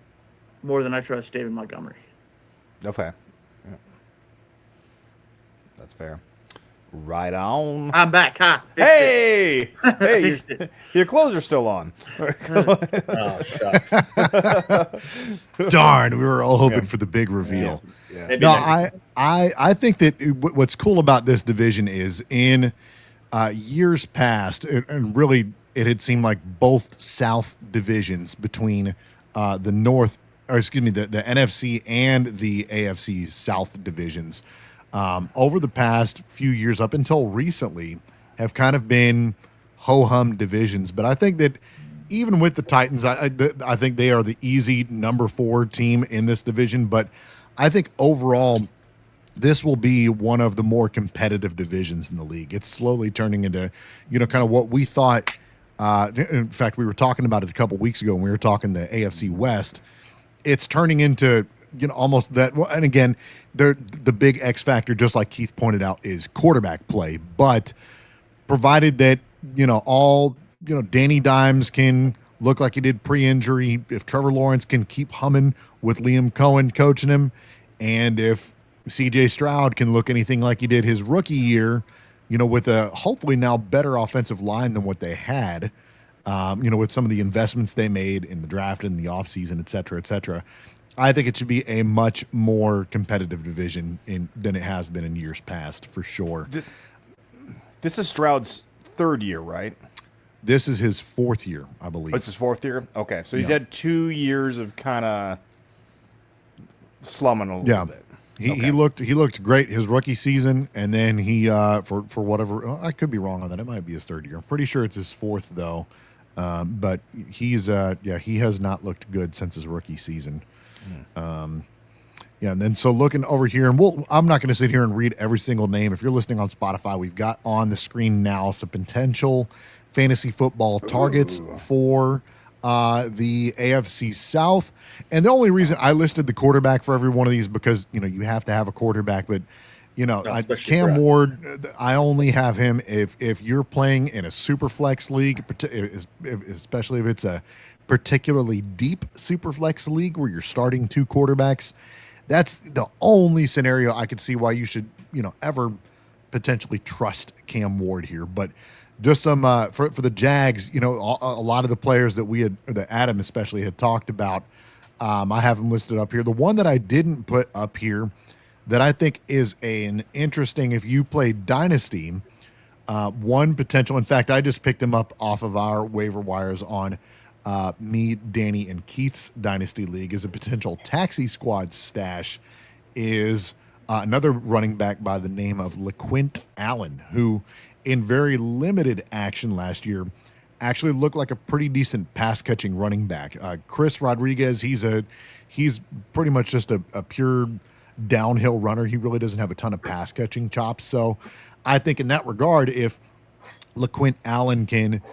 more than I trust David Montgomery. Okay. Yeah. That's fair. Right on. I'm back, huh? Hey! Hey, your clothes are still on. Oh, shucks. Darn, we were all hoping for the big reveal. Yeah. No, I think that what's cool about this division is in years past, and really it had seemed like both South divisions between the North, or excuse me, the NFC and the AFC South divisions over the past few years up until recently have kind of been ho-hum divisions. But I think that even with the Titans, I think they are the easy number 4 team in this division. But I think overall, this will be one of the more competitive divisions in the league. It's slowly turning into, kind of what we thought. In fact, we were talking about it a couple weeks ago when we were talking the AFC West. It's turning into, almost that. And again, the big X factor, just like Keith pointed out, is quarterback play. But provided that, all, Danny Dimes can look like he did pre-injury, if Trevor Lawrence can keep humming with Liam Cohen coaching him, and if CJ Stroud can look anything like he did his rookie year, with a hopefully now better offensive line than what they had, with some of the investments they made in the draft and the offseason, et cetera, I think it should be a much more competitive division than it has been in years past, for sure. This is Stroud's third year, right? This is his fourth year, I believe. Oh, it's his fourth year? Okay. So he's had 2 years of kind of slumming a little bit. He looked great his rookie season, and then he for whatever, I could be wrong on that. It might be his third year. I'm pretty sure it's his fourth though. But he's he has not looked good since his rookie season. And then so looking over here, and I'm not going to sit here and read every single name. If you're listening on Spotify, we've got on the screen now some potential fantasy football targets for the AFC South. And the only reason I listed the quarterback for every one of these, because you have to have a quarterback, but Cam Ward, I only have him if you're playing in a super flex league, especially if it's a particularly deep super flex league where you're starting 2 quarterbacks. That's the only scenario I could see why you should ever potentially trust Cam Ward here. But just some for the Jags, a lot of the players that Adam especially had talked about, I have them listed up here. The one that I didn't put up here that I think is an interesting, if you play Dynasty, one potential. In fact, I just picked him up off of our waiver wires on me, Danny, and Keith's Dynasty League as a potential taxi squad stash is another running back by the name of LeQuint Allen, who in very limited action last year actually looked like a pretty decent pass-catching running back. Chris Rodriguez, he's pretty much just a pure downhill runner. He really doesn't have a ton of pass-catching chops. So I think in that regard, if LeQuint Allen can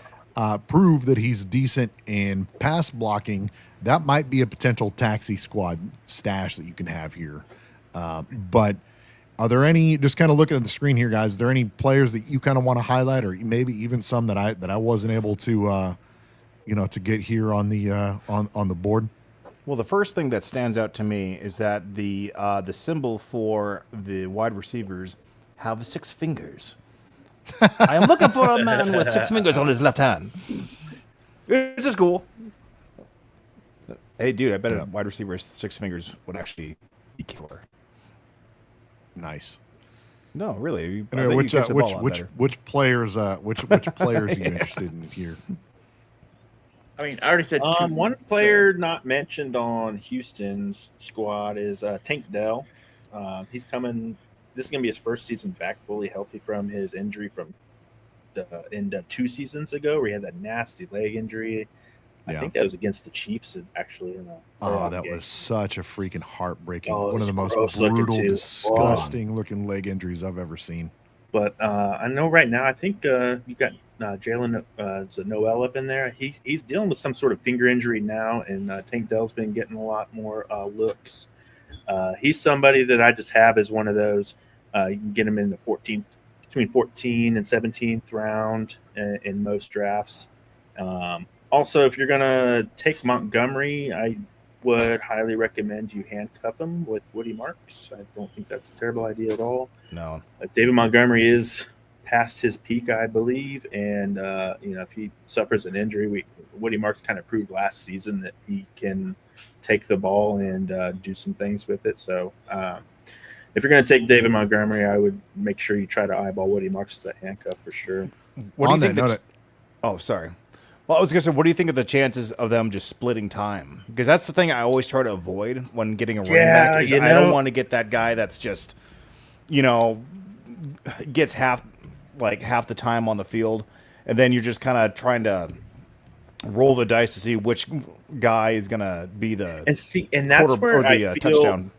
prove that he's decent in pass blocking, that might be a potential taxi squad stash that you can have here. But are there any, just kind of looking at the screen here, guys, are there any players that you kind of want to highlight, or maybe even some that I wasn't able to to get here on the on the board? Well, the first thing that stands out to me is that the symbol for the wide receivers have 6 fingers. I am looking for a man with 6 fingers on his left hand. It's just cool. Hey, dude, I bet a wide receiver with 6 fingers would actually be killer. Nice. No, really. Anyway, which players are you interested in here? I mean, I already said 2. One player not mentioned on Houston's squad is Tank Dell. He's coming. This is going to be his first season back fully healthy from his injury from the end of 2 seasons ago, where he had that nasty leg injury. I think that was against the Chiefs, actually. That was such a freaking heartbreaking, one of the most brutal, disgusting looking leg injuries I've ever seen. But I know right now, I think you got Jalen Noel up in there. He's dealing with some sort of finger injury now, and Tank Dell's been getting a lot more looks. He's somebody that I just have as one of those. You can get him in the between 14 and 17th round in most drafts. Also, if you're going to take Montgomery, I would highly recommend you handcuff him with Woody Marks. I don't think that's a terrible idea at all. No. David Montgomery is past his peak, I believe. And, if he suffers an injury, Woody Marks kind of proved last season that he can take the ball and do some things with it. So if you're going to take David Montgomery, I would make sure you try to eyeball Woody Marks as that handcuff for sure. What do you think? Oh, sorry. Well, I was going to say, what do you think of the chances of them just splitting time? Because that's the thing I always try to avoid when getting a running back. I don't want to get that guy that's just, gets half the time on the field, and then you're just kind of trying to roll the dice to see which guy is going to be the touchdown.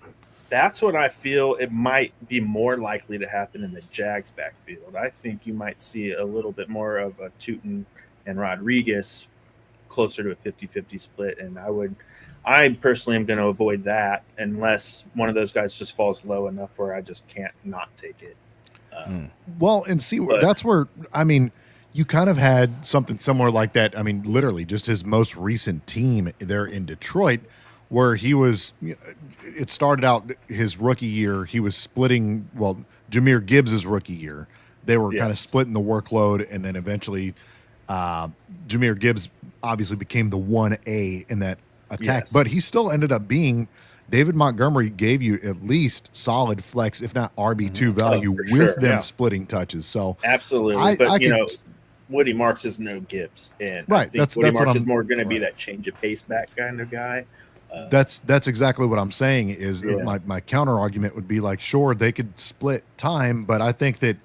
That's what I feel it might be more likely to happen in the Jags backfield. I think you might see a little bit more of a Tootin and Rodriguez closer to a 50-50 split. And I personally am going to avoid that unless one of those guys just falls low enough where I just can't not take it. That's where, you kind of had something somewhere like that. Literally just his most recent team there in Detroit, where it started out his rookie year. He was splitting, Jahmyr Gibbs' rookie year. They were kind of splitting the workload, and then eventually Jahmyr Gibbs obviously became the 1A in that attack, but he still ended up being, David Montgomery gave you at least solid flex, if not RB2 value, for with sure. them splitting touches. So absolutely, but Woody Marks is no Gibbs, and I think Woody Marks is more going to be that change of pace back kind of guy. That's exactly what I'm saying. Is my counter argument would be like, sure, they could split time, but I think that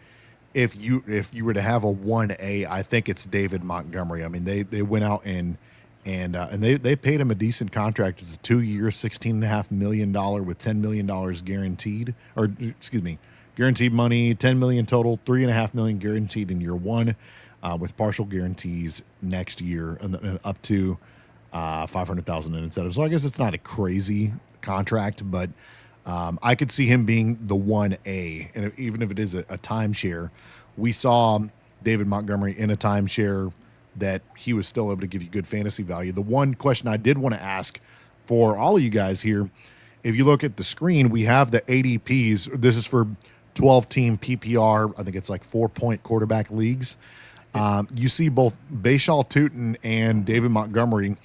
if you were to have a 1A, I think it's David Montgomery. I mean, they went out and they paid him a decent contract. It's a 2-year, $16.5 million with $10 million guaranteed, or excuse me, guaranteed money, $10 million total, $3.5 million guaranteed in year one, with partial guarantees next year and up to $500,000 in incentives. So I guess it's not a crazy contract, but I could see him being the 1A, and even if it is a timeshare, we saw David Montgomery in a timeshare that he was still able to give you good fantasy value. The one question I did want to ask for all of you guys here, if you look at the screen, we have the ADPs. This is for 12-team PPR. I think it's like 4-point quarterback leagues. You see both Bashaw Tootin and David Montgomery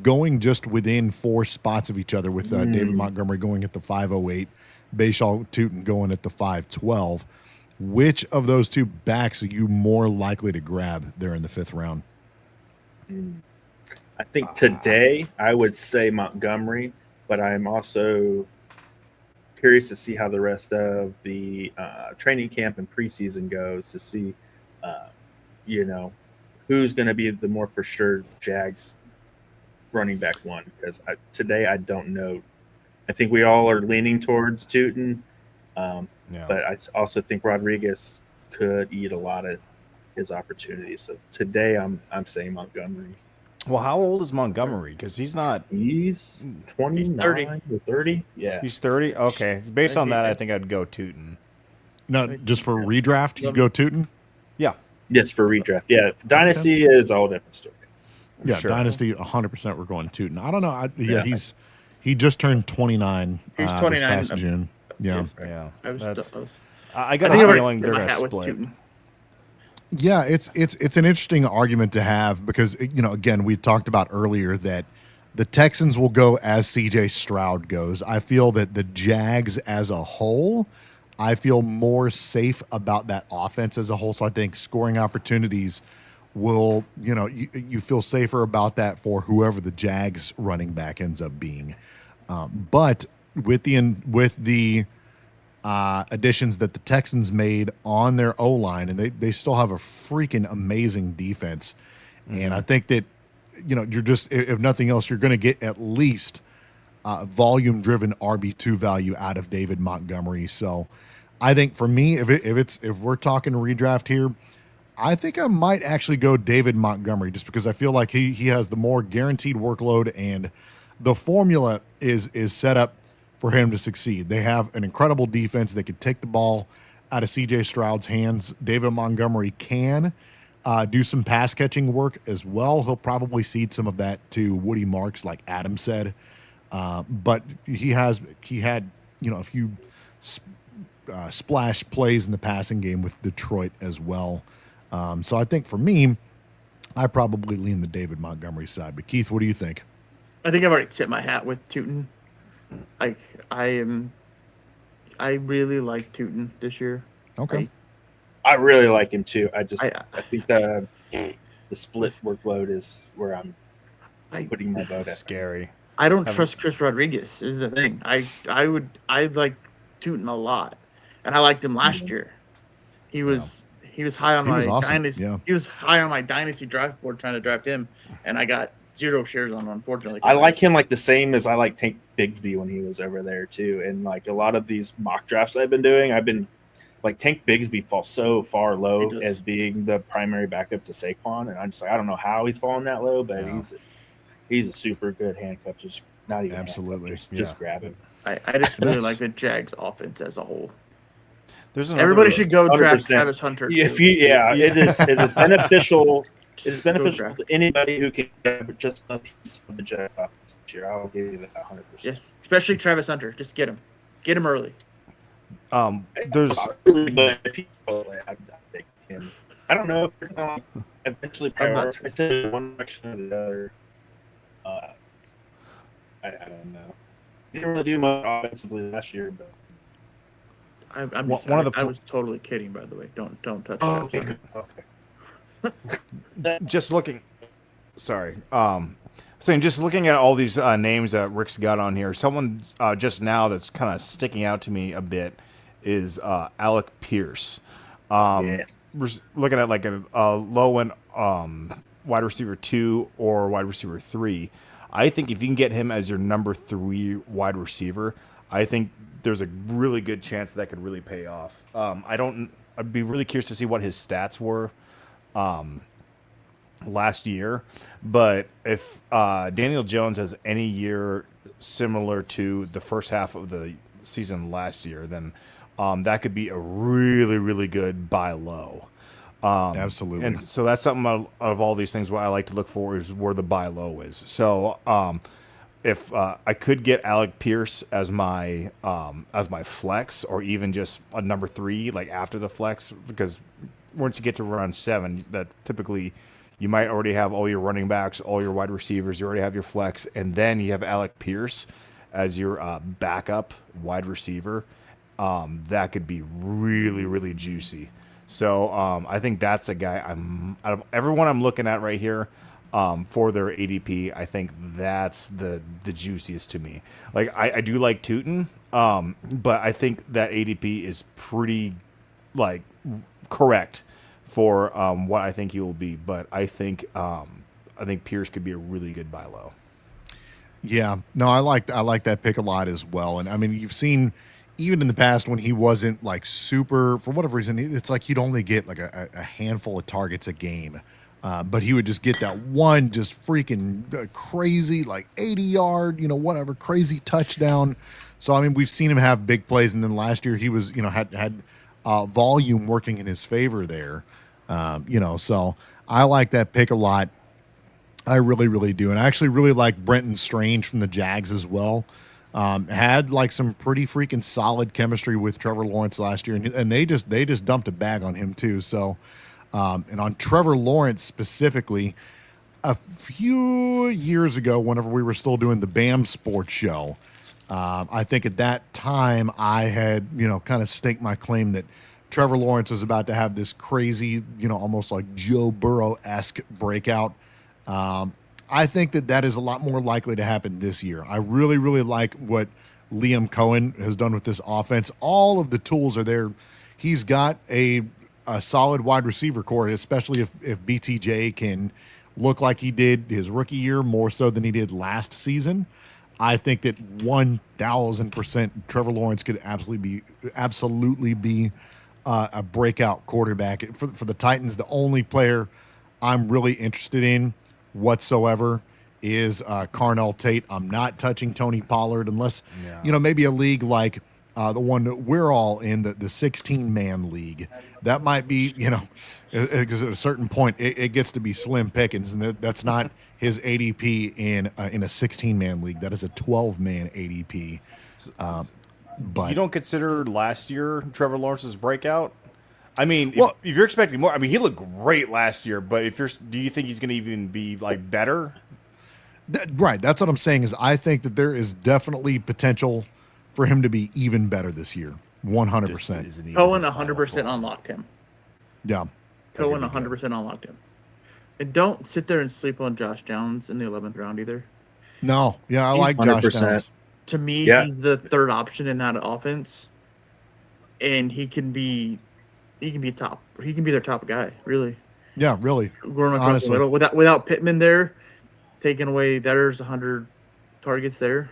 going just within 4 spots of each other, with David Montgomery going at the 508, Bashaw Tootin going at the 512. Which of those two backs are you more likely to grab there in the 5th round? I think today I would say Montgomery, but I'm also curious to see how the rest of the training camp and preseason goes to see, who's going to be the more for sure Jags running back one. Because today I don't know. I think we all are leaning towards Tootin, but I also think Rodriguez could eat a lot of his opportunities. So today I'm saying Montgomery. Well, how old is Montgomery? Because he's 29 or 30. Yeah, he's 30. Okay, based on that, I think I'd go Tootin. No, just for redraft, you go Tootin. Yeah. Yes, for redraft. Yeah, Dynasty is a whole different story. Yeah, sure. Dynasty 100%. We're going Tootin. I don't know. He just turned 29. He's 29 this past June. Yeah. I got a feeling they're going to split. Yeah, it's an interesting argument to have because, again, we talked about earlier that the Texans will go as C.J. Stroud goes. I feel that the Jags as a whole, I feel more safe about that offense as a whole. So I think scoring opportunities will, you feel safer about that for whoever the Jags running back ends up being. But with the additions that the Texans made on their O-line, and they still have a freaking amazing defense. And I think that, you're just, if nothing else, you're going to get at least volume-driven RB2 value out of David Montgomery. So I think for me, if we're talking redraft here, I think I might actually go David Montgomery just because I feel like he has the more guaranteed workload, and the formula is set up for him to succeed. They have an incredible defense. They can take the ball out of C.J. Stroud's hands. David Montgomery can do some pass catching work as well. He'll probably cede some of that to Woody Marks, like Adam said. But he had a few splash plays in the passing game with Detroit as well. So I think for me, I probably lean the David Montgomery side. But Keith, what do you think? I think I've already tipped my hat with Tootin. I really like Tootin this year. Okay. I really like him too. I think the split workload is where I'm putting my vote at. Scary. I don't trust Chris Rodriguez is the thing. I like Tootin a lot, and I liked him last year. He was high on my dynasty. Yeah. He was high on my dynasty draft board trying to draft him, and I got 0 shares on him, unfortunately. I like him like the same as I like Tank Bigsby when he was over there too. And like a lot of these mock drafts I've been doing, I've been like Tank Bigsby falls so far low as being the primary backup to Saquon, and I'm just like, I don't know how he's falling that low, but he's a super good handcuff. Just not even absolutely just grab him. I just really like the Jags offense as a whole. Everybody should go draft Travis Hunter. It is beneficial. It is beneficial to anybody who can grab just a piece of the Jags offense this year. I'll give you that 100%. Yes, especially Travis Hunter. Just get him early. There's if he's I take him. I don't know if they're going to eventually prioritize it in one direction or the other. I don't know. He didn't really do much offensively last year, but I was totally kidding, by the way. Don't touch that. okay. Just looking. Sorry. Saying just looking at all these names that Rick's got on here, someone just now that's kind of sticking out to me a bit is Alec Pierce. Yes. We're looking at like a low end wide receiver 2 or wide receiver 3. I think if you can get him as your number 3 wide receiver, I think there's a really good chance that could really pay off. I'd be really curious to see what his stats were last year, but if Daniel Jones has any year similar to the first half of the season last year, then that could be a really, really good buy low. Absolutely. And so that's something out of all these things what I like to look for is where the buy low is. So if I could get Alec Pierce as my flex, or even just a number 3, like after the flex, because once you get to round 7, that typically you might already have all your running backs, all your wide receivers, you already have your flex, and then you have Alec Pierce as your backup wide receiver. That could be really, really juicy. So I think that's a guy out of everyone I'm looking at right here for their ADP. I think that's the juiciest to me. Like I do like Tootin, but I think that ADP is pretty like correct for what I think he will be. But I think Pierce could be a really good buy low. Yeah, no, I like that pick a lot as well. And I mean, you've seen even in the past when he wasn't like super, for whatever reason, it's like he'd only get like a handful of targets a game. But he would just get that one just freaking crazy, like 80-yard, whatever, crazy touchdown. So, I mean, we've seen him have big plays. And then last year he was, had volume working in his favor there. So I like that pick a lot. I really, really do. And I actually really like Brenton Strange from the Jags as well. Had like some pretty freaking solid chemistry with Trevor Lawrence last year, and they just dumped a bag on him too. So, and on Trevor Lawrence specifically, a few years ago, whenever we were still doing the BAM Sports Show, I think at that time I had kind of staked my claim that Trevor Lawrence is about to have this crazy, almost like Joe Burrow-esque breakout. I think that is a lot more likely to happen this year. I really, really like what Liam Cohen has done with this offense. All of the tools are there. He's got a solid wide receiver core, especially if BTJ can look like he did his rookie year, more so than he did last season. I think that 1,000% Trevor Lawrence could absolutely be a breakout quarterback. For the Titans, the only player I'm really interested in whatsoever is Carnell Tate. I'm not touching Tony Pollard unless, maybe a league like the one that we're all in, the 16-man league. That might be, because at a certain point it gets to be slim pickings, and that's not his ADP in a 16-man league. That is a 12-man ADP. But you don't consider last year Trevor Lawrence's breakout? I mean, if you're expecting more, I mean, he looked great last year, but do you think he's going to even be like better? Right. That's what I'm saying is I think that there is definitely potential for him to be even better this year. 100%. Cohen 100% unlocked him. Yeah. Cohen 100% unlocked him. And don't sit there and sleep on Josh Downs in the 11th round either. No. Yeah, I like 100%. Josh Downs. To me, he's the third option in that offense. And he can be top. He can be their top guy, really. Yeah, really. Going across the middle without Pittman there, taking away there's 100 targets there.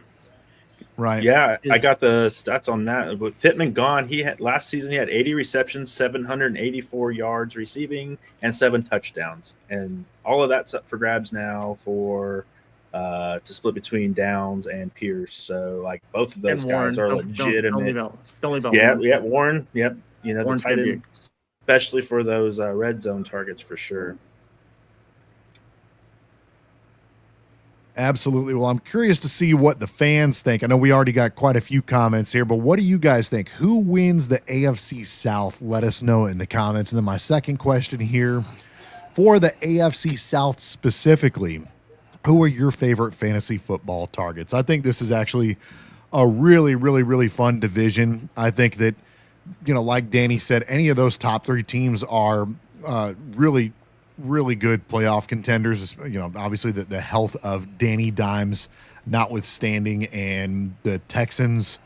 Right. Yeah, I got the stats on that. With Pittman gone, last season he had 80 receptions, 784 yards receiving, and 7 touchdowns. And all of that's up for grabs now to split between Downs and Pierce. So like both of those guys are legitimate. Don't leave out Warren. Warren. Yep. Warren's the tight end, especially for those red zone targets for sure. Absolutely. Well, I'm curious to see what the fans think. I know we already got quite a few comments here, but what do you guys think? Who wins the AFC South? Let us know in the comments. And then my second question here, for the AFC South specifically, who are your favorite fantasy football targets? I think this is actually a really, really, really fun division. I think that, like Danny said, any of those top 3 teams are really, really good playoff contenders. Obviously the health of Danny Dimes notwithstanding, and the Texans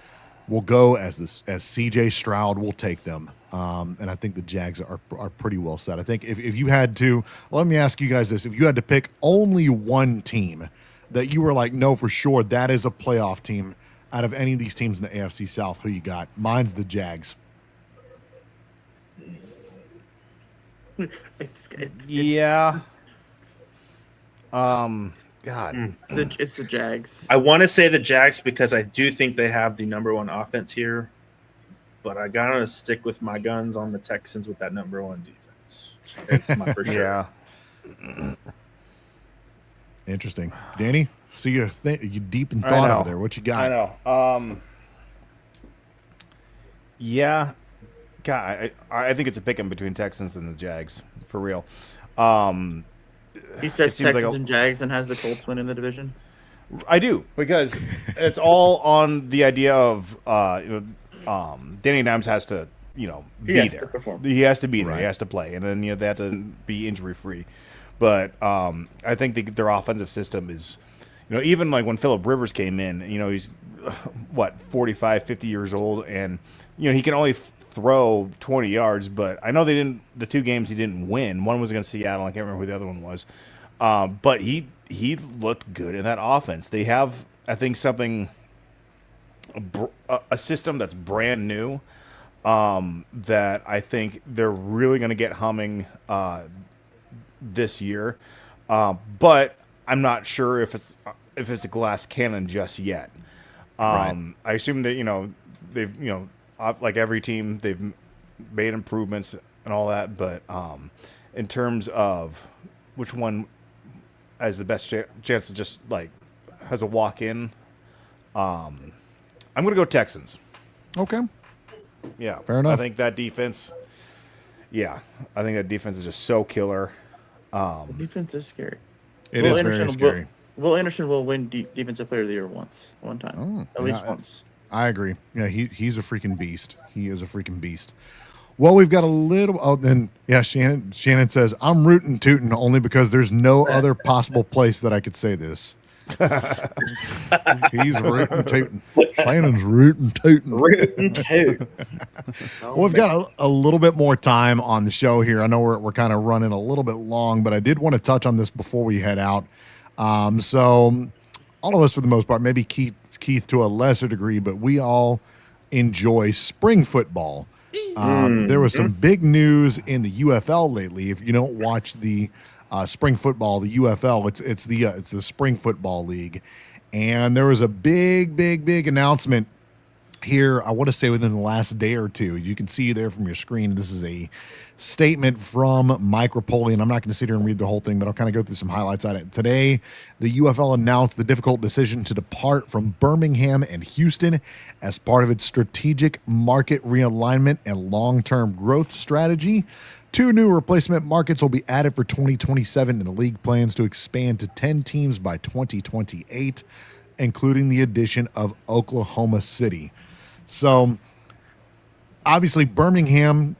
will go as CJ Stroud will take them. And I think the Jags are pretty well set. I think if you had to, let me ask you guys this: if you had to pick only one team that you were like, no, for sure, that is a playoff team out of any of these teams in the AFC South, who you got? Mine's the Jags. Yeah. God. It's the Jags. I want to say the Jags because I do think they have the number 1 offense here, but I gotta stick with my guns on the Texans with that number 1 defense. It's my for sure. Yeah. Interesting, Danny. So you deep in thought over there. What you got? I know. Yeah. God, I think it's a pick-em between Texans and the Jags for real. He says Texans and Jags and has the Colts win in the division. I do, because it's all on the idea of Danny Dimes has to be there. To perform. He has to be there. Right. He has to play, and then they have to be injury free. But I think their offensive system is, even like when Phillip Rivers came in, he's 45, 50 years old, and he can only throw 20 yards. But I know the 2 games he didn't win. One was against Seattle. I can't remember who the other one was. But he looked good in that offense. They have, I think, a system that's brand new, that I think they're really going to get humming this year. But I'm not sure if it's a glass cannon just yet. I assume that they've like every team, they've made improvements and all that, but in terms of which one has the best chance to just like has a walk in, I'm gonna go Texans. Okay. Yeah, fair enough. I think that defense is just so killer. The defense is scary. It is very scary. Will Anderson will win Defensive Player of the Year one time. At least once. I agree. Yeah, he's a freaking beast. He is a freaking beast. Well, we've got a little. Oh, then Shannon says I'm rootin' tootin' only because there's no other possible place that I could say this. He's rootin' tootin'. Shannon's rootin' tootin'. Rootin' toot. Well, we've got a little bit more time on the show here. I know we're kind of running a little bit long, but I did want to touch on this before we head out. So all of us, for the most part, maybe Keith to a lesser degree, but we all enjoy spring football. There was some big news in the UFL lately. If you don't watch the spring football, the UFL, it's the spring football league, and there was a big announcement here. I want to say within the last day or two. You can see there from your screen. This is a statement from Mike Rapoli, and I'm not going to sit here and read the whole thing, but I'll kind of go through some highlights on it. Today, the UFL announced the difficult decision to depart from Birmingham and Houston as part of its strategic market realignment and long-term growth strategy. 2 new replacement markets will be added for 2027, and the league plans to expand to 10 teams by 2028, including the addition of Oklahoma City. So, obviously, Birmingham,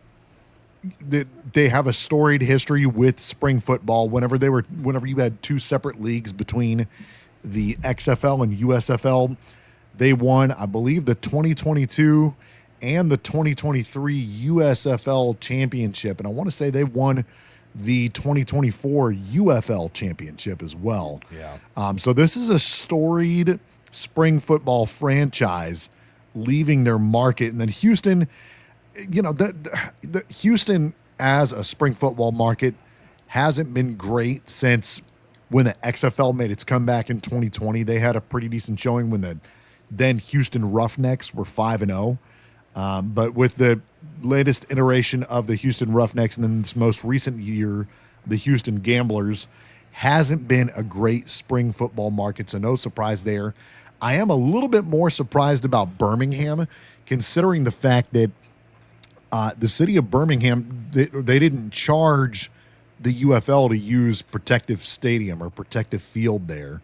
they have a storied history with spring football. Whenever you had 2 separate leagues between the XFL and USFL, they won, I believe, the 2022 and the 2023 USFL championship. And I want to say they won the 2024 UFL championship as well. Yeah. So this is a storied spring football franchise leaving their market. And then Houston, the Houston as a spring football market hasn't been great since when the XFL made its comeback in 2020. They had a pretty decent showing when the then Houston Roughnecks were 5-0. But with the latest iteration of the Houston Roughnecks and then this most recent year, the Houston Gamblers, hasn't been a great spring football market, so no surprise there. I am a little bit more surprised about Birmingham, considering the fact that the city of Birmingham, they didn't charge the UFL to use Protective Stadium or Protective Field there.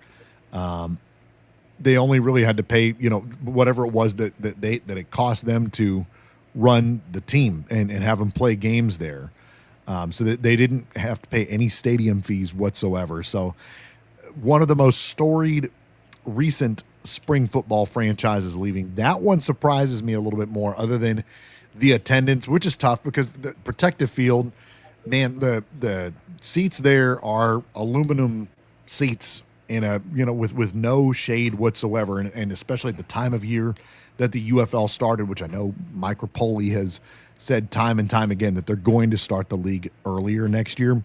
they only really had to pay, whatever it was that it cost them to run the team and have them play games there. So that they didn't have to pay any stadium fees whatsoever. So one of the most storied recent spring football franchises leaving. That one surprises me a little bit more, other than the attendance, which is tough because the protective field, man, the seats there are aluminum seats in a, with no shade whatsoever. And especially at the time of year that the UFL started, which I know Mike Rapoli has said time and time again that they're going to start the league earlier next year.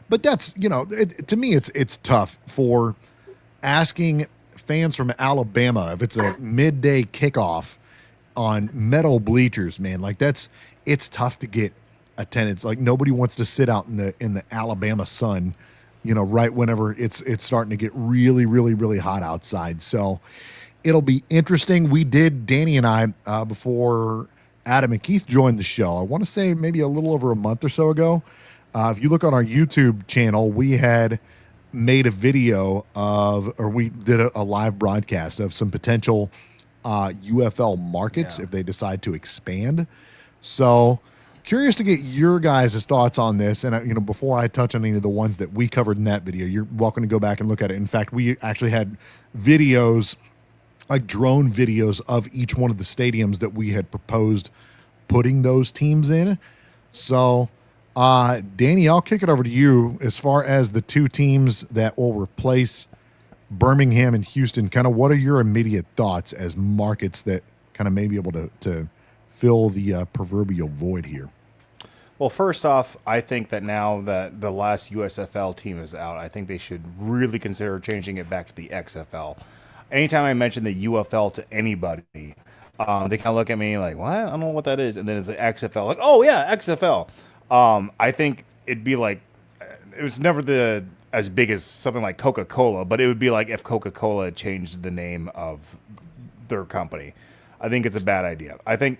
But that's, to me, it's tough for asking fans from Alabama if it's a midday kickoff on metal bleachers, man. Like it's tough to get attendance. Like nobody wants to sit out in the Alabama sun, right whenever it's starting to get really, really, really hot outside. So it'll be interesting. We did, Danny and I, before Adam and Keith joined the show, I want to say maybe a little over a month or so ago. If you look on our YouTube channel, we had made a video we did a live broadcast of some potential UFL markets if they decide to expand. So curious to get your guys' thoughts on this. And, before I touch on any of the ones that we covered in that video, you're welcome to go back and look at it. In fact, we actually had videos, like drone videos of each one of the stadiums that we had proposed putting those teams in. So, Danny, I'll kick it over to you as far as the two teams that will replace Birmingham and Houston. Kind of what are your immediate thoughts as markets that kind of may be able to fill the proverbial void here? Well, first off, I think that now that the last USFL team is out, I think they should really consider changing it back to the XFL. Anytime I mention the UFL to anybody, they kind of look at me like, what? I don't know what that is. And then it's the XFL. Like, oh, yeah, XFL. I think it'd be like, it was never as big as something like Coca-Cola, but it would be like if Coca-Cola changed the name of their company. I think it's a bad idea. I think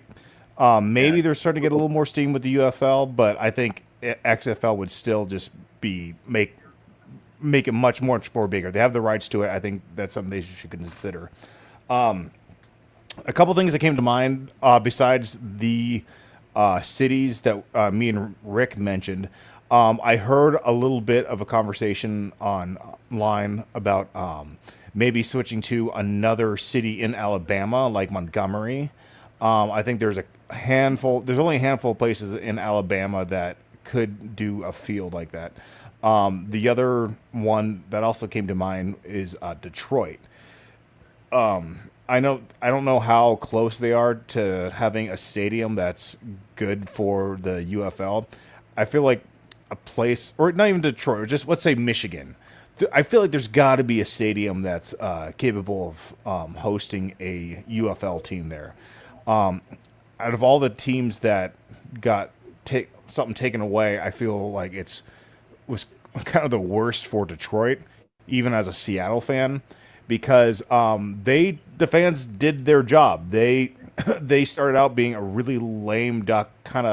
maybe they're starting to get a little more steam with the UFL, but I think XFL would still just make it much more bigger. They have the rights to it. I think that's something they should consider. A couple things that came to mind besides the cities that me and Rick mentioned. I heard a little bit of a conversation online about maybe switching to another city in Alabama, like Montgomery. I think there's only a handful of places in Alabama that could do a field like that. The other one that also came to mind is Detroit. I don't know how close they are to having a stadium that's good for the UFL. I feel like a place, or not even Detroit, or just let's say Michigan. I feel like there's got to be a stadium that's capable of hosting a UFL team there. Out of all the teams that got something taken away, I feel like was kind of the worst for Detroit, even as a Seattle fan, because the fans did their job. They started out being a really lame duck kind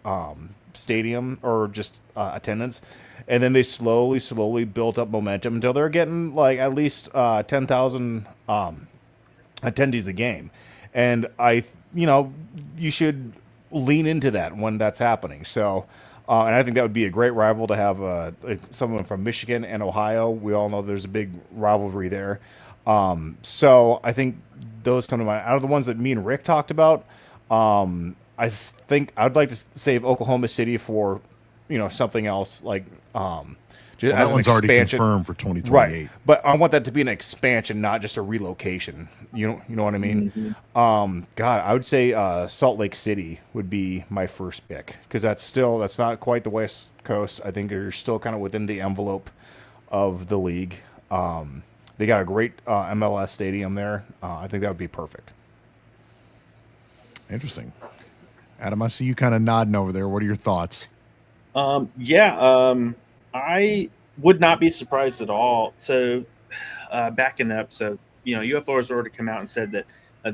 of stadium or just attendance, and then they slowly built up momentum until they're getting like at least 10,000 attendees a game. And you should lean into that when that's happening. So, and I think that would be a great rival to have someone from Michigan and Ohio. We all know there's a big rivalry there. So I think those come to mind. Out of the ones that me and Rick talked about, I think I'd like to save Oklahoma City for, something else like, Well, that one's already confirmed for 2028. Right, but I want that to be an expansion, not just a relocation. You know what I mean? Mm-hmm. God, I would say Salt Lake City would be my first pick, because that's not quite the West Coast. I think they're still kind of within the envelope of the league. They got a great MLS stadium there. I think that would be perfect. Interesting. Adam, I see you kind of nodding over there. What are your thoughts? I would not be surprised at all. So, backing up, UFO has already come out and said that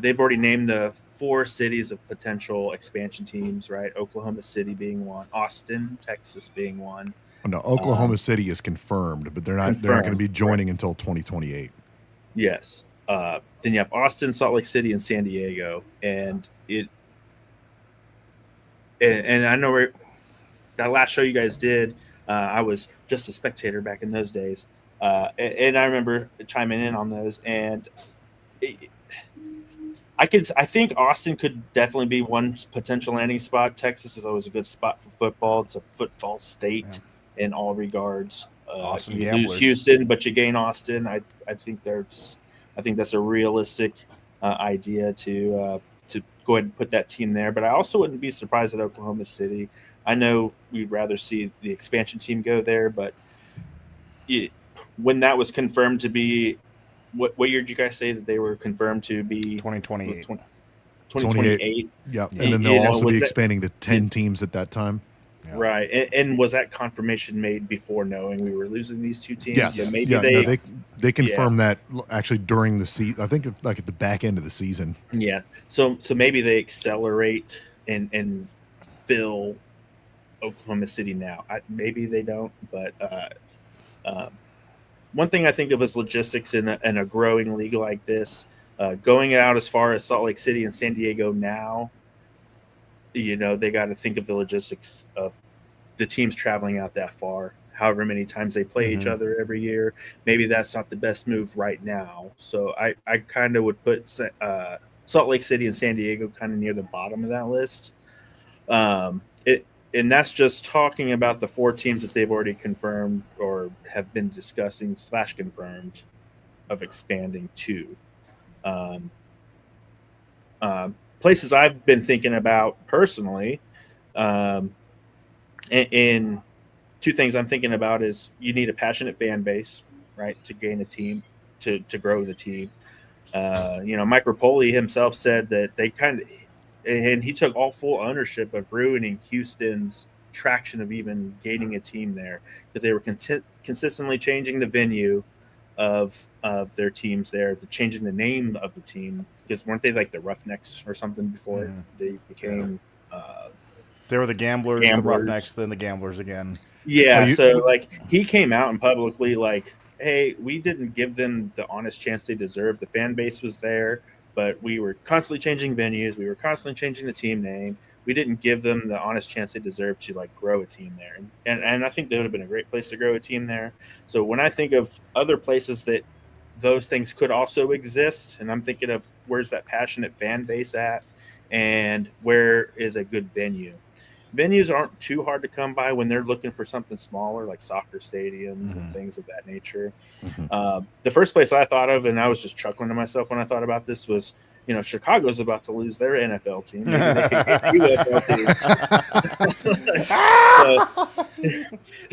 they've already named the 4 cities of potential expansion teams, right? Oklahoma City being one, Austin, Texas being one. Oh, no, Oklahoma City is confirmed, but they're not going to be joining until 2028. Yes. then you have Austin, Salt Lake City, and San Diego, and I know that last show you guys did. I was just a spectator back in those days, and I remember chiming in on those. And I think Austin could definitely be one potential landing spot. Texas is always a good spot for football. It's a football state in all regards. Awesome you gamblers. lose Houston, but you gain Austin. I think that's a realistic idea to go ahead and put that team there. But I also wouldn't be surprised at Oklahoma City. I know we'd rather see the expansion team go there, but when that was confirmed to be, what year did you guys say that they were confirmed to be? 2028. 2028. Yeah, and then they'll also be expanding to 10 teams at that time. Yeah. Right, and was that confirmation made before knowing we were losing these two teams? Yes. Yeah, maybe they confirmed that actually during the season. I think like at the back end of the season. Yeah, so maybe they accelerate and fill Oklahoma City now. Maybe they don't, but one thing I think of as logistics in a growing league like this, going out as far as Salt Lake City and San Diego now. They got to think of the logistics of the teams traveling out that far, however many times they play each other every year. Maybe that's not the best move right now. So I kind of would put Salt Lake City and San Diego kind of near the bottom of that list. And that's just talking about the 4 teams that they've already confirmed or have been discussing / confirmed of expanding to. Places I've been thinking about personally, and 2 things I'm thinking about is you need a passionate fan base, right, to gain a team, to grow the team. Mike Rapoli himself said that they and he took all full ownership of ruining Houston's traction of even gaining a team there, because they were consistently changing the venue of their teams there, changing the name of the team, because weren't they like the Roughnecks or something before they became they were the Gamblers, the Roughnecks, then the Gamblers again. Yeah, so like he came out and publicly like, hey, we didn't give them the honest chance they deserved. The fan base was there, but we were constantly changing venues. We were constantly changing the team name. We didn't give them the honest chance they deserved to like grow a team there. And I think that would have been a great place to grow a team there. So when I think of other places that those things could also exist, and I'm thinking of where's that passionate fan base at, and where is a good venue. Venues aren't too hard to come by when they're looking for something smaller, like soccer stadiums and things of that nature. The first place I thought of, and I was just chuckling to myself when I thought about this, was, Chicago's about to lose their NFL team. Maybe they could get UFL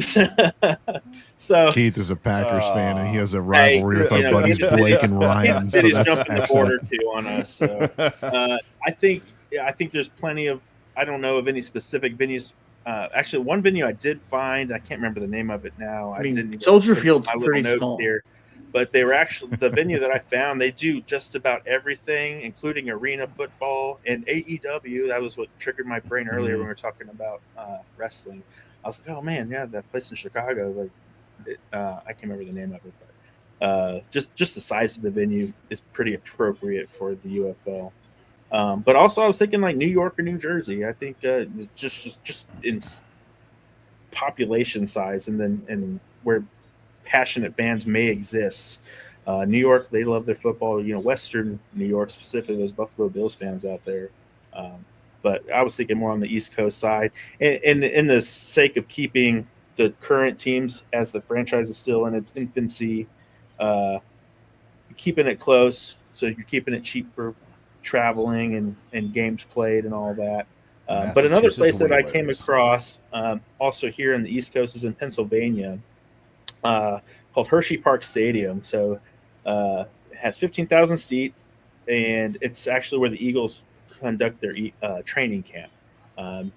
teams. So Keith is a Packers fan, and he has a rivalry with our buddies Blake and Ryan. So that's jumping the border too on us. So I think there's plenty of. I don't know of any specific venues. Actually, one venue I did find, I can't remember the name of it now. Soldier Field's pretty small. Here, but they were actually the venue that I found. They do just about everything, including arena football and AEW. That was what triggered my brain earlier when we were talking about wrestling. I was like, oh man, yeah, that place in Chicago. I can't remember the name of it, but just the size of the venue is pretty appropriate for the UFL. But also, I was thinking like New York or New Jersey. I think just in population size, and where passionate fans may exist. New York, they love their football. Western New York specifically, those Buffalo Bills fans out there. But I was thinking more on the East Coast side, and in the sake of keeping the current teams as the franchise is still in its infancy, keeping it close. So you're keeping it cheap for traveling and games played and all that. But another place that I came across also here in the East Coast is in Pennsylvania, called Hershey Park Stadium. So it has 15,000 seats, and it's actually where the Eagles conduct their training camp.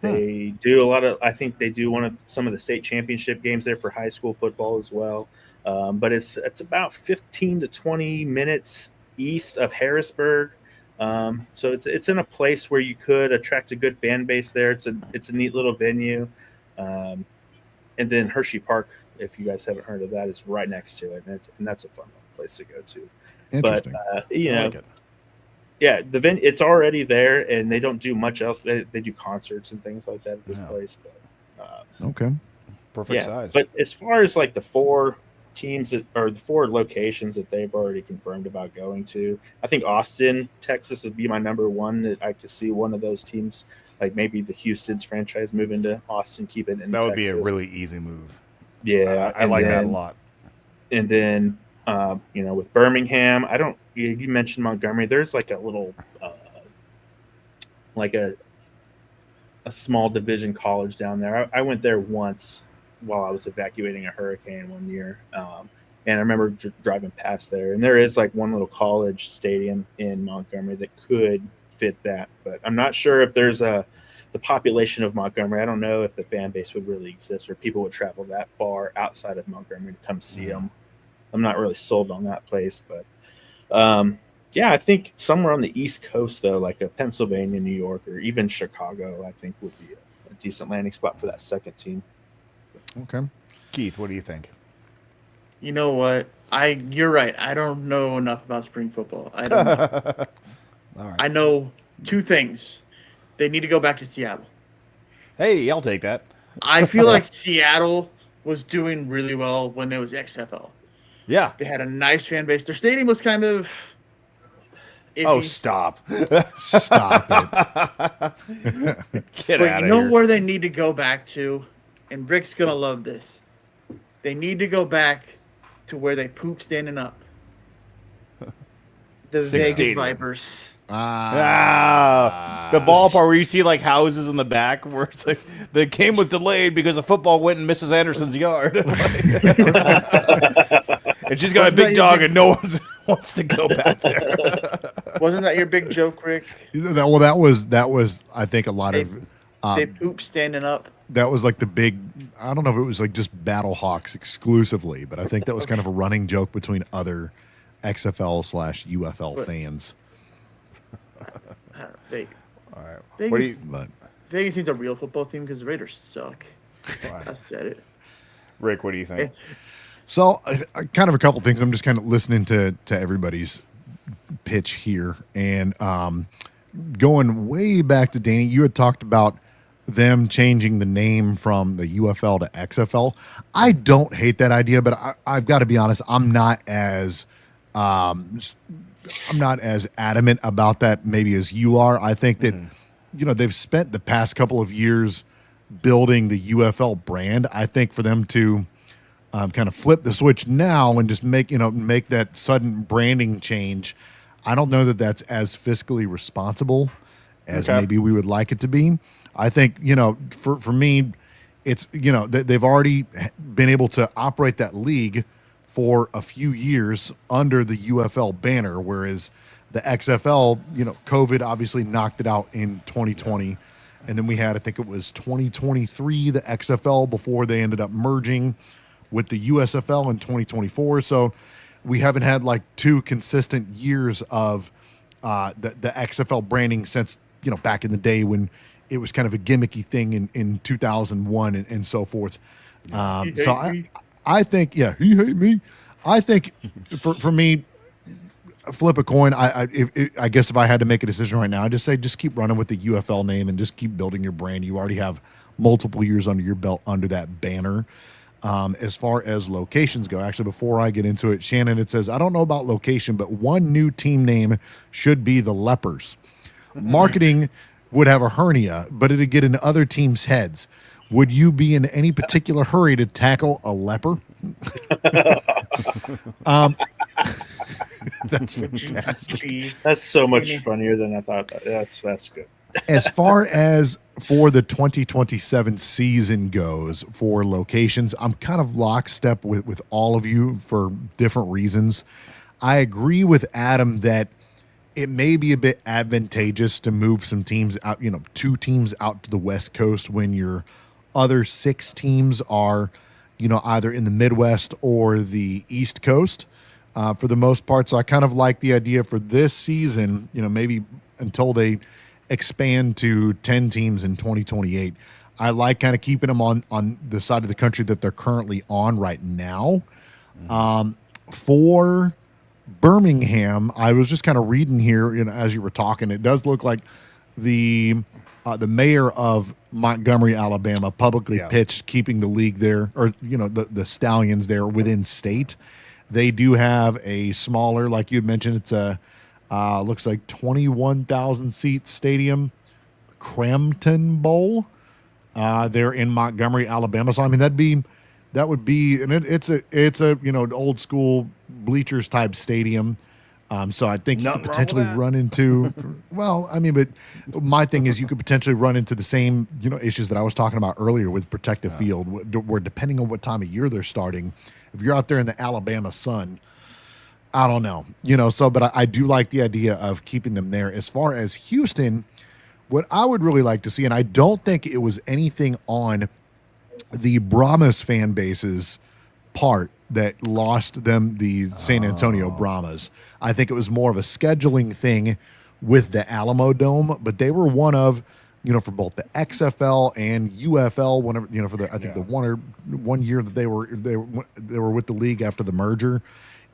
They do a lot of, I think they do some of the state championship games there for high school football as well. But it's about 15 to 20 minutes east of Harrisburg. So it's in a place where you could attract a good fan base there. It's a neat little venue. And then Hershey Park, if you guys haven't heard of that, is right next to it. And that's a fun place to go to. Interesting. But I like it. yeah, it's already there, and they don't do much else. They do concerts and things like that at this place. But Okay. Perfect size. But as far as like the 4 teams or the 4 locations that they've already confirmed about going to, I think Austin, Texas would be my number 1. That I could see one of those teams, like maybe the Houston's franchise, move into Austin, keep it in. That would Texas. be a really easy move. Yeah, I like that a lot. And then with Birmingham, I don't. You mentioned Montgomery. There's like a little, like a small division college down there. I went there once while I was evacuating a hurricane one year, and I remember driving past there. And there is like one little college stadium in Montgomery that could fit that, but I'm not sure if there's the population of Montgomery. I don't know if the fan base would really exist or people would travel that far outside of Montgomery to come see them. I'm not really sold on that place, but I think somewhere on the East Coast, though, like a Pennsylvania, New York, or even Chicago, I think would be a decent landing spot for that second team. Okay. Keith, what do you think? You know what? You're right. I don't know enough about spring football. I don't know. All right. I know 2 things. They need to go back to Seattle. Hey, I'll take that. I feel like Seattle was doing really well when there was XFL. Yeah. They had a nice fan base. Their stadium was kind of iffy. Oh, stop. Stop it. Get But out you of know here. where they need to go back to? And Rick's going to love this. They need to go back to where they poop standing up. The Six Vegas Stadium. Vipers. The ballpark where you see like houses in the back where it's like the game was delayed because the football went in Mrs. Anderson's yard. And she's got a big dog and no one wants to go back there. Wasn't that your big joke, Rick? That was I think a lot of They poop standing up. that was like the big, I don't know if it was like just Battlehawks exclusively, but I think that was kind of a running joke between other XFL/UFL fans. I don't know. Vegas. All right. Vegas, What do you, But Vegas needs a real football team because the Raiders suck. I said it. Rick, what do you think? so kind of a couple things. I'm just kind of listening to everybody's pitch here, and going way back to Danny, you had talked about them changing the name from the UFL to XFL. I don't hate that idea, but I've got to be honest. I'm not as adamant about that maybe as you are. I think that they've spent the past couple of years building the UFL brand. I think for them to kind of flip the switch now and just make that sudden branding change, I don't know that that's as fiscally responsible as maybe we would like it to be. I think, for me, it's, they've already been able to operate that league for a few years under the UFL banner, whereas the XFL, COVID obviously knocked it out in 2020. And then we had, I think it was 2023, the XFL, before they ended up merging with the USFL in 2024. So we haven't had like 2 consistent years of the XFL branding since, back in the day when it was kind of a gimmicky thing in 2001 and so forth. So I think, he hate me. I think for me, flip a coin. I guess if I had to make a decision right now, I'd just say just keep running with the UFL name and just keep building your brand. You already have multiple years under your belt under that banner. As far as locations go, actually, before I get into it, Shannon, it says, I don't know about location, but one new team name should be the Lepers. Marketing would have a hernia, but it'd get in other teams' heads. Would you be in any particular hurry to tackle a leper? That's fantastic. That's so much funnier than I thought. That's good. As far as for the 2027 season goes for locations, I'm kind of lockstep with all of you for different reasons. I agree with Adam that it may be a bit advantageous to move some teams out, 2 teams out to the West Coast when your other 6 teams are, either in the Midwest or the East Coast for the most part. So I kind of like the idea for this season, maybe until they expand to 10 teams in 2028. I like kind of keeping them on the side of the country that they're currently on right now. For Birmingham, I was just kind of reading here, as you were talking, it does look like the mayor of Montgomery, Alabama, publicly pitched keeping the league there, or the Stallions there within state. They do have a smaller, like you had mentioned, it's a looks like 21,000 seat stadium, Crampton Bowl. They're in Montgomery, Alabama. So I mean that would be, and it's a old school bleachers type stadium. So I think you could potentially run into, well, I mean, but my thing is you could potentially run into the same, issues that I was talking about earlier with protective field, where depending on what time of year they're starting, if you're out there in the Alabama sun, I don't know, but I do like the idea of keeping them there. As far as Houston, what I would really like to see, and I don't think it was anything on the Brahmas fan base's part that lost them the San Antonio Brahmas. I think it was more of a scheduling thing with the Alamo Dome, but they were one of, for both the XFL and UFL, whenever, for the, I think the 1 year that they were with the league after the merger,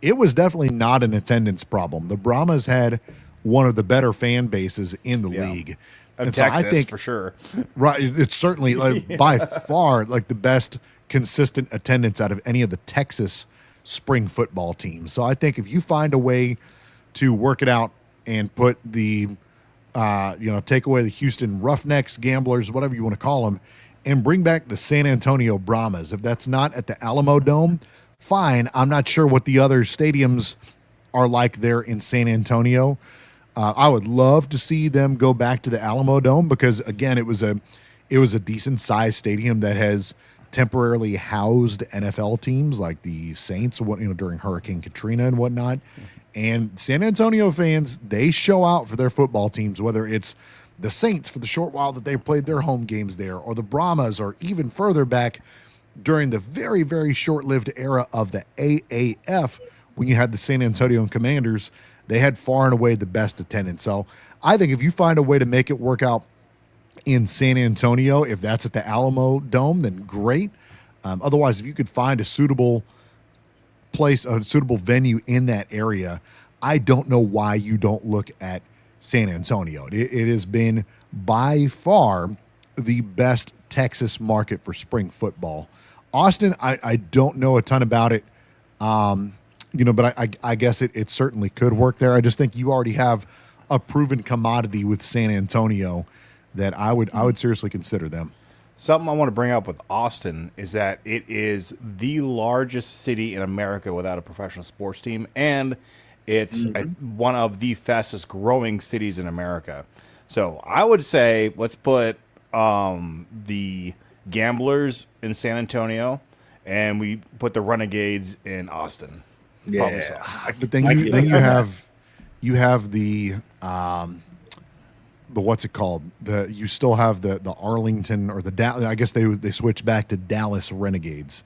it was definitely not an attendance problem. The Brahmas had one of the better fan bases in the league. And Texas, so I think, for sure. Right. It's certainly by far like the best consistent attendance out of any of the Texas spring football teams. So I think if you find a way to work it out and put the, take away the Houston Roughnecks, Gamblers, whatever you want to call them, and bring back the San Antonio Brahmas, if that's not at the Alamo Dome, fine. I'm not sure what the other stadiums are like there in San Antonio. I would love to see them go back to the Alamo Dome because, again, it was a decent sized stadium that has temporarily housed NFL teams like the Saints, during Hurricane Katrina and whatnot. And San Antonio fans, they show out for their football teams, whether it's the Saints for the short while that they played their home games there, or the Brahmas, or even further back during the very, very short-lived era of the AAF when you had the San Antonio Commanders. They had far and away the best attendance. So I think if you find a way to make it work out in San Antonio, if that's at the Alamo Dome, then great. Otherwise, if you could find a suitable place, a suitable venue in that area, I don't know why you don't look at San Antonio. It has been by far the best Texas market for spring football. Austin, I don't know a ton about it. But I guess it certainly could work there. I just think you already have a proven commodity with San Antonio that I would seriously consider them. Something I want to bring up with Austin is that it is the largest city in America without a professional sports team, and it's one of the fastest growing cities in America. So I would say let's put the Gamblers in San Antonio, and we put the Renegades in Austin. Yeah, but then you have the what's it called? You still have the Arlington or I guess they switched back to Dallas Renegades,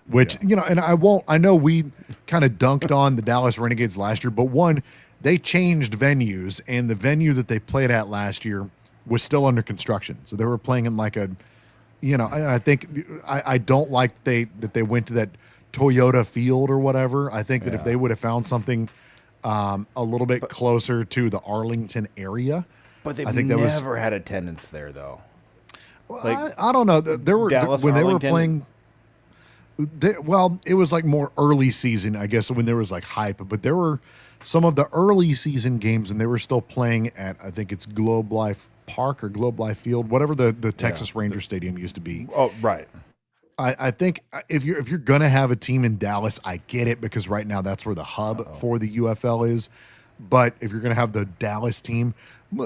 which and I know we kind of dunked on the Dallas Renegades last year, but one, they changed venues, and the venue that they played at last year was still under construction, so they were playing in like a, I think I don't like that they went to that Toyota Field or whatever. I think that if they would have found something a little bit closer to the Arlington area, but they've never had attendance there though. Well, I don't know. There were Dallas, when Arlington. They were playing. It was like more early season, I guess, when there was like hype. But there were some of the early season games, and they were still playing at, I think it's Globe Life Park or Globe Life Field, whatever the Texas Ranger Stadium used to be. Oh, right. I think if you're gonna have a team in Dallas, I get it, because right now that's where the hub for the UFL is. But if you're gonna have the Dallas team,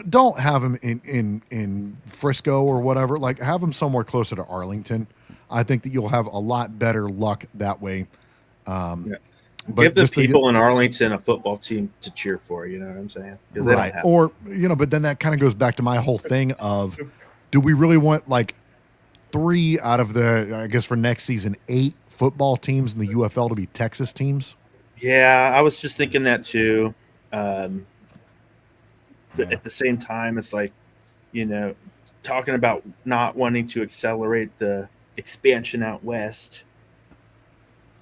don't have them in Frisco or whatever. Like, have them somewhere closer to Arlington. I think that you'll have a lot better luck that way. But give the people in Arlington a football team to cheer for. You know what I'm saying? Right. Or but then that kind of goes back to my whole thing of, do we really want like 3 out of the, I guess for next season, 8 football teams in the UFL to be Texas teams? Yeah, I was just thinking that too. But at the same time, it's like, talking about not wanting to accelerate the expansion out west.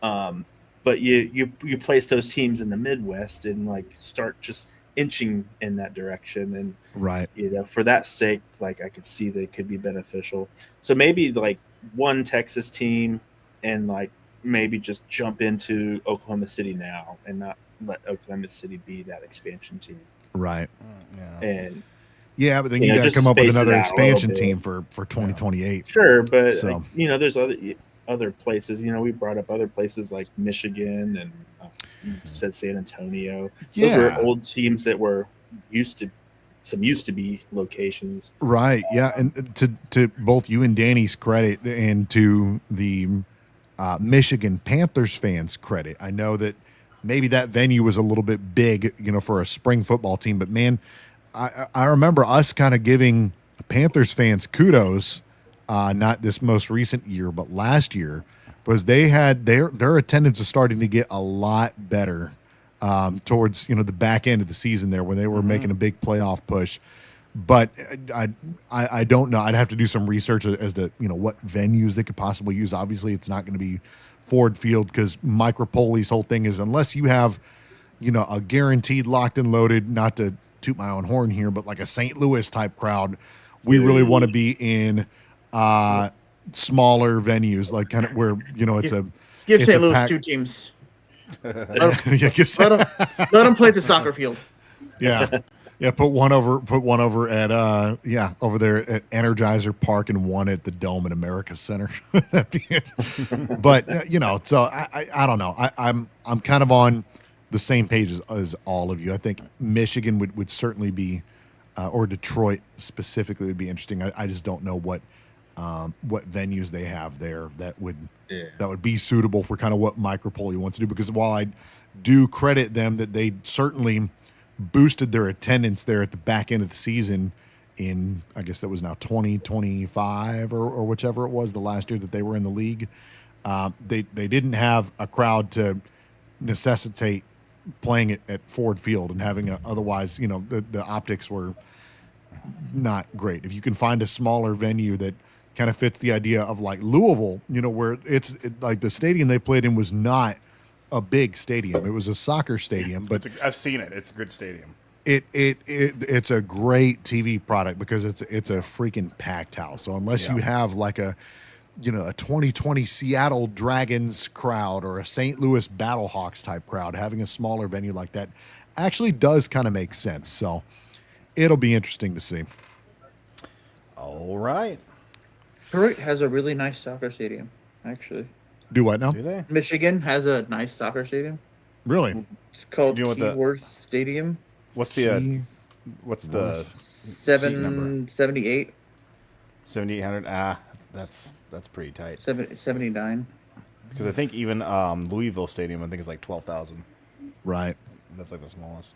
But but you place those teams in the Midwest and like start just inching in that direction, and Right. for that sake, like I could see that it could be beneficial. So maybe like one Texas team, and like maybe just jump into Oklahoma City now, and not let Oklahoma City be that expansion team. Right. Yeah. And Yeah, but then you got to just come up with space it another out a expansion little team bit. for 2028. Sure, but So- like, there's other places. We brought up other places like Michigan, and you said San Antonio. Those were Yeah. old teams that were used to be locations. Right. Yeah. And to both you and Danny's credit, and to the Michigan Panthers fans' credit, I know that maybe that venue was a little bit big, for a spring football team, but man, I remember us kind of giving Panthers fans kudos, not this most recent year, but last year, because they had their attendance is starting to get a lot better towards the back end of the season there, when they were making a big playoff push. But I don't know. I'd have to do some research as to what venues they could possibly use. Obviously, it's not going to be Ford Field, because Mike Rapoli's whole thing is, unless you have a guaranteed locked and loaded, not to toot my own horn here, but like a St. Louis type crowd, we really want to be in smaller venues, like kind of where it's a Give it's St. a Louis pack- 2 teams. Yeah, give Let them play at the soccer field. Yeah. Yeah, put one over at over there at Energizer Park, and one at the Dome at America Center. But so I don't know. I'm kind of on the same page as all of you. I think Michigan would certainly be, or Detroit specifically would be interesting. I just don't know what venues they have there that would be suitable for kind of what Mike Rapoli wants to do. Because while I do credit them that they certainly boosted their attendance there at the back end of the season in, I guess that was now 2025 or whichever it was, the last year that they were in the league. They didn't have a crowd to necessitate playing it at Ford Field, and having otherwise, the optics were not great. If you can find a smaller venue that kind of fits the idea of like Louisville, where it's like the stadium they played in was not a big stadium. It was a soccer stadium, but I've seen it. It's a good stadium. It's a great TV product, because it's a freaking packed house. So unless you have like a 2020 Seattle Dragons crowd or a St. Louis Battlehawks type crowd, having a smaller venue like that actually does kind of make sense. So it'll be interesting to see. All right. Detroit has a really nice soccer stadium, actually. Do what now? Do they? Michigan has a nice soccer stadium. Really? It's called Do you know what the- Keyworth Stadium. What's the 778, 7,800? That's pretty tight. 79. Because I think even Louisville Stadium, I think is like 12,000. Right. That's like the smallest.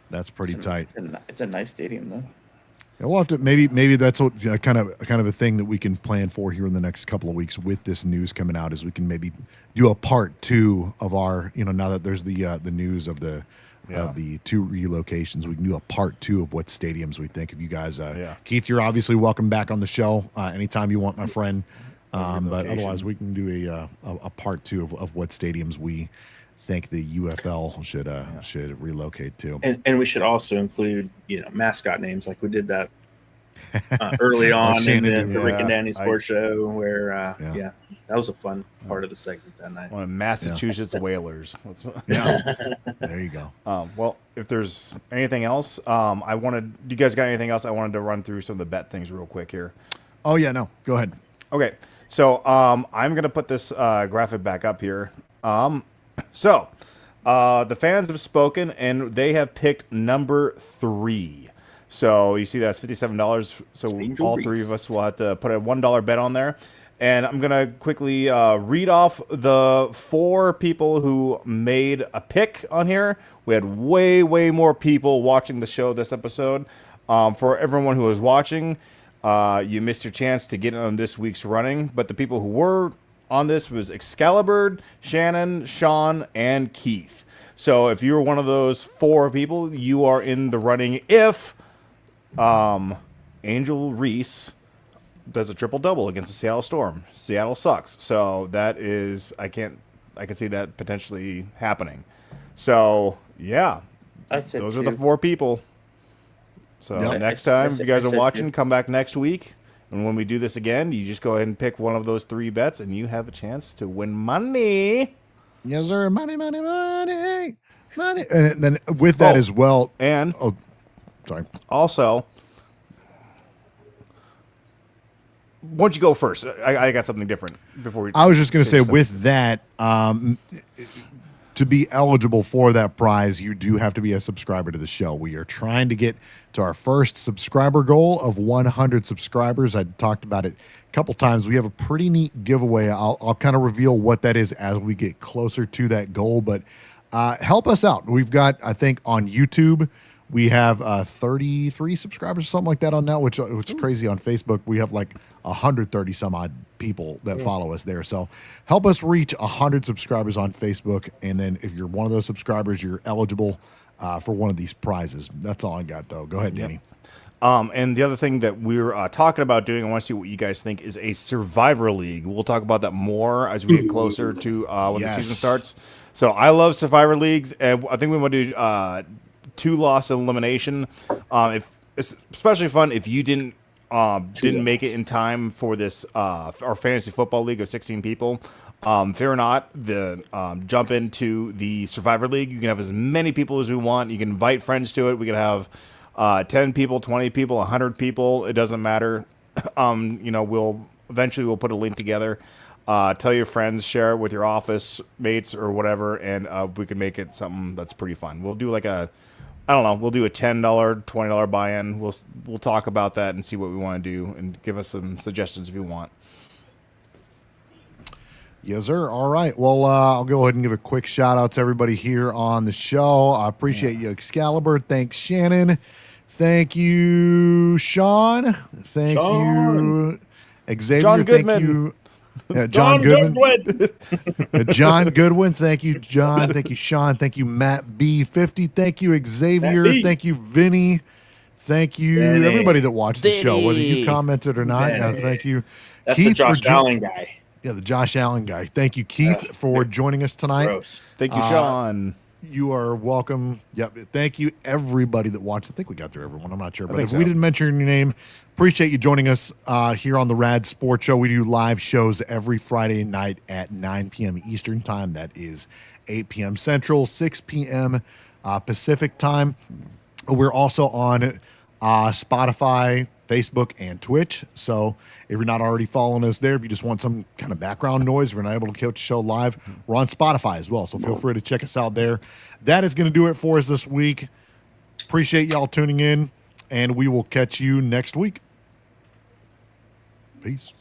That's pretty tight. It's a nice stadium, though. Yeah, we'll have to maybe that's what kind of a thing that we can plan for here in the next couple of weeks with this news coming out, is we can maybe do a part 2 of our, now that there's the news of the 2 relocations, we can do a part 2 of what stadiums we think. If you guys, Keith, you're obviously welcome back on the show anytime you want, my friend. But otherwise, we can do a part 2 of what stadiums we think the UFL should relocate to. And we should also include, mascot names, like we did that early on in the Rick and Danny Sports Show, where that was a fun part of the segment that night. One of Massachusetts Whalers. There you go. Well, if there's anything else, do you guys got anything else? I wanted to run through some of the bet things real quick here. Oh yeah, no, go ahead. Okay, so I'm gonna put this graphic back up here. So the fans have spoken, and they have picked number 3. So you see that's $57. So all 3 of us will have to put a $1 bet on there. And I'm going to quickly read off the 4 people who made a pick on here. We had way, way more people watching the show this episode. For everyone who was watching, you missed your chance to get on this week's running. But the people who were on this was Excalibur, Shannon, Sean, and Keith. So if you were one of those 4 people, you are in the running if Angel Reese does a triple-double against the Seattle Storm. Seattle sucks. So that is, I I could see that potentially happening. So yeah, those are the 4 people. So next time, if you guys are watching, come back next week. And when we do this again, you just go ahead and pick one of those 3 bets, and you have a chance to win money. Yes, sir. Money, money, money, money. And then with that as well. And sorry. Also, why don't you go first? I got something different before we. I was just going to say, with that, to be eligible for that prize, you do have to be a subscriber to the show. We are trying to get to our first subscriber goal of 100 subscribers. I talked about it a couple times. We have a pretty neat giveaway. I'll kind of reveal what that is as we get closer to that goal, but help us out. We've got, I think, on YouTube, we have 33 subscribers or something like that on now, which is crazy. On Facebook, we have like 130 some odd people that follow us there. So help us reach 100 subscribers on Facebook. And then if you're one of those subscribers, you're eligible for one of these prizes. That's all I got, though. Go ahead, Danny. And the other thing that we're talking about doing, I want to see what you guys think, is a Survivor League. We'll talk about that more as we get closer to when the season starts. So I love Survivor Leagues, and I think we want to do 2-loss elimination. It's especially fun if you didn't make it in time for this our fantasy football league of 16 people. Fear not, jump into the Survivor League. You can have as many people as we want. You can invite friends to it. We can have 10 people, 20 people, 100 people. It doesn't matter. We'll put a link together. Tell your friends, share it with your office mates or whatever, and we can make it something that's pretty fun. We'll do we'll do a $10, $20 buy-in. We'll talk about that and see what we want to do, and give us some suggestions if you want. Yes, sir. All right. Well, I'll go ahead and give a quick shout out to everybody here on the show. I appreciate you, Excalibur. Thanks, Shannon. Thank you, Sean. Thank you, Xavier. John Goodman. Thank you. John Goodwin. John Goodwin. Thank you, John. Thank you, Sean. Thank you, Matt B50. Thank you, Xavier. Thank you, Vinny. Thank you, everybody that watched the show, whether you commented or not. Thank you, That's Keith, the Josh Allen guy. Yeah, the Josh Allen guy. Thank you, Keith, for joining us tonight. Gross. Thank you, Sean. You are welcome. Yep. Thank you, everybody that watched. I think we got through everyone. I'm not sure. But if we didn't mention your name, appreciate you joining us here on the Rad Sports Show. We do live shows every Friday night at 9 p.m. Eastern Time. That is 8 p.m. Central, 6 p.m. Pacific Time. We're also on Spotify, Facebook, and Twitch. So if you're not already following us there, if you just want some kind of background noise, if we're not able to catch the show live, we're on Spotify as well. So feel free to check us out there. That is going to do it for us this week. Appreciate y'all tuning in, and we will catch you next week. Peace.